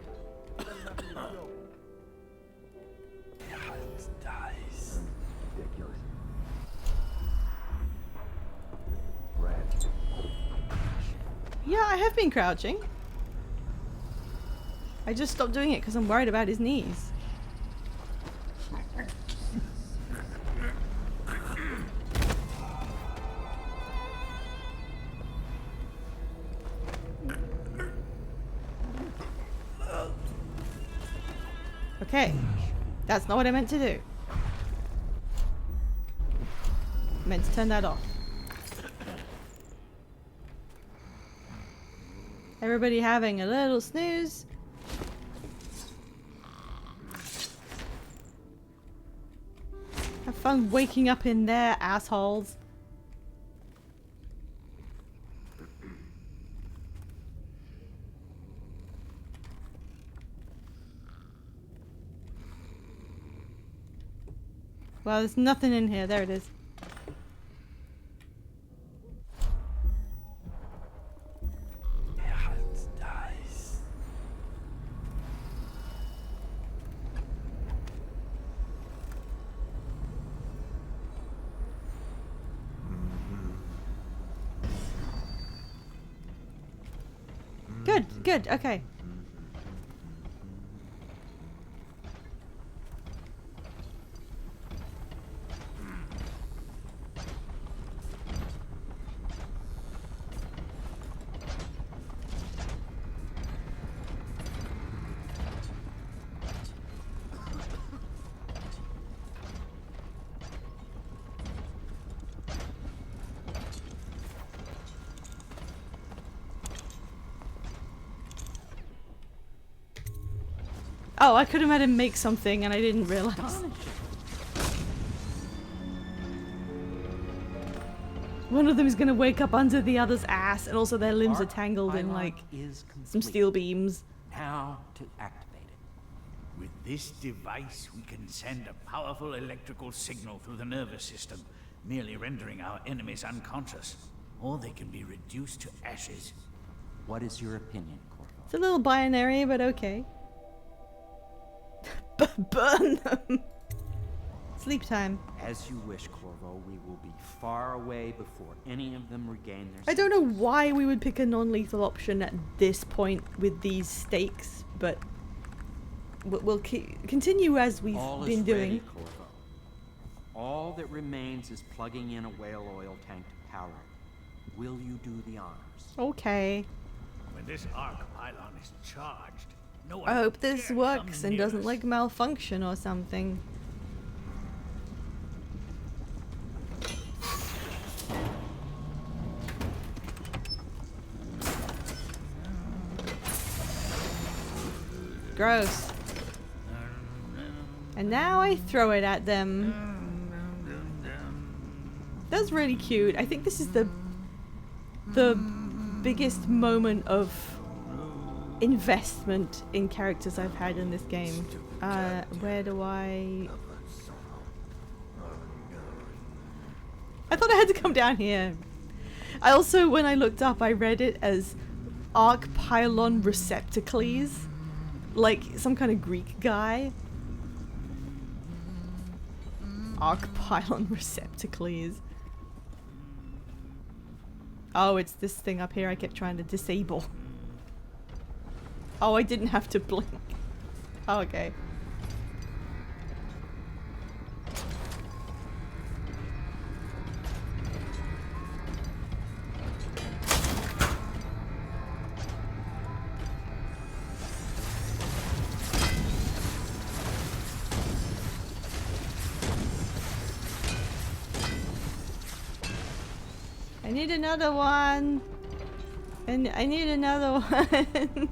This better not be a joke. Dice. Ridiculous. Red. Yeah, I have been crouching. I just stopped doing it because I'm worried about his knees. Okay, that's not what I meant to do. I meant to turn that off. Everybody having a little snooze. Have fun waking up in there, assholes. Well, there's nothing in here. There it is. Dice. Good, good, okay. Oh, I could have had him make something and I didn't realize. One of them is gonna wake up under the other's ass, and also their limbs are tangled in like some steel beams. Now to activate it. With this device, we can send a powerful electrical signal through the nervous system, merely rendering our enemies unconscious. Or they can be reduced to ashes. What is your opinion, Corvo? It's a little binary, but okay. Burn them! Sleep time. As you wish, Corvo. We will be far away before any of them regain their I don't know why we would pick a non-lethal option at this point with these stakes, but we'll continue as we've been doing. Ready, Corvo. All that remains is plugging in a whale oil tank to power it. Will you do the honors? Okay. When this arc pylon is charged, no one I hope this dare works come and near doesn't us. like malfunction or something. Gross. And now I throw it at them. That's really cute. I think this is the biggest moment of investment in characters I've had in this game. Where do I thought I had to come down here. I also, when I looked up, I read it as Arc Pylon Receptacles. Like some kind of Greek guy. Arc Pylon Receptacles. Oh, it's this thing up here I kept trying to disable. Oh, I didn't have to blink. Oh, okay. I need another one. And I need another one.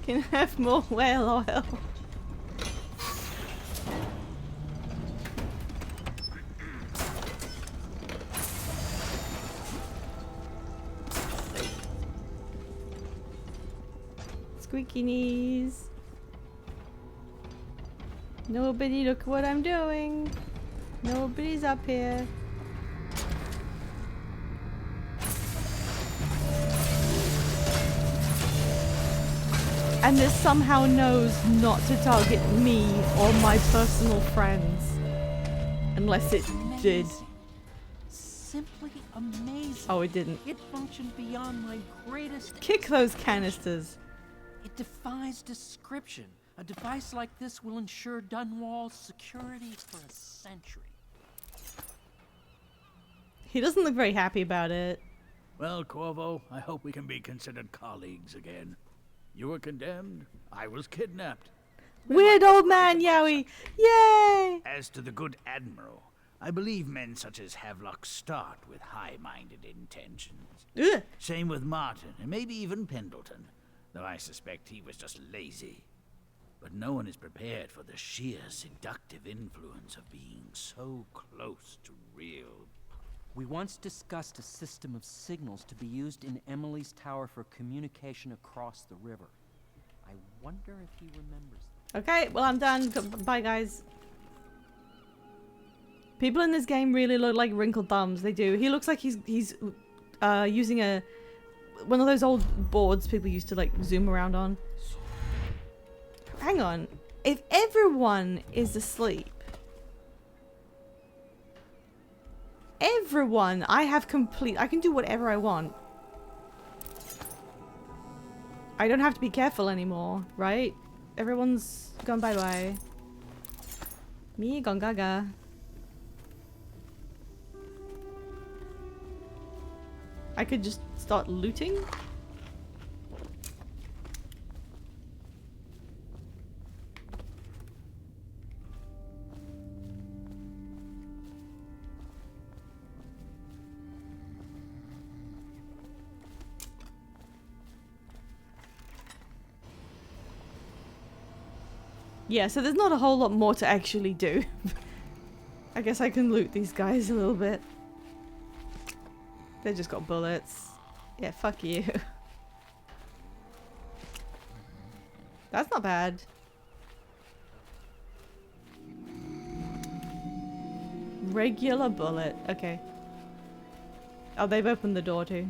Can I have more whale oil? Squeaky knees. Nobody, look what I'm doing. Nobody's up here. And this somehow knows not to target me or my personal friends. Unless it did. Simply amazing. Oh, it didn't. It functioned beyond my greatest... Kick those canisters. It defies description. A device like this will ensure Dunwall's security for a century. He doesn't look very happy about it. Well, Corvo, I hope we can be considered colleagues again. You were condemned, I was kidnapped. Weird old man, Yowie! Yay! As to the good Admiral, I believe men such as Havelock start with high-minded intentions. Ugh. Same with Martin, and maybe even Pendleton, though I suspect he was just lazy. But no one is prepared for the sheer seductive influence of being so close to real. We once discussed a system of signals to be used in Emily's tower for communication across the river. I wonder if he remembers. Okay, well I'm done. Bye guys. People in this game really look like wrinkled thumbs. They do. He looks like he's using one of those old boards people used to like zoom around on. Hang on. If everyone is asleep, everyone, I can do whatever I want. I don't have to be careful anymore, right? Everyone's gone bye-bye. Me gone gaga. I could just start looting? Yeah, so there's not a whole lot more to actually do. I guess I can loot these guys a little bit. They just got bullets. Yeah, fuck you. That's not bad. Regular bullet. Okay. Oh, they've opened the door too.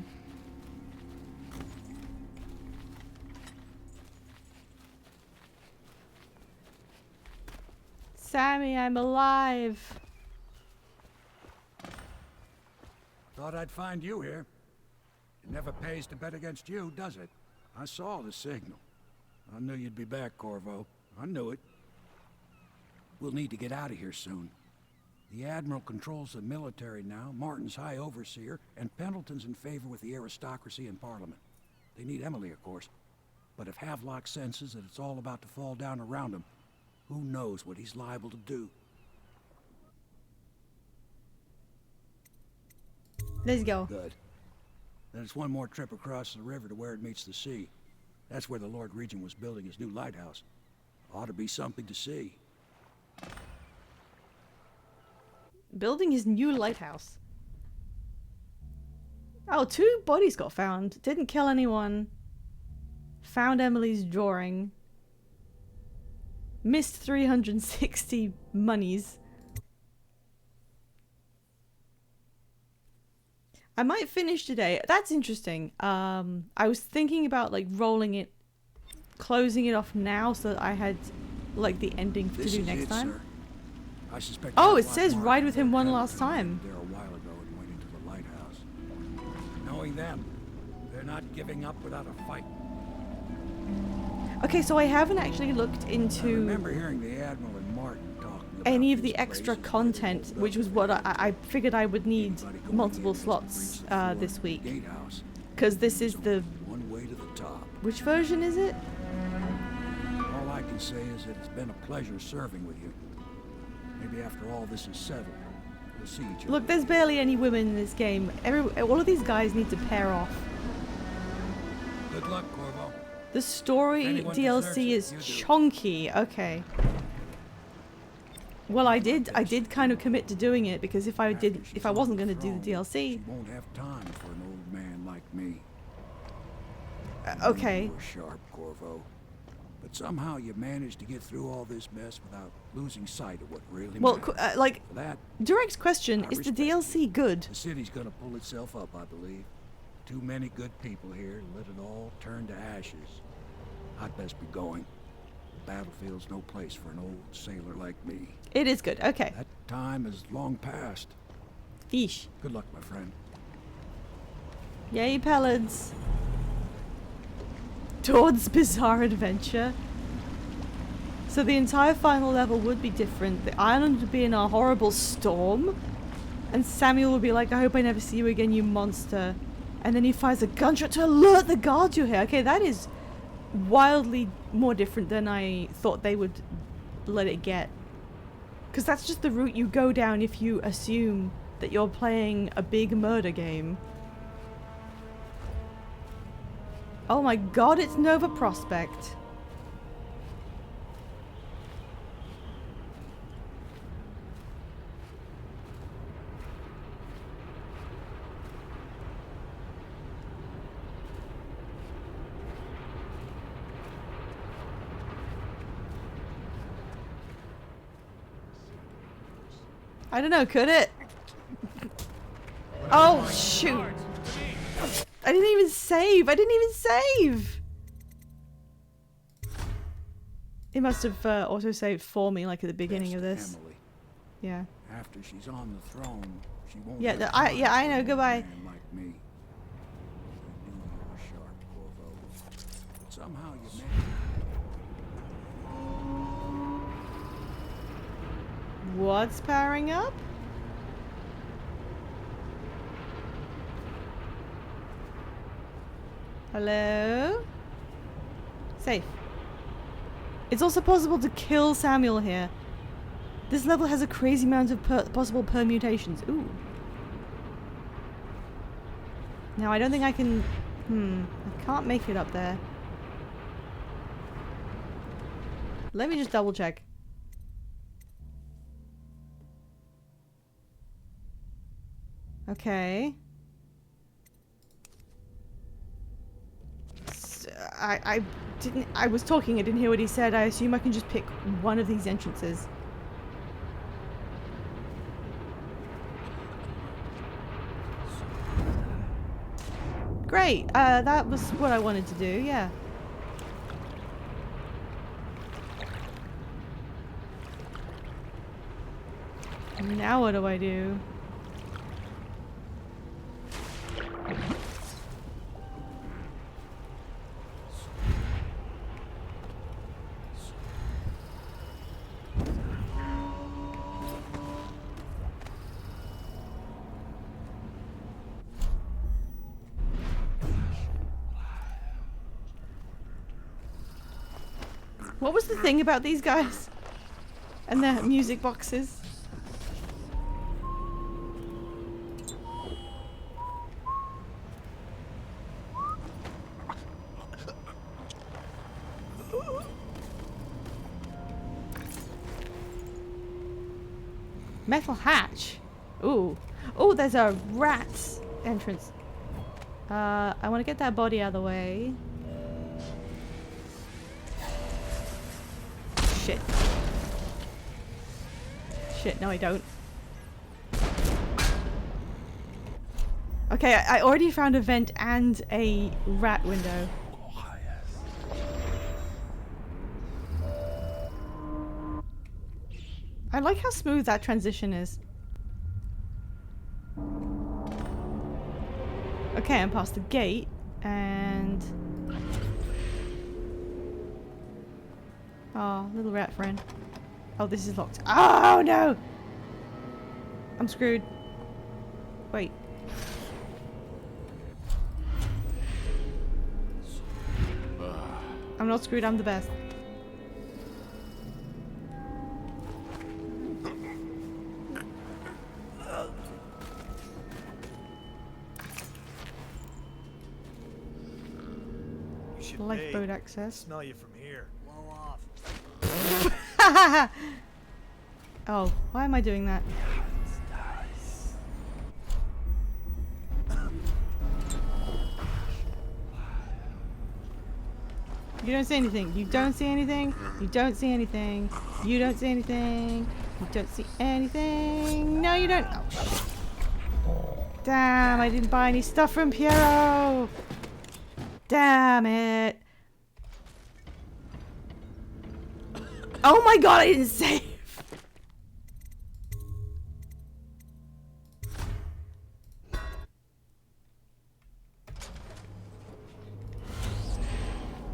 Sammy, I'm alive. Thought I'd find you here. It never pays to bet against you, does it? I saw the signal. I knew you'd be back, Corvo. I knew it. We'll need to get out of here soon. The Admiral controls the military now, Martin's High Overseer, and Pendleton's in favor with the aristocracy and Parliament. They need Emily, of course. But if Havelock senses that it's all about to fall down around him, who knows what he's liable to do? Let's go. Good. Then it's one more trip across the river to where it meets the sea. That's where the Lord Regent was building his new lighthouse. Ought to be something to see. Building his new lighthouse. Oh, 2 bodies got found. Didn't kill anyone. Found Emily's drawing. Missed 360 monies. I might finish today. That's interesting. I was thinking about like rolling it, closing it off now so that I had like the ending to do next time. Sir. I suspect Oh, it says ride with him one last time. There a while ago and went into the lighthouse. Knowing them, they're not giving up without a fight. Okay, so I haven't actually looked I into remember hearing the Admiral and Martin talking about any of this the extra place content, which was what I figured I would need multiple slots this week. Gatehouse. Because this is the... One way to the top. Which version is it? All I can say is that it's been a pleasure serving with you. Maybe after all this is settled, we'll see each other. Look, there's barely any women in this game. All of these guys need to pair off. Good luck, Corvo. The story Anyone DLC is deserves it, you do. chonky. Okay. Well, I did kind of commit to doing it because if I wasn't going to do the DLC. She won't have time for an old man like me. Okay. You were sharp, Corvo. But somehow you managed to get through all this mess without losing sight of what really Well, matters. like, For that, direct question, I is the respect DLC good? the city's gonna pull itself up, I believe. Too many good people here to let it all turn to ashes. I'd best be going. The battlefield's no place for an old sailor like me. It is good. Okay. That time is long past. Yeesh. Good luck, my friend. Yay, Pellets. Towards bizarre adventure. So the entire final level would be different. The island would be in a horrible storm. And Samuel would be like, I hope I never see you again, you monster. And then he fires a gunshot to alert the guards you're here. Okay, that is wildly more different than I thought they would let it get. Because that's just the route you go down if you assume that you're playing a big murder game. Oh my god, it's Nova Prospect. I don't know, could it? Oh, shoot. I didn't even save. I didn't even save. It must have auto-saved for me, like at the beginning of this. Emily. Yeah. After she's on the throne, she won't. Yeah, have I time know. for a Goodbye. man like me. I knew you were sharp, Corvo. But somehow you managed. What's powering up? Hello? Safe. It's also possible to kill Samuel here. This level has a crazy amount of possible permutations. Ooh. Now I don't think I can... I can't make it up there. Let me just double check. Okay. I didn't. I was talking. I didn't hear what he said. I assume I can just pick one of these entrances. Great. That was what I wanted to do. Yeah. Now what do I do? What was the thing about these guys? And their music boxes? Metal hatch. Ooh. Oh, there's a rat's entrance. I want to get that body out of the way. Shit. Shit, no I don't. Okay, I already found a vent and a rat window. I like how smooth that transition is. Okay, I'm past the gate, and... Oh, little rat friend. Oh, this is locked. Oh, no! I'm screwed. Wait. I'm not screwed, I'm the best. Lifeboat access. Smell you from here. Blow off. Oh, why am I doing that? You don't see anything. You don't see anything. You don't see anything. You don't see anything. You don't see anything. No, you don't. Oh, shit. Damn, I didn't buy any stuff from Piero. Damn it. Oh my god, I didn't save.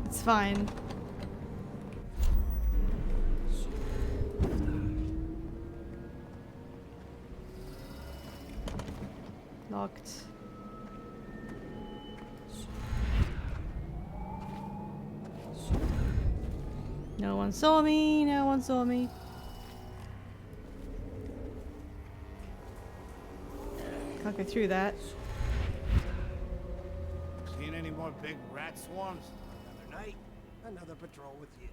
It's fine. Locked. No one saw me, no one saw me. Can't go through that. Seen any more big rat swarms? Another night, another patrol with you.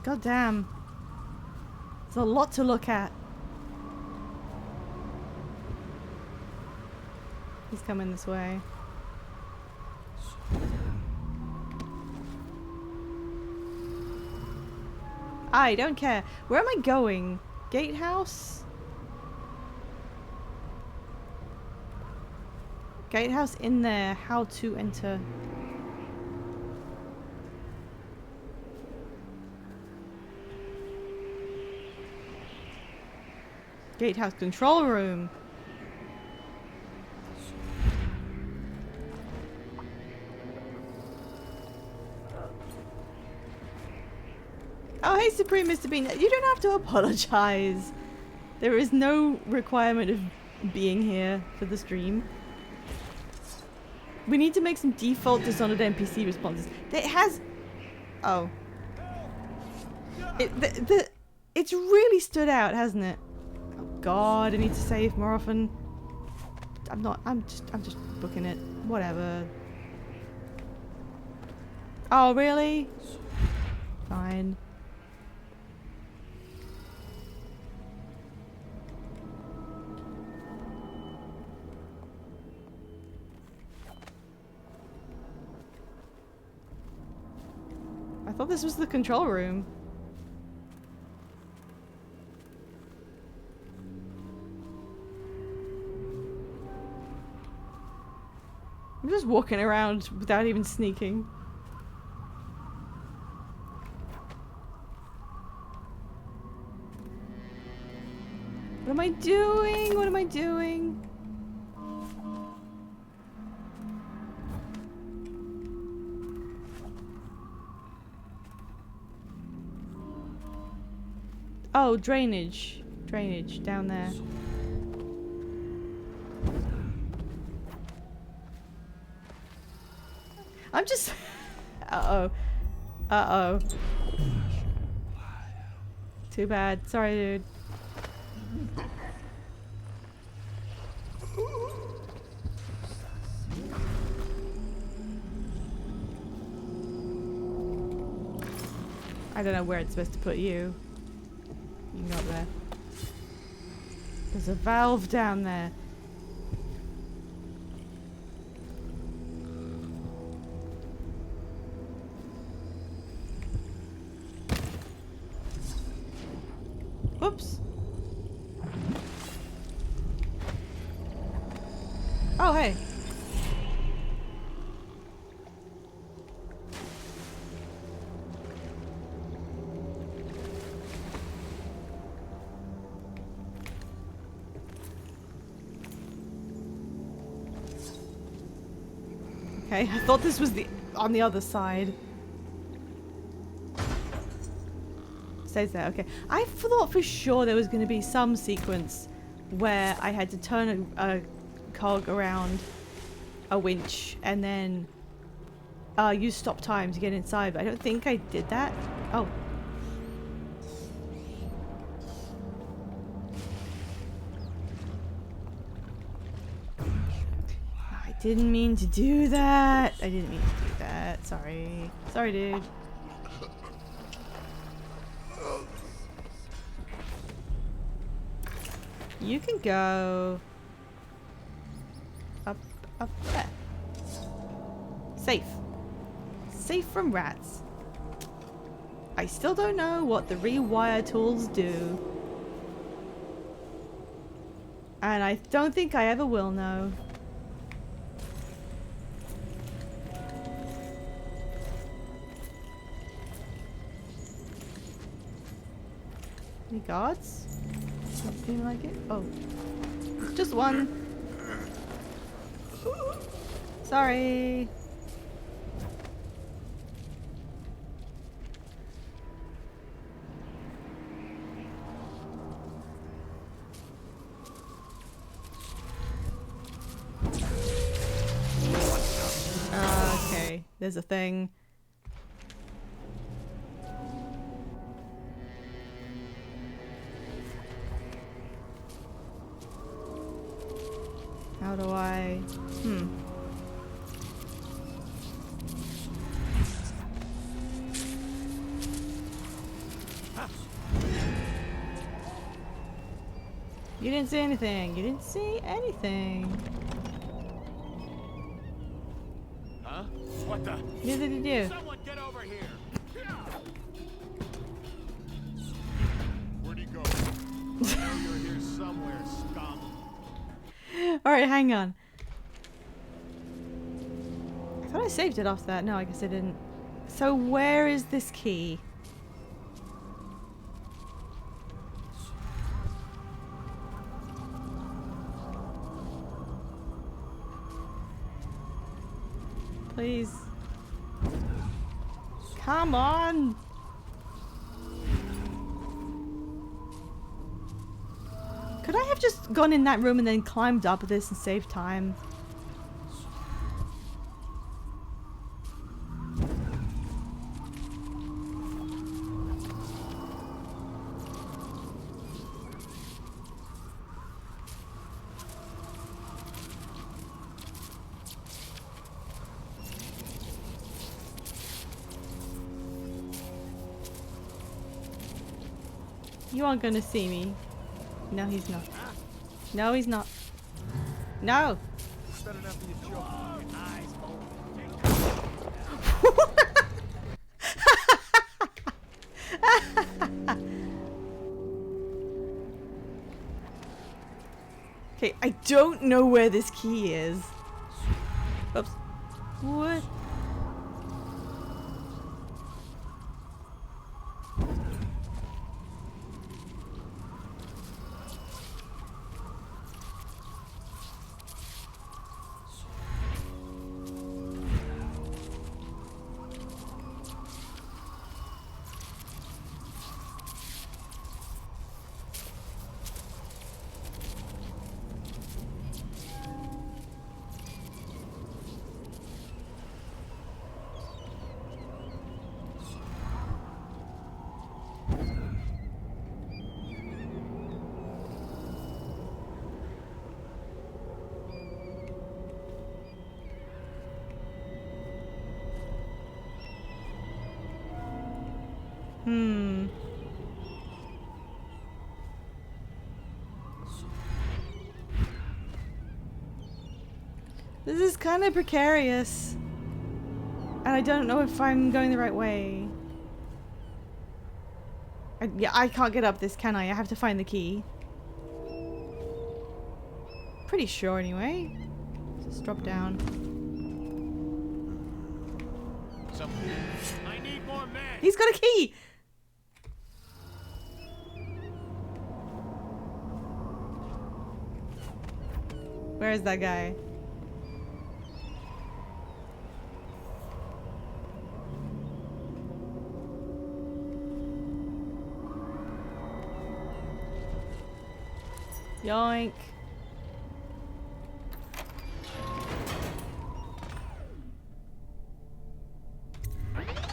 God damn. There's a lot to look at. He's coming this way. I don't care. Where am I going? Gatehouse? Gatehouse in there. How to enter. Gatehouse control room. Oh, hey, Supreme Mr. Bean. You don't have to apologize. There is no requirement of being here for the stream. We need to make some default Dishonored NPC responses. It has... Oh. It's really stood out, hasn't it? Oh God, I need to save more often. I'm just booking it. Whatever. Oh, really? Fine. I thought this was the control room. I'm just walking around without even sneaking. What am I doing? What am I doing? Oh, drainage. Drainage down there. I'm just... Uh-oh. Uh-oh. Too bad. Sorry, dude. I don't know where it's supposed to put you. You can go up there. There's a valve down there. Whoops. Oh, hey. Okay, I thought this was on the other side. Stays there, okay. I thought for sure there was going to be some sequence where I had to turn a cog around a winch and then use stop time to get inside, but I don't think I did that. Oh. I didn't mean to do that. I didn't mean to do that. Sorry. Sorry, dude. You can go up there. Safe. Safe from rats. I still don't know what the rewire tools do. And I don't think I ever will know. Any guards? Doesn't seem like it. Oh. Just one. Sorry. Okay, there's a thing. How do I... You didn't see anything. You didn't see anything. Huh? What the? Neither did you. Someone get over here! Where'd he go? I know you're here somewhere, scum. Alright, hang on. I thought I saved it after that. No, I guess I didn't. So where is this key? Please. Come on! Could I have just gone in that room and then climbed up this and saved time? You aren't gonna see me. No, he's not. No, he's not. No! Better not be a joke. Okay, I don't know where this key is. Oops. What? This is kind of precarious. And I don't know if I'm going the right way. Yeah, I can't get up this, can I? I have to find the key. Pretty sure anyway. Just drop down. I need more men. He's got a key! Where is that guy? Yoink.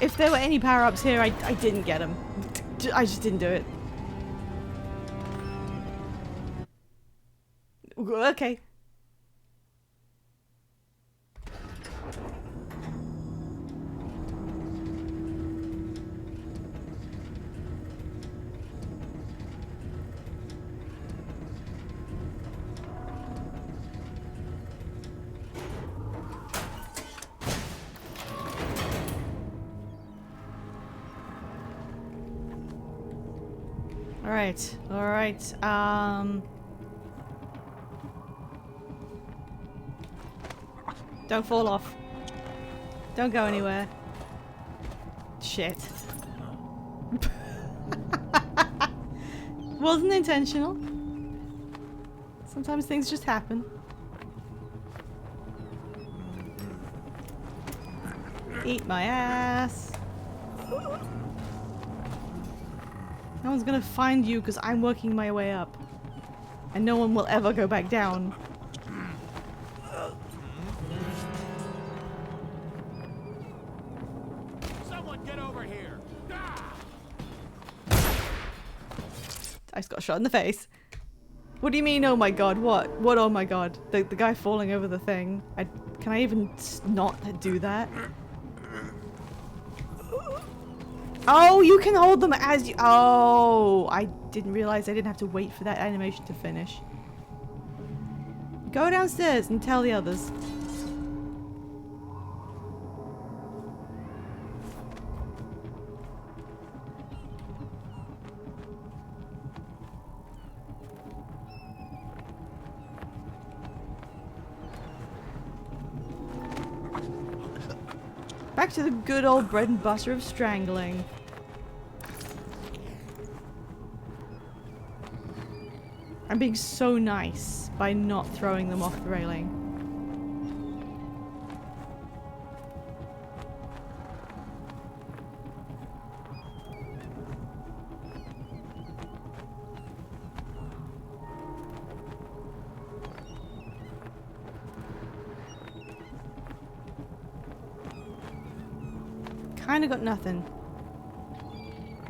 If there were any power-ups here, I didn't get them. I just didn't do it. Okay. Alright, alright, don't fall off. Don't go anywhere. Shit. Wasn't intentional. Sometimes things just happen. Eat my ass. No one's gonna find you because I'm working my way up. And no one will ever go back down. Someone get over here. I just got shot in the face. What do you mean, oh my god? What? What, oh my god? The guy falling over the thing. Can I even not do that? Oh, you can hold them as you... Oh, I didn't realize I didn't have to wait for that animation to finish. Go downstairs and tell the others. Back to the good old bread and butter of strangling. I'm being so nice by not throwing them off the railing. Kinda got nothing.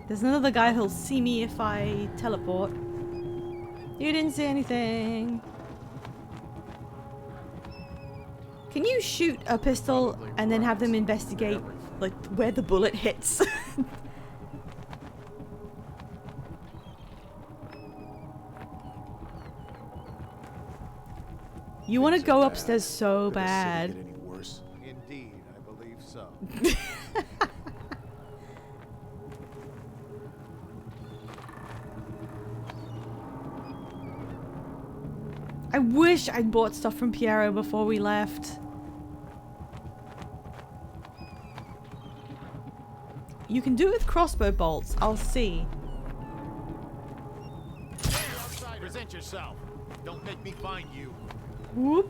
There's another guy who'll see me if I teleport. You didn't see anything. Can you shoot a pistol and then have them investigate like where the bullet hits? You want to Things are go bad. upstairs so Could the city bad. get any worse? Indeed, I believe so. I wish I'd bought stuff from Piero before we left. You can do it with crossbow bolts. I'll see. Present yourself. Don't make me find you. Whoop.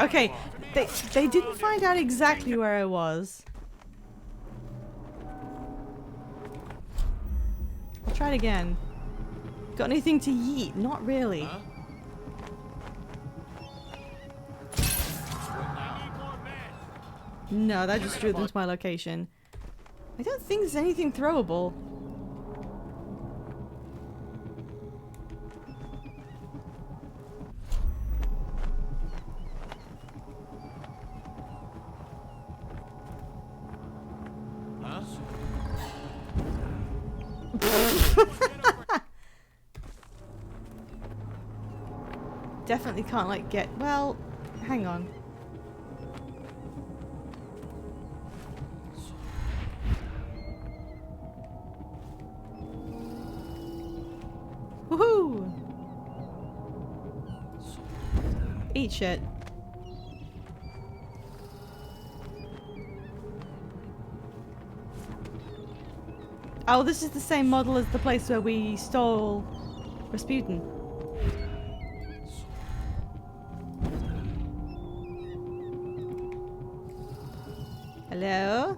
Okay, they didn't find out exactly where I was. I'll try it again. Got anything to yeet? Not really. No, that just drew them to my location. I don't think there's anything throwable. Definitely can't like get, well, hang on. Woohoo! Eat shit. Oh, this is the same model as the place where we stole Rasputin. Hello?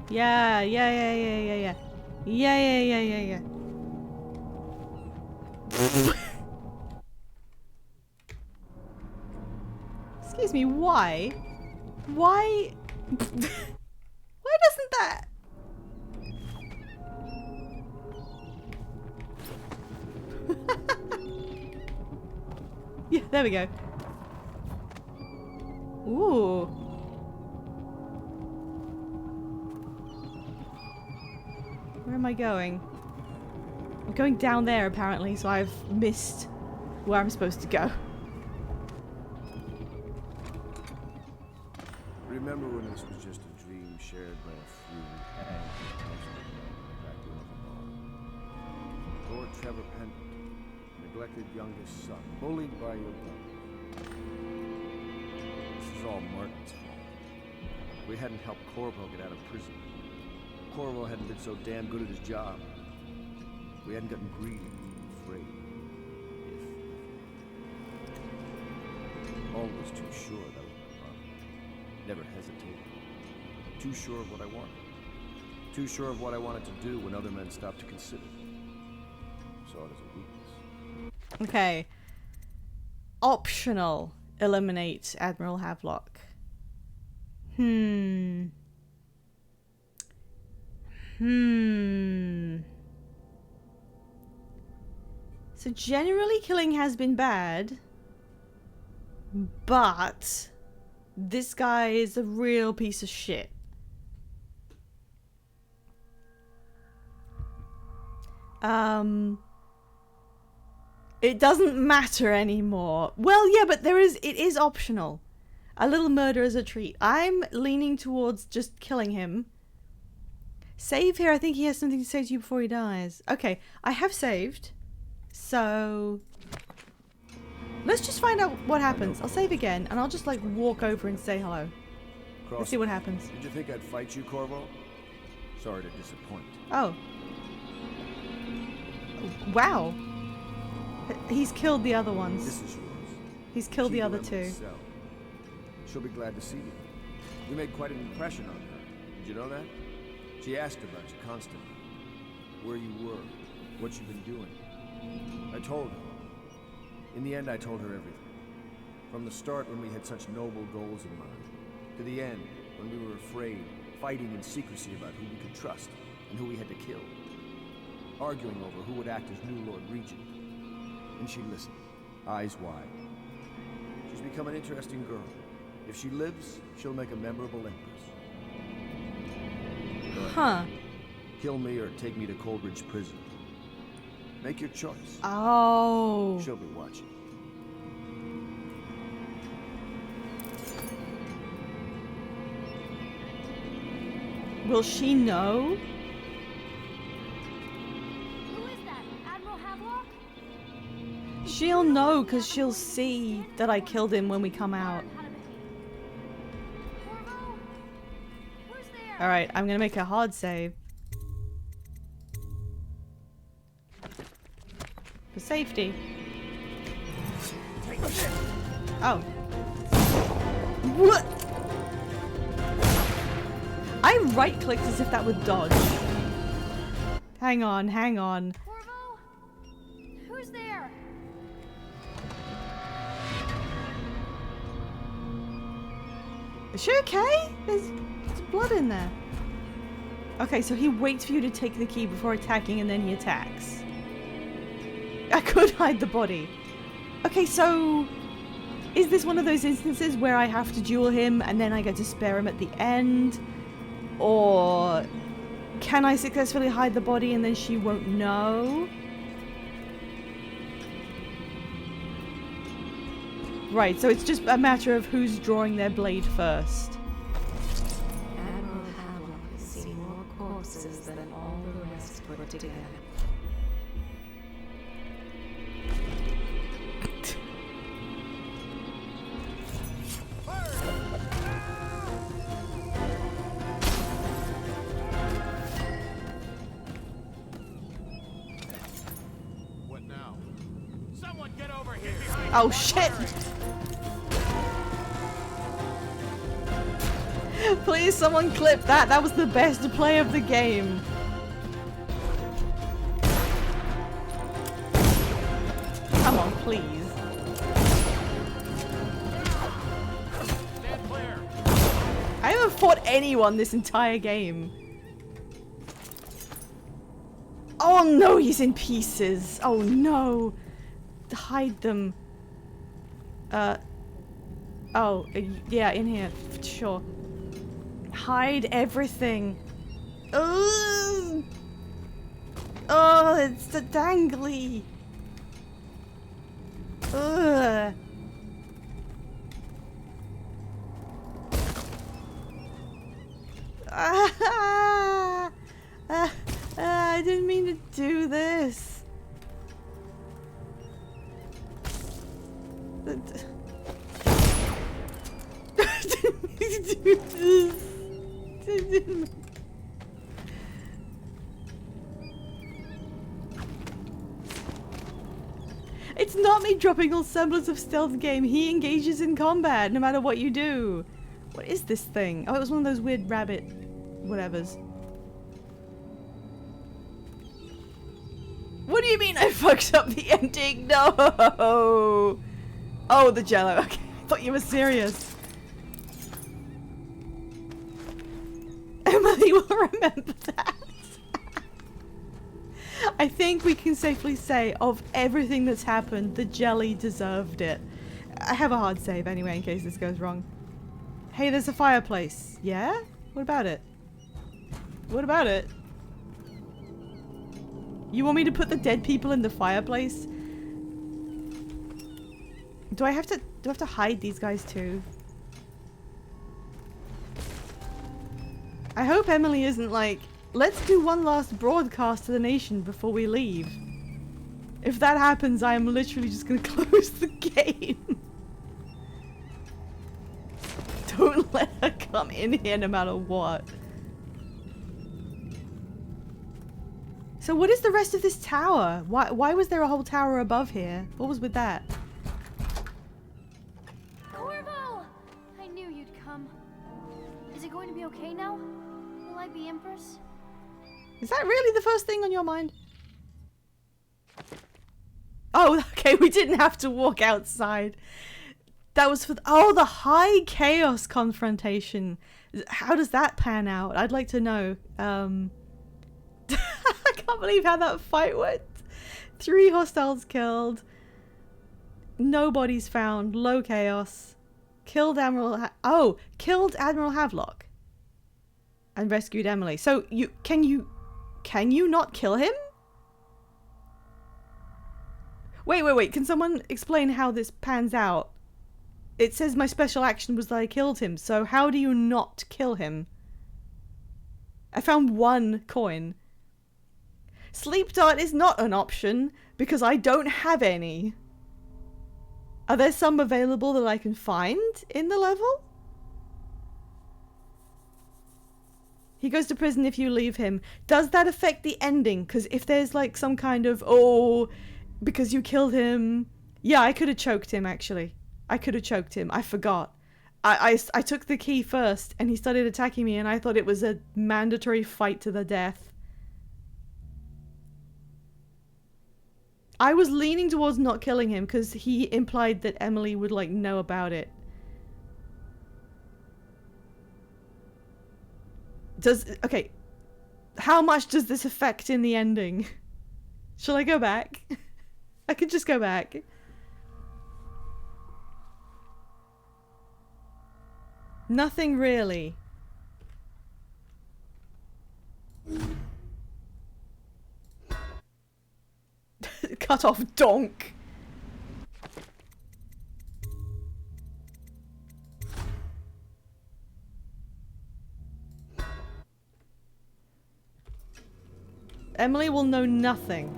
Yeah. Excuse me, why? Why? Why doesn't that? Yeah, there we go. Ooh. Where am I going? I'm going down there apparently, so I've missed where I'm supposed to go. Remember when this was just a dream shared by a few and back room of a bar? Lord Trevor Pendleton, neglected youngest son, bullied by your brother. This is all Martin's fault. We hadn't helped Corvo get out of prison. Corvo hadn't been so damn good at his job. We hadn't gotten greedy, afraid. Always too sure that was my problem. Never hesitated. Too sure of what I wanted. Too sure of what I wanted to do when other men stopped to consider. Saw it as a weakness. Okay. Optional. Eliminate Admiral Havelock. So generally killing has been bad, but this guy is a real piece of shit. It doesn't matter anymore. Well, yeah, but it is optional. A little murder as a treat. I'm leaning towards just killing him. Save here. I think he has something to say to you before he dies. Okay, I have saved. So let's just find out what happens. I'll save again, and I'll just like walk over and say hello. Let's see what happens. Did you think I'd fight you, Corvo? Sorry to disappoint. Oh. Wow. He's killed the other ones. This is yours. He's killed the other two. Emily's cell. She'll be glad to see you. You made quite an impression on her. Did you know that? She asked about you constantly. Where you were, what you've been doing. I told her. In the end, I told her everything. From the start, when we had such noble goals in mind, to the end, when we were afraid, fighting in secrecy about who we could trust and who we had to kill. Arguing over who would act as new Lord Regent. And she listened, eyes wide. She's become an interesting girl. If she lives, she'll make a memorable empress. Huh. Kill me or take me to Coldridge Prison. Make your choice. Oh. She'll be watching. Will she know? Who is that? Admiral Havelock? She'll know because she'll see that I killed him when we come out. Alright, I'm gonna make a hard save. For safety. Oh. What? I right-clicked as if that would dodge. Hang on, hang on. Corvo? Who's there? Is she okay? There's blood in there. Okay, so he waits for you to take the key before attacking and then he attacks. I could hide the body. Okay, so is this one of those instances where I have to duel him and then I get to spare him at the end? Or can I successfully hide the body and then she won't know? Right, so it's just a matter of who's drawing their blade first. Admiral Havelock has seen more corpses than all the rest put together. What now? Someone get over here! Oh shit! Please, someone clip that. That was the best play of the game. Come on, please. Stand clear. I haven't fought anyone this entire game. Oh no, he's in pieces. Oh no. Hide them. Yeah, in here. Sure. Hide everything. Ugh. Oh, it's the dangly. Ugh. I didn't mean to do this. I didn't mean to do this. It's not me dropping all semblance of stealth game. He engages in combat no matter what you do. What is this thing? Oh, it was one of those weird rabbit whatevers. What do you mean I fucked up the ending? No! Oh, the jello. Okay, I thought you were serious. Emily will remember that. I think we can safely say of everything that's happened, the jelly deserved it. I have a hard save anyway in case this goes wrong. Hey, there's a fireplace. Yeah? What about it? What about it? You want me to put the dead people in the fireplace? Do I have to hide these guys too? I hope Emily isn't like, let's do one last broadcast to the nation before we leave. If that happens, I am literally just gonna close the game. Don't let her come in here no matter what. So what is the rest of this tower? Why was there a whole tower above here? What was with that? Corvo! I knew you'd come. Is it going to be okay now? Will I be Empress? Is that really the first thing on your mind? Oh, okay, we didn't have to walk outside. That was for the high chaos confrontation. How does that pan out? I'd like to know. I can't believe how that fight went. 3 hostiles killed. No bodies found. Low chaos. Killed Admiral Havelock. and rescued Emily. So can you not kill him? Wait. Can someone explain how this pans out? It says my special action was that I killed him. So how do you not kill him? I found 1 coin. Sleep dart is not an option because I don't have any. Are there some available that I can find in the level? He goes to prison if you leave him. Does that affect the ending? Because if there's like some kind of, oh, because you killed him. Yeah, I could have choked him actually. I could have choked him. I forgot. I took the key first and he started attacking me and I thought it was a mandatory fight to the death. I was leaning towards not killing him because he implied that Emily would like know about it. Okay, how much does this affect in the ending? Shall I go back? I could just go back. Nothing really. Cut off donk. Emily will know nothing.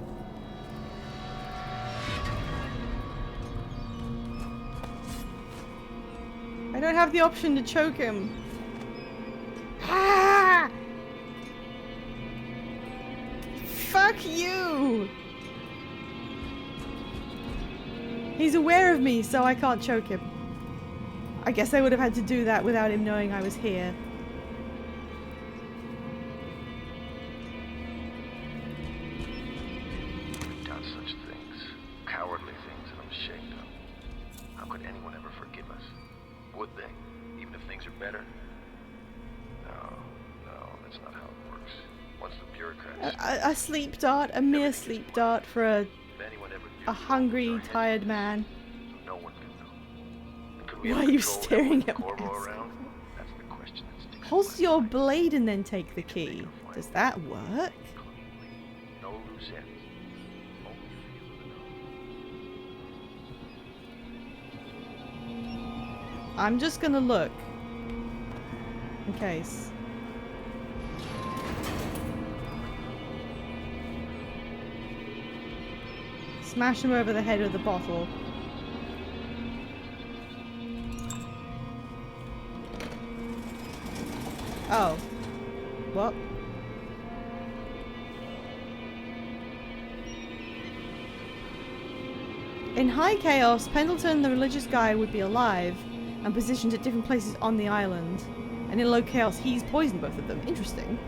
I don't have the option to choke him. Ah! Fuck you! He's aware of me, so I can't choke him. I guess I would have had to do that without him knowing I was here. We've done such things. Cowardly things that I'm ashamed of. How could anyone ever forgive us? Would they? Even if things are better? No, that's not how it works. Once the bureaucrats... A sleep dart, a mere sleep dart for a hungry, tired man. No one can know. Why are you staring at me? That's the question that sticks. Hold your blade and then take the key. Does that work? No loose ends. Only feel the know. I'm just gonna look. In case. Smash him over the head with the bottle. Oh. What? In High Chaos, Pendleton, the religious guy, would be alive and positioned at different places on the island. And in Low Chaos, he's poisoned both of them. Interesting.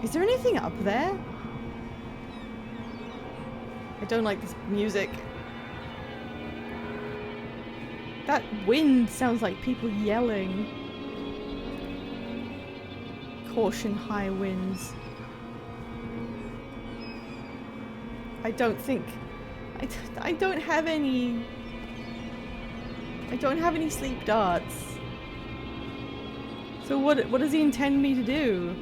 Is there anything up there? I don't like this music. That wind sounds like people yelling. Caution high winds. I don't think... I don't have any... I don't have any sleep darts. So what does he intend me to do?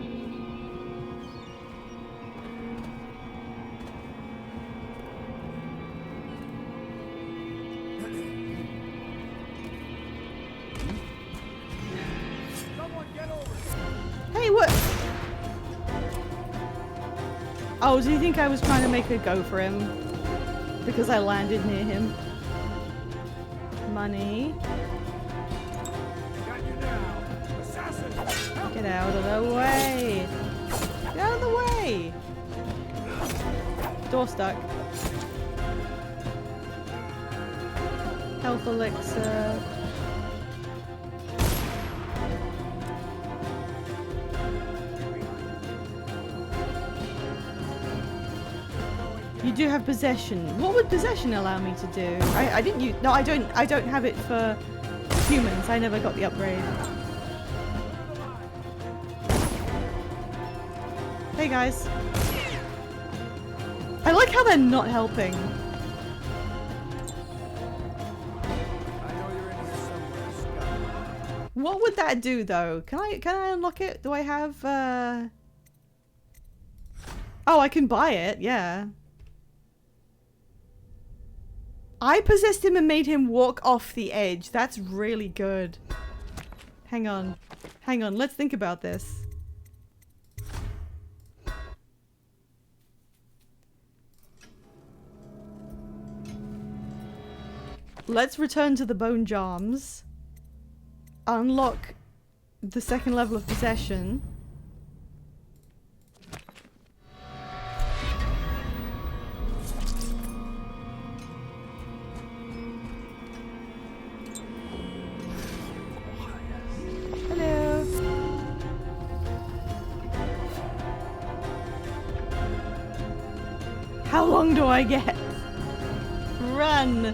Hey, what? Oh, do you think I was trying to make a go for him? Because I landed near him. Money. Get out of the way! Get out of the way! Door stuck. Health elixir. You do have possession. What would possession allow me to do? I didn't use... No, I don't have it for humans. I never got the upgrade. Hey guys. I like how they're not helping. What would that do though? Can I unlock it? Do I have Oh, I can buy it, yeah. I possessed him and made him walk off the edge. That's really good. Hang on. Hang on, let's think about this. Let's return to the bone jams. Unlock the second level of possession. Hello. How long do I get? Run!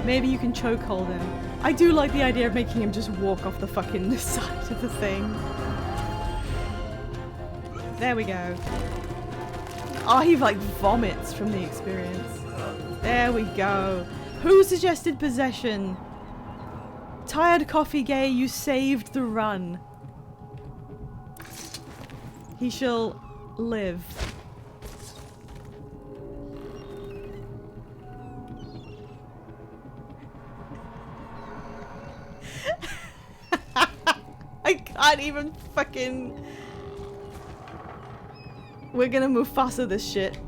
Maybe you can chokehold him. I do like the idea of making him just walk off the fucking side of the thing. There we go. Oh, he like vomits from the experience. There we go. Who suggested possession? Tired coffee gay, you saved the run. He shall live. I can't even fucking... We're gonna Mufasa this shit.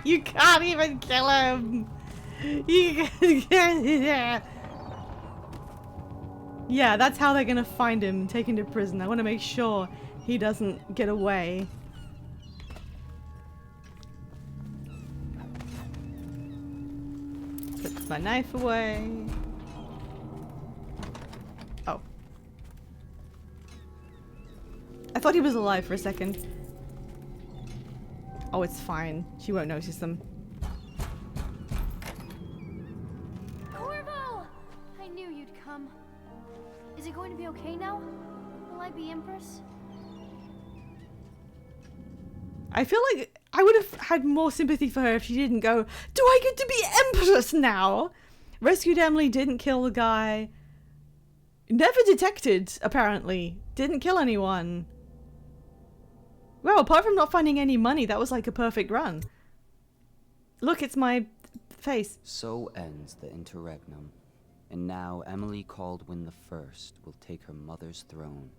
You can't even kill him! You can't... Yeah, that's how they're gonna find him and take him to prison. I want to make sure he doesn't get away. Put my knife away. Oh. I thought he was alive for a second. Oh, it's fine. She won't notice them. Corvo! I knew you'd come. Is it going to be okay now? Will I be Empress? I feel like I would have had more sympathy for her if she didn't go, do I get to be Empress now? Rescued Emily, didn't kill the guy. Never detected, apparently. Didn't kill anyone. Well, apart from not finding any money, that was like a perfect run. Look, it's my face. So ends the interregnum. And now Emily Caldwin I will take her mother's throne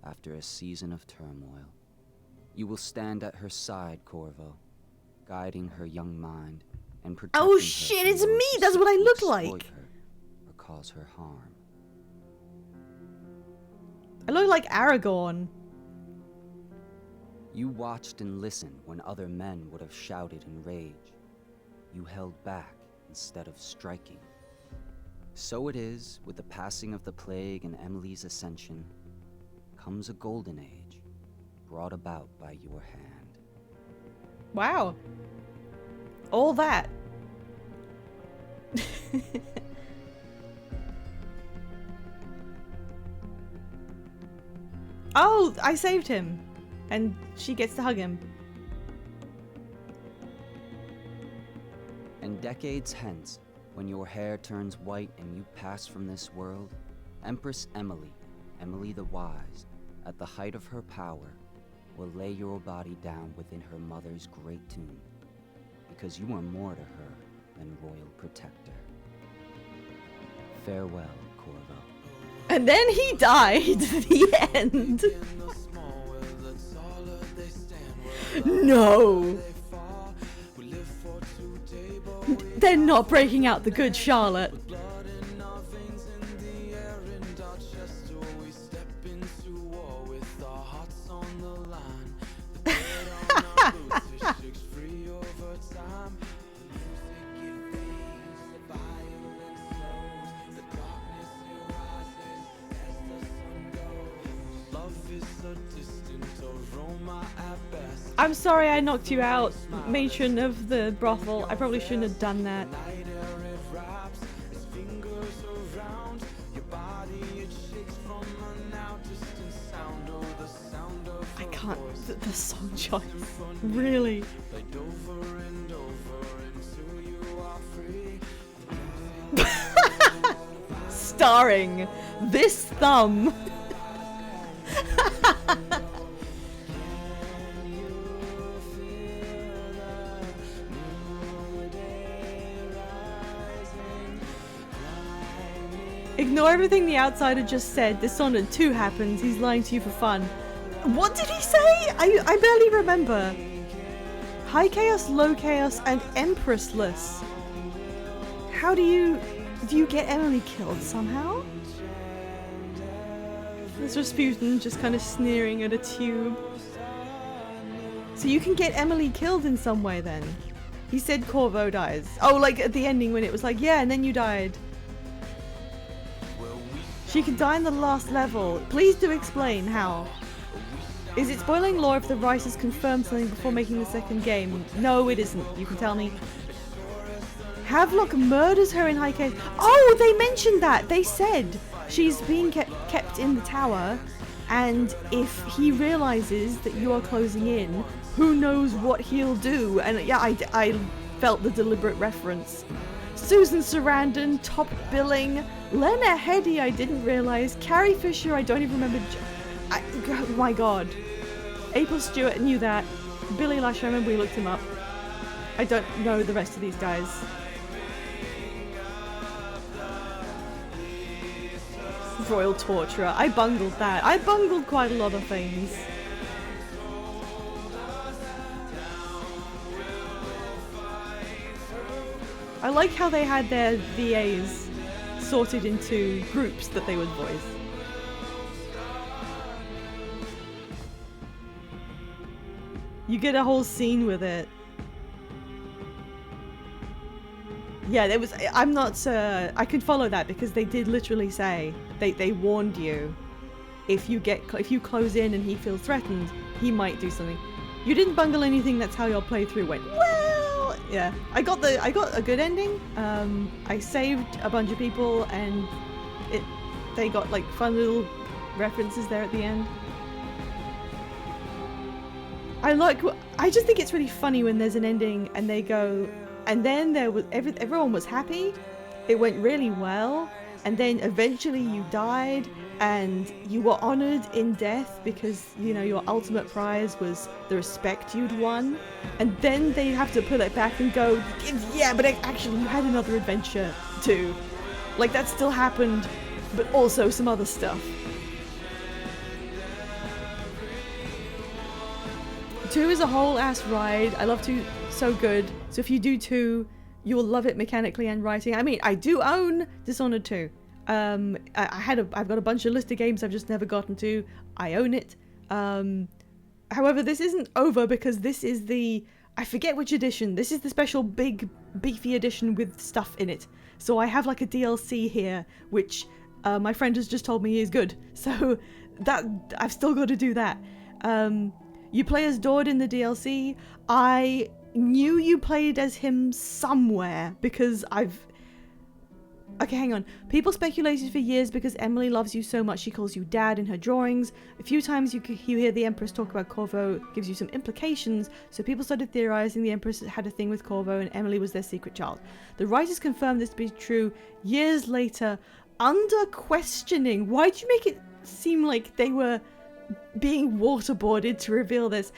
after a season of turmoil. You will stand at her side, Corvo, guiding her young mind and protecting Oh her shit, from it's those me! who That's what I seek to look exploit like! her or cause her harm. I look like Aragorn. You watched and listened when other men would have shouted in rage. You held back instead of striking. So it is, with the passing of the plague and Emily's ascension, comes a golden age, brought about by your hand. Wow. All that. Oh, I saved him. And she gets to hug him. And decades hence, when your hair turns white and you pass from this world, Empress Emily, Emily the Wise, at the height of her power, will lay your body down within her mother's great tomb, because you are more to her than royal protector. Farewell, Corvo. And then he died. The end. No. They're not breaking out the good Charlotte. I'm sorry I knocked you out, matron of the brothel. I probably shouldn't have done that. The song choice. Really? Starring this thumb. Ignore everything the outsider just said. Dishonored 2 happens. He's lying to you for fun. What did he say? I barely remember. High chaos, low chaos, and empressless. How do you get Emily killed somehow? There's Rasputin just kind of sneering at a tube. So you can get Emily killed in some way then. He said Corvo dies. Oh, like at the ending when it was like, yeah, and then you died. She can die in the last level. Please do explain how. Is it spoiling lore if the writers confirmed something before making the second game? No, it isn't. You can tell me. Havelock murders her in high case. Oh, they mentioned that. They said she's being kept in the tower, and if he realizes that you are closing in, who knows what he'll do. And yeah, I felt the deliberate reference. Susan Sarandon, top billing. Lena Headey, I didn't realize. Carrie Fisher, I don't even remember. Oh my god. April Stewart knew that. Billy Lash, I remember we looked him up. I don't know the rest of these guys. Royal Torturer. I bungled that. I bungled quite a lot of things. I like how they had their VAs sorted into groups that they would voice. You get a whole scene with it. Yeah, there was. I'm not. I can follow that because they did literally say they warned you if you close in and he feels threatened, he might do something. You didn't bungle anything. That's how your playthrough went. Well, yeah, I got a good ending. I saved a bunch of people and they got like fun little references there at the end. I just think it's really funny when there's an ending and they go, and then there was everyone was happy, it went really well, and then eventually you died and you were honored in death because, you know, your ultimate prize was the respect you'd won, and then they have to put it back and go, yeah, but actually you had another adventure too. Like that still happened, but also some other stuff. 2 is a whole ass ride. I love 2 so good. So if you do 2, you'll love it mechanically and writing. I mean, I do own Dishonored 2. I've got a bunch of listed games I've just never gotten to. I own it. However, this isn't over because this is I forget which edition. This is the special big beefy edition with stuff in it. So I have like a DLC here, which my friend has just told me is good. So that I've still got to do that. You play as Dord in the DLC. I knew you played as him somewhere because Okay, hang on. People speculated for years because Emily loves you so much she calls you dad in her drawings. A few times you hear the Empress talk about Corvo, gives you some implications, so people started theorizing the Empress had a thing with Corvo and Emily was their secret child. The writers confirmed this to be true years later, under questioning. Why'd you make it seem like they were being waterboarded to reveal this?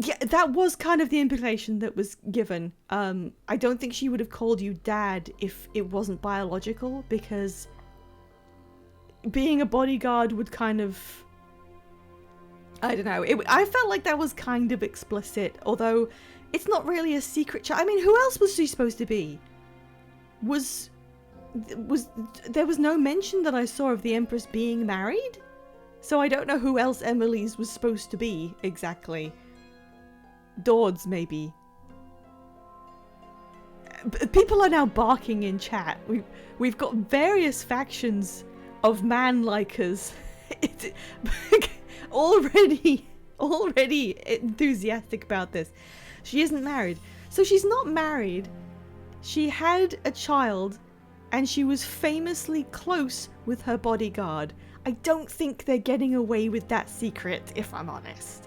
Yeah, that was kind of the implication that was given. I don't think she would have called you dad if it wasn't biological, because being a bodyguard would kind of... I don't know. I felt like that was kind of explicit, although it's not really a secret child. I mean, who else was she supposed to be? There was no mention that I saw of the Empress being married? So I don't know who else Emily's was supposed to be, exactly. Dord's, maybe. People are now barking in chat. We've got various factions of man-likers already enthusiastic about this. She isn't married. So she's not married. She had a child, and she was famously close with her bodyguard. I don't think they're getting away with that secret, if I'm honest.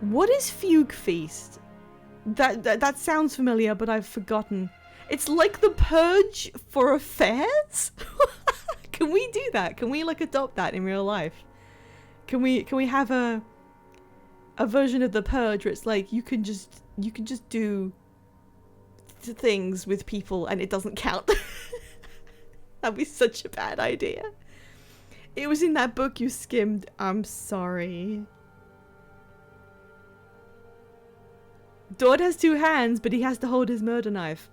What is Fugue Feast? That sounds familiar, but I've forgotten. It's like the Purge for affairs? Can we do that? Can we like adopt that in real life? Can we have a version of the Purge where it's like you can just do things with people and it doesn't count? That'd be such a bad idea. It was in that book you skimmed. I'm sorry. Dord has 2 hands, but he has to hold his murder knife.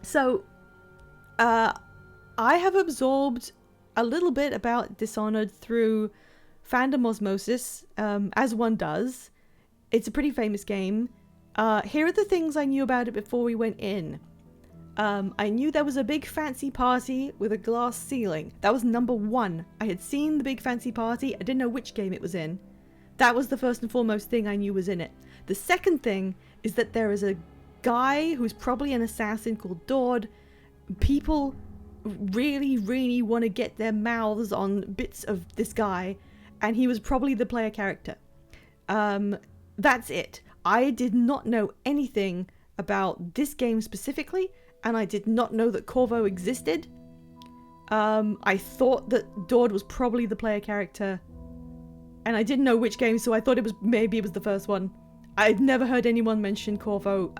So, I have absorbed a little bit about Dishonored through fandom osmosis, as one does. It's a pretty famous game. Here are the things I knew about it before we went in. I knew there was a big fancy party with a glass ceiling. That was number 1. I had seen the big fancy party. I didn't know which game it was in. That was the first and foremost thing I knew was in it. The second thing is that there is a guy who's probably an assassin called Dord. People really, really want to get their mouths on bits of this guy, and he was probably the player character. That's it. I did not know anything about this game specifically, and I did not know that Corvo existed. I thought that Dord was probably the player character, and I didn't know which game, so I thought maybe it was the first one. I'd never heard anyone mention Corvo.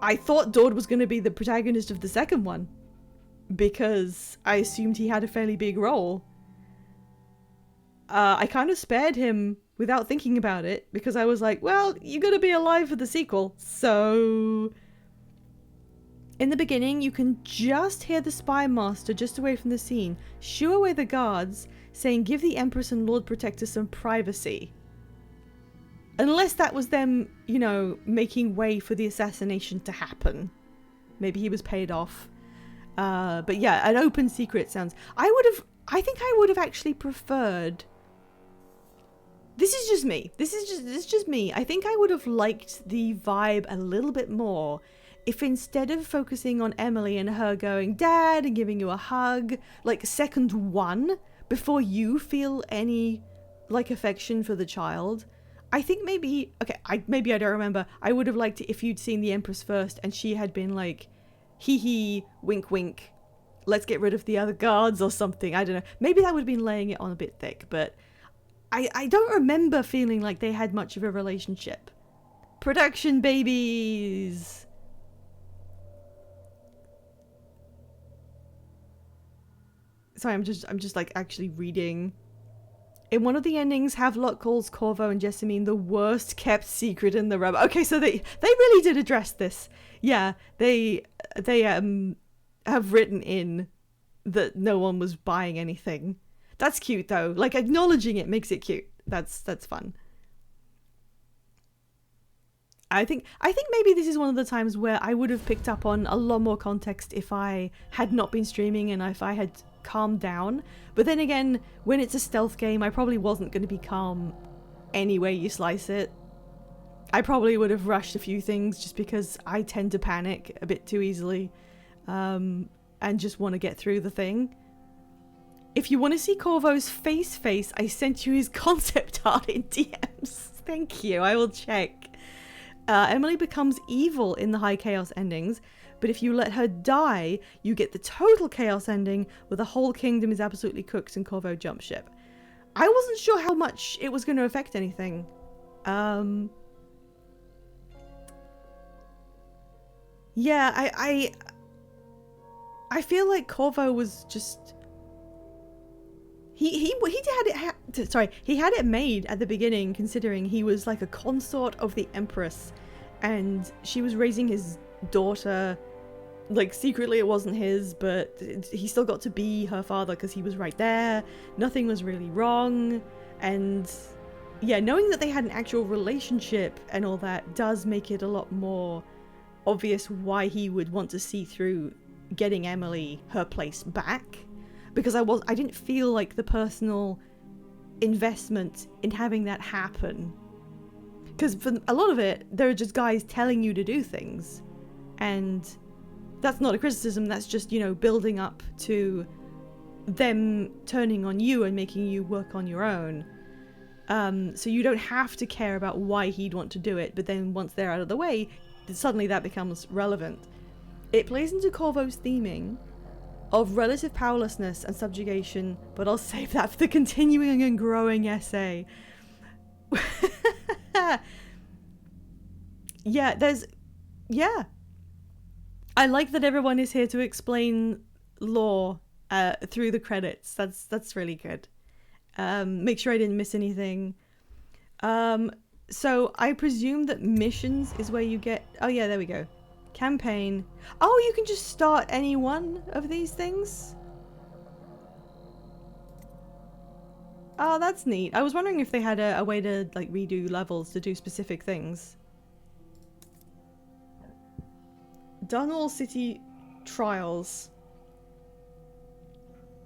I thought Dord was going to be the protagonist of the second one, because I assumed he had a fairly big role. I kind of spared him without thinking about it, because I was like, well, you're going to be alive for the sequel, so... In the beginning, you can just hear the spy master just away from the scene shoo away the guards, saying, give the Empress and Lord Protector some privacy. Unless that was them, you know, making way for the assassination to happen. Maybe he was paid off. But yeah, an open secret sounds... I think I would have actually preferred... This is just me. This is just me. I think I would have liked the vibe a little bit more if instead of focusing on Emily and her going, Dad, and giving you a hug, like second 1, before you feel any, like, affection for the child... I think maybe, okay, maybe I don't remember. I would have liked it if you'd seen the Empress first and she had been like, hee hee, wink wink, let's get rid of the other guards or something. I don't know. Maybe that would have been laying it on a bit thick, but I don't remember feeling like they had much of a relationship. Production babies! Sorry, I'm just like actually reading. In one of the endings, Havelock calls Corvo and Jessamine the worst kept secret in the realm. Okay, so they really did address this. Yeah, they have written in that no one was buying anything. That's cute though. Like, acknowledging it makes it cute. That's fun. I think maybe this is one of the times where I would have picked up on a lot more context if I had not been streaming and if I had calmed down. But then again, when it's a stealth game, I probably wasn't going to be calm any way you slice it. I probably would have rushed a few things just because I tend to panic a bit too easily, and just want to get through the thing. If you want to see Corvo's face, I sent you his concept art in DMs. Thank you, I will check. Emily becomes evil in the High Chaos endings, but if you let her die, you get the total Chaos ending where the whole kingdom is absolutely cooked and Corvo jumps ship. I wasn't sure how much it was going to affect anything. Yeah, I feel like Corvo was just... He had it made at the beginning, considering he was like a consort of the Empress, and she was raising his daughter. Like, secretly it wasn't his, but he still got to be her father because he was right there. Nothing was really wrong, and yeah, knowing that they had an actual relationship and all that does make it a lot more obvious why he would want to see through getting Emily her place back. Because I didn't feel like the personal investment in having that happen. Because for a lot of it, there are just guys telling you to do things. And that's not a criticism, that's just, you know, building up to them turning on you and making you work on your own. So you don't have to care about why he'd want to do it, but then once they're out of the way, suddenly that becomes relevant. It plays into Corvo's theming of relative powerlessness and subjugation, but I'll save that for the continuing and growing essay. Yeah. I like that everyone is here to explain lore through the credits. That's really good. Make sure I didn't miss anything. So I presume that missions is where you get... Oh yeah, there we go. Campaign. Oh, you can just start any one of these things? Oh, that's neat. I was wondering if they had a way to like redo levels to do specific things. Dunwall City Trials.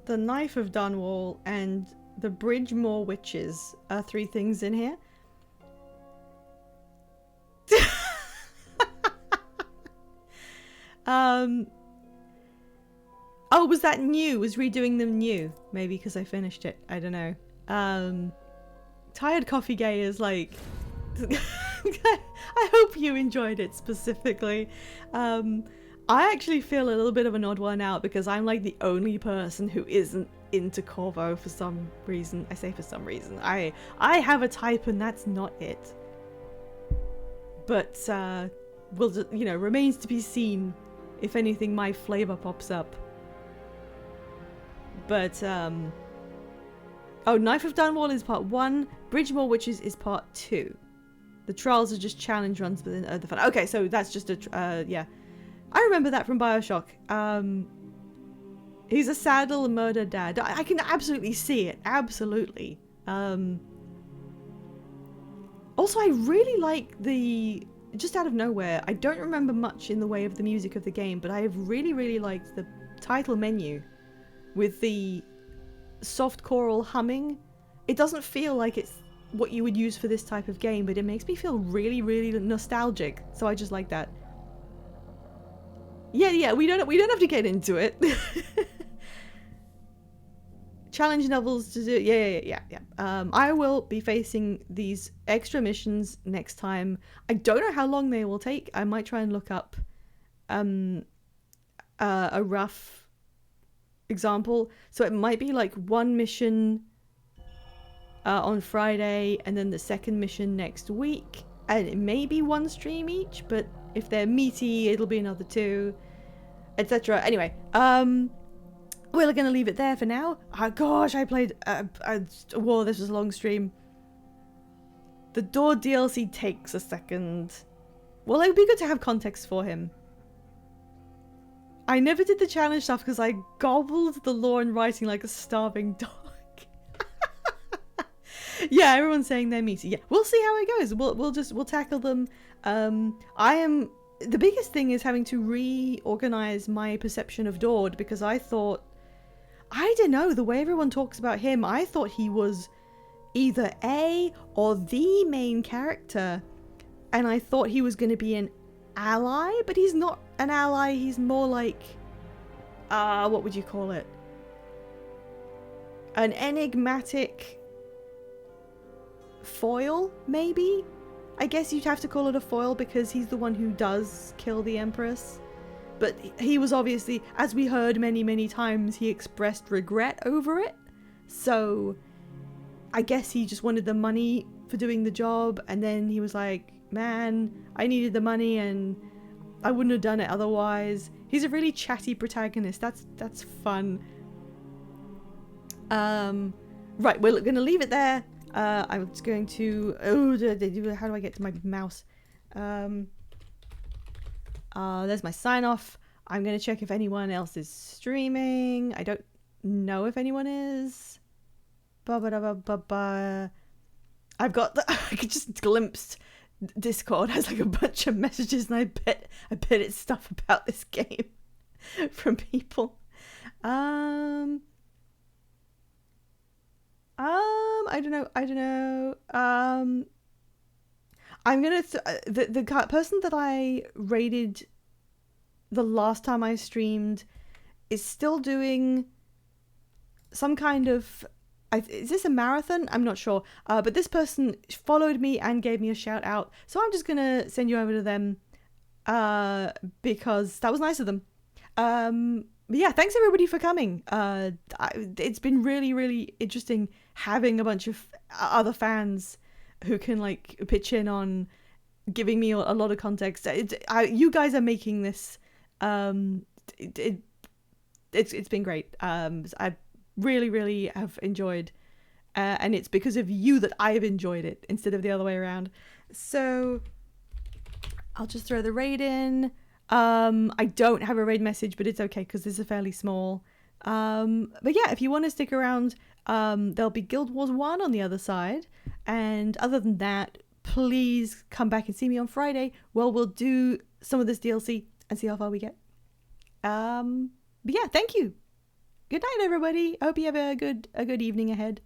The Knife of Dunwall and the Bridgemore Witches are 3 things in here. Oh, was that new? Was redoing them new? Maybe because I finished it. I don't know. Tired Coffee Gay is like... I hope you enjoyed it specifically. I actually feel a little bit of an odd one out because I'm like the only person who isn't into Corvo for some reason. I say for some reason. I have a type and that's not it. But will just, you know, remains to be seen if anything my flavor pops up. But oh, Knife of Dunwall is part 1, Bridgemore Witches is part 2. The trials are just challenge runs within the fun. Okay, so that's just a yeah. I remember that from BioShock. He's a sad little murder dad. I can absolutely see it. Absolutely. Also, I really like the... Just out of nowhere, I don't remember much in the way of the music of the game, but I have really liked the title menu with the soft choral humming. It doesn't feel like it's what you would use for this type of game, but it makes me feel really nostalgic. So I just like that. Yeah, we don't have to get into it. Challenge levels to do. Yeah. I will be facing these extra missions next time. I don't know how long they will take. I might try and look up a rough example. So it might be like 1 mission on Friday and then the second mission next week. And it may be 1 stream each, but if they're meaty, it'll be another 2, etc. Anyway, we're gonna leave it there for now. Oh, gosh, I played... whoa, this was a long stream. The Door DLC takes a second. Well, it would be good to have context for him. I never did the challenge stuff because I gobbled the lore and writing like a starving dog. Yeah, everyone's saying they're meaty. Yeah, we'll see how it goes. We'll tackle them. The biggest thing is having to reorganize my perception of Dord because I thought... I don't know, the way everyone talks about him, I thought he was either a or the main character. And I thought he was going to be an ally, but he's not an ally. He's more like... what would you call it? An enigmatic foil, maybe? I guess you'd have to call it a foil because he's the one who does kill the Empress. But he was obviously, as we heard many times, he expressed regret over it. So I guess he just wanted the money for doing the job. And then he was like, man, I needed the money and I wouldn't have done it otherwise. He's a really chatty protagonist. That's fun. Right, we're going to leave it there. I'm just going to... Oh, how do I get to my mouse? There's my sign off. I'm going to check if anyone else is streaming. I don't know if anyone is. I've got the... I could just glimpse Discord has like a bunch of messages and I bet it's stuff about this game from people. I don't know. I'm gonna the person that I raided the last time I streamed is still doing some kind of is this a marathon? I'm not sure. But this person followed me and gave me a shout out. So I'm just going to send you over to them because that was nice of them. But yeah, thanks everybody for coming. It's been really, really interesting having a bunch of other fans who can like pitch in on giving me a lot of context. You guys are making this. It's been great. I really, really have enjoyed, and it's because of you that I've enjoyed it instead of the other way around. So I'll just throw the raid in. I don't have a raid message, but it's okay because this is fairly small. But yeah, if you want to stick around, there'll be Guild Wars 1 on the other side. And other than that, please come back and see me on Friday. Well, we'll do some of this DLC and see how far we get. But yeah, thank you. Good night, everybody. I hope you have a good evening ahead.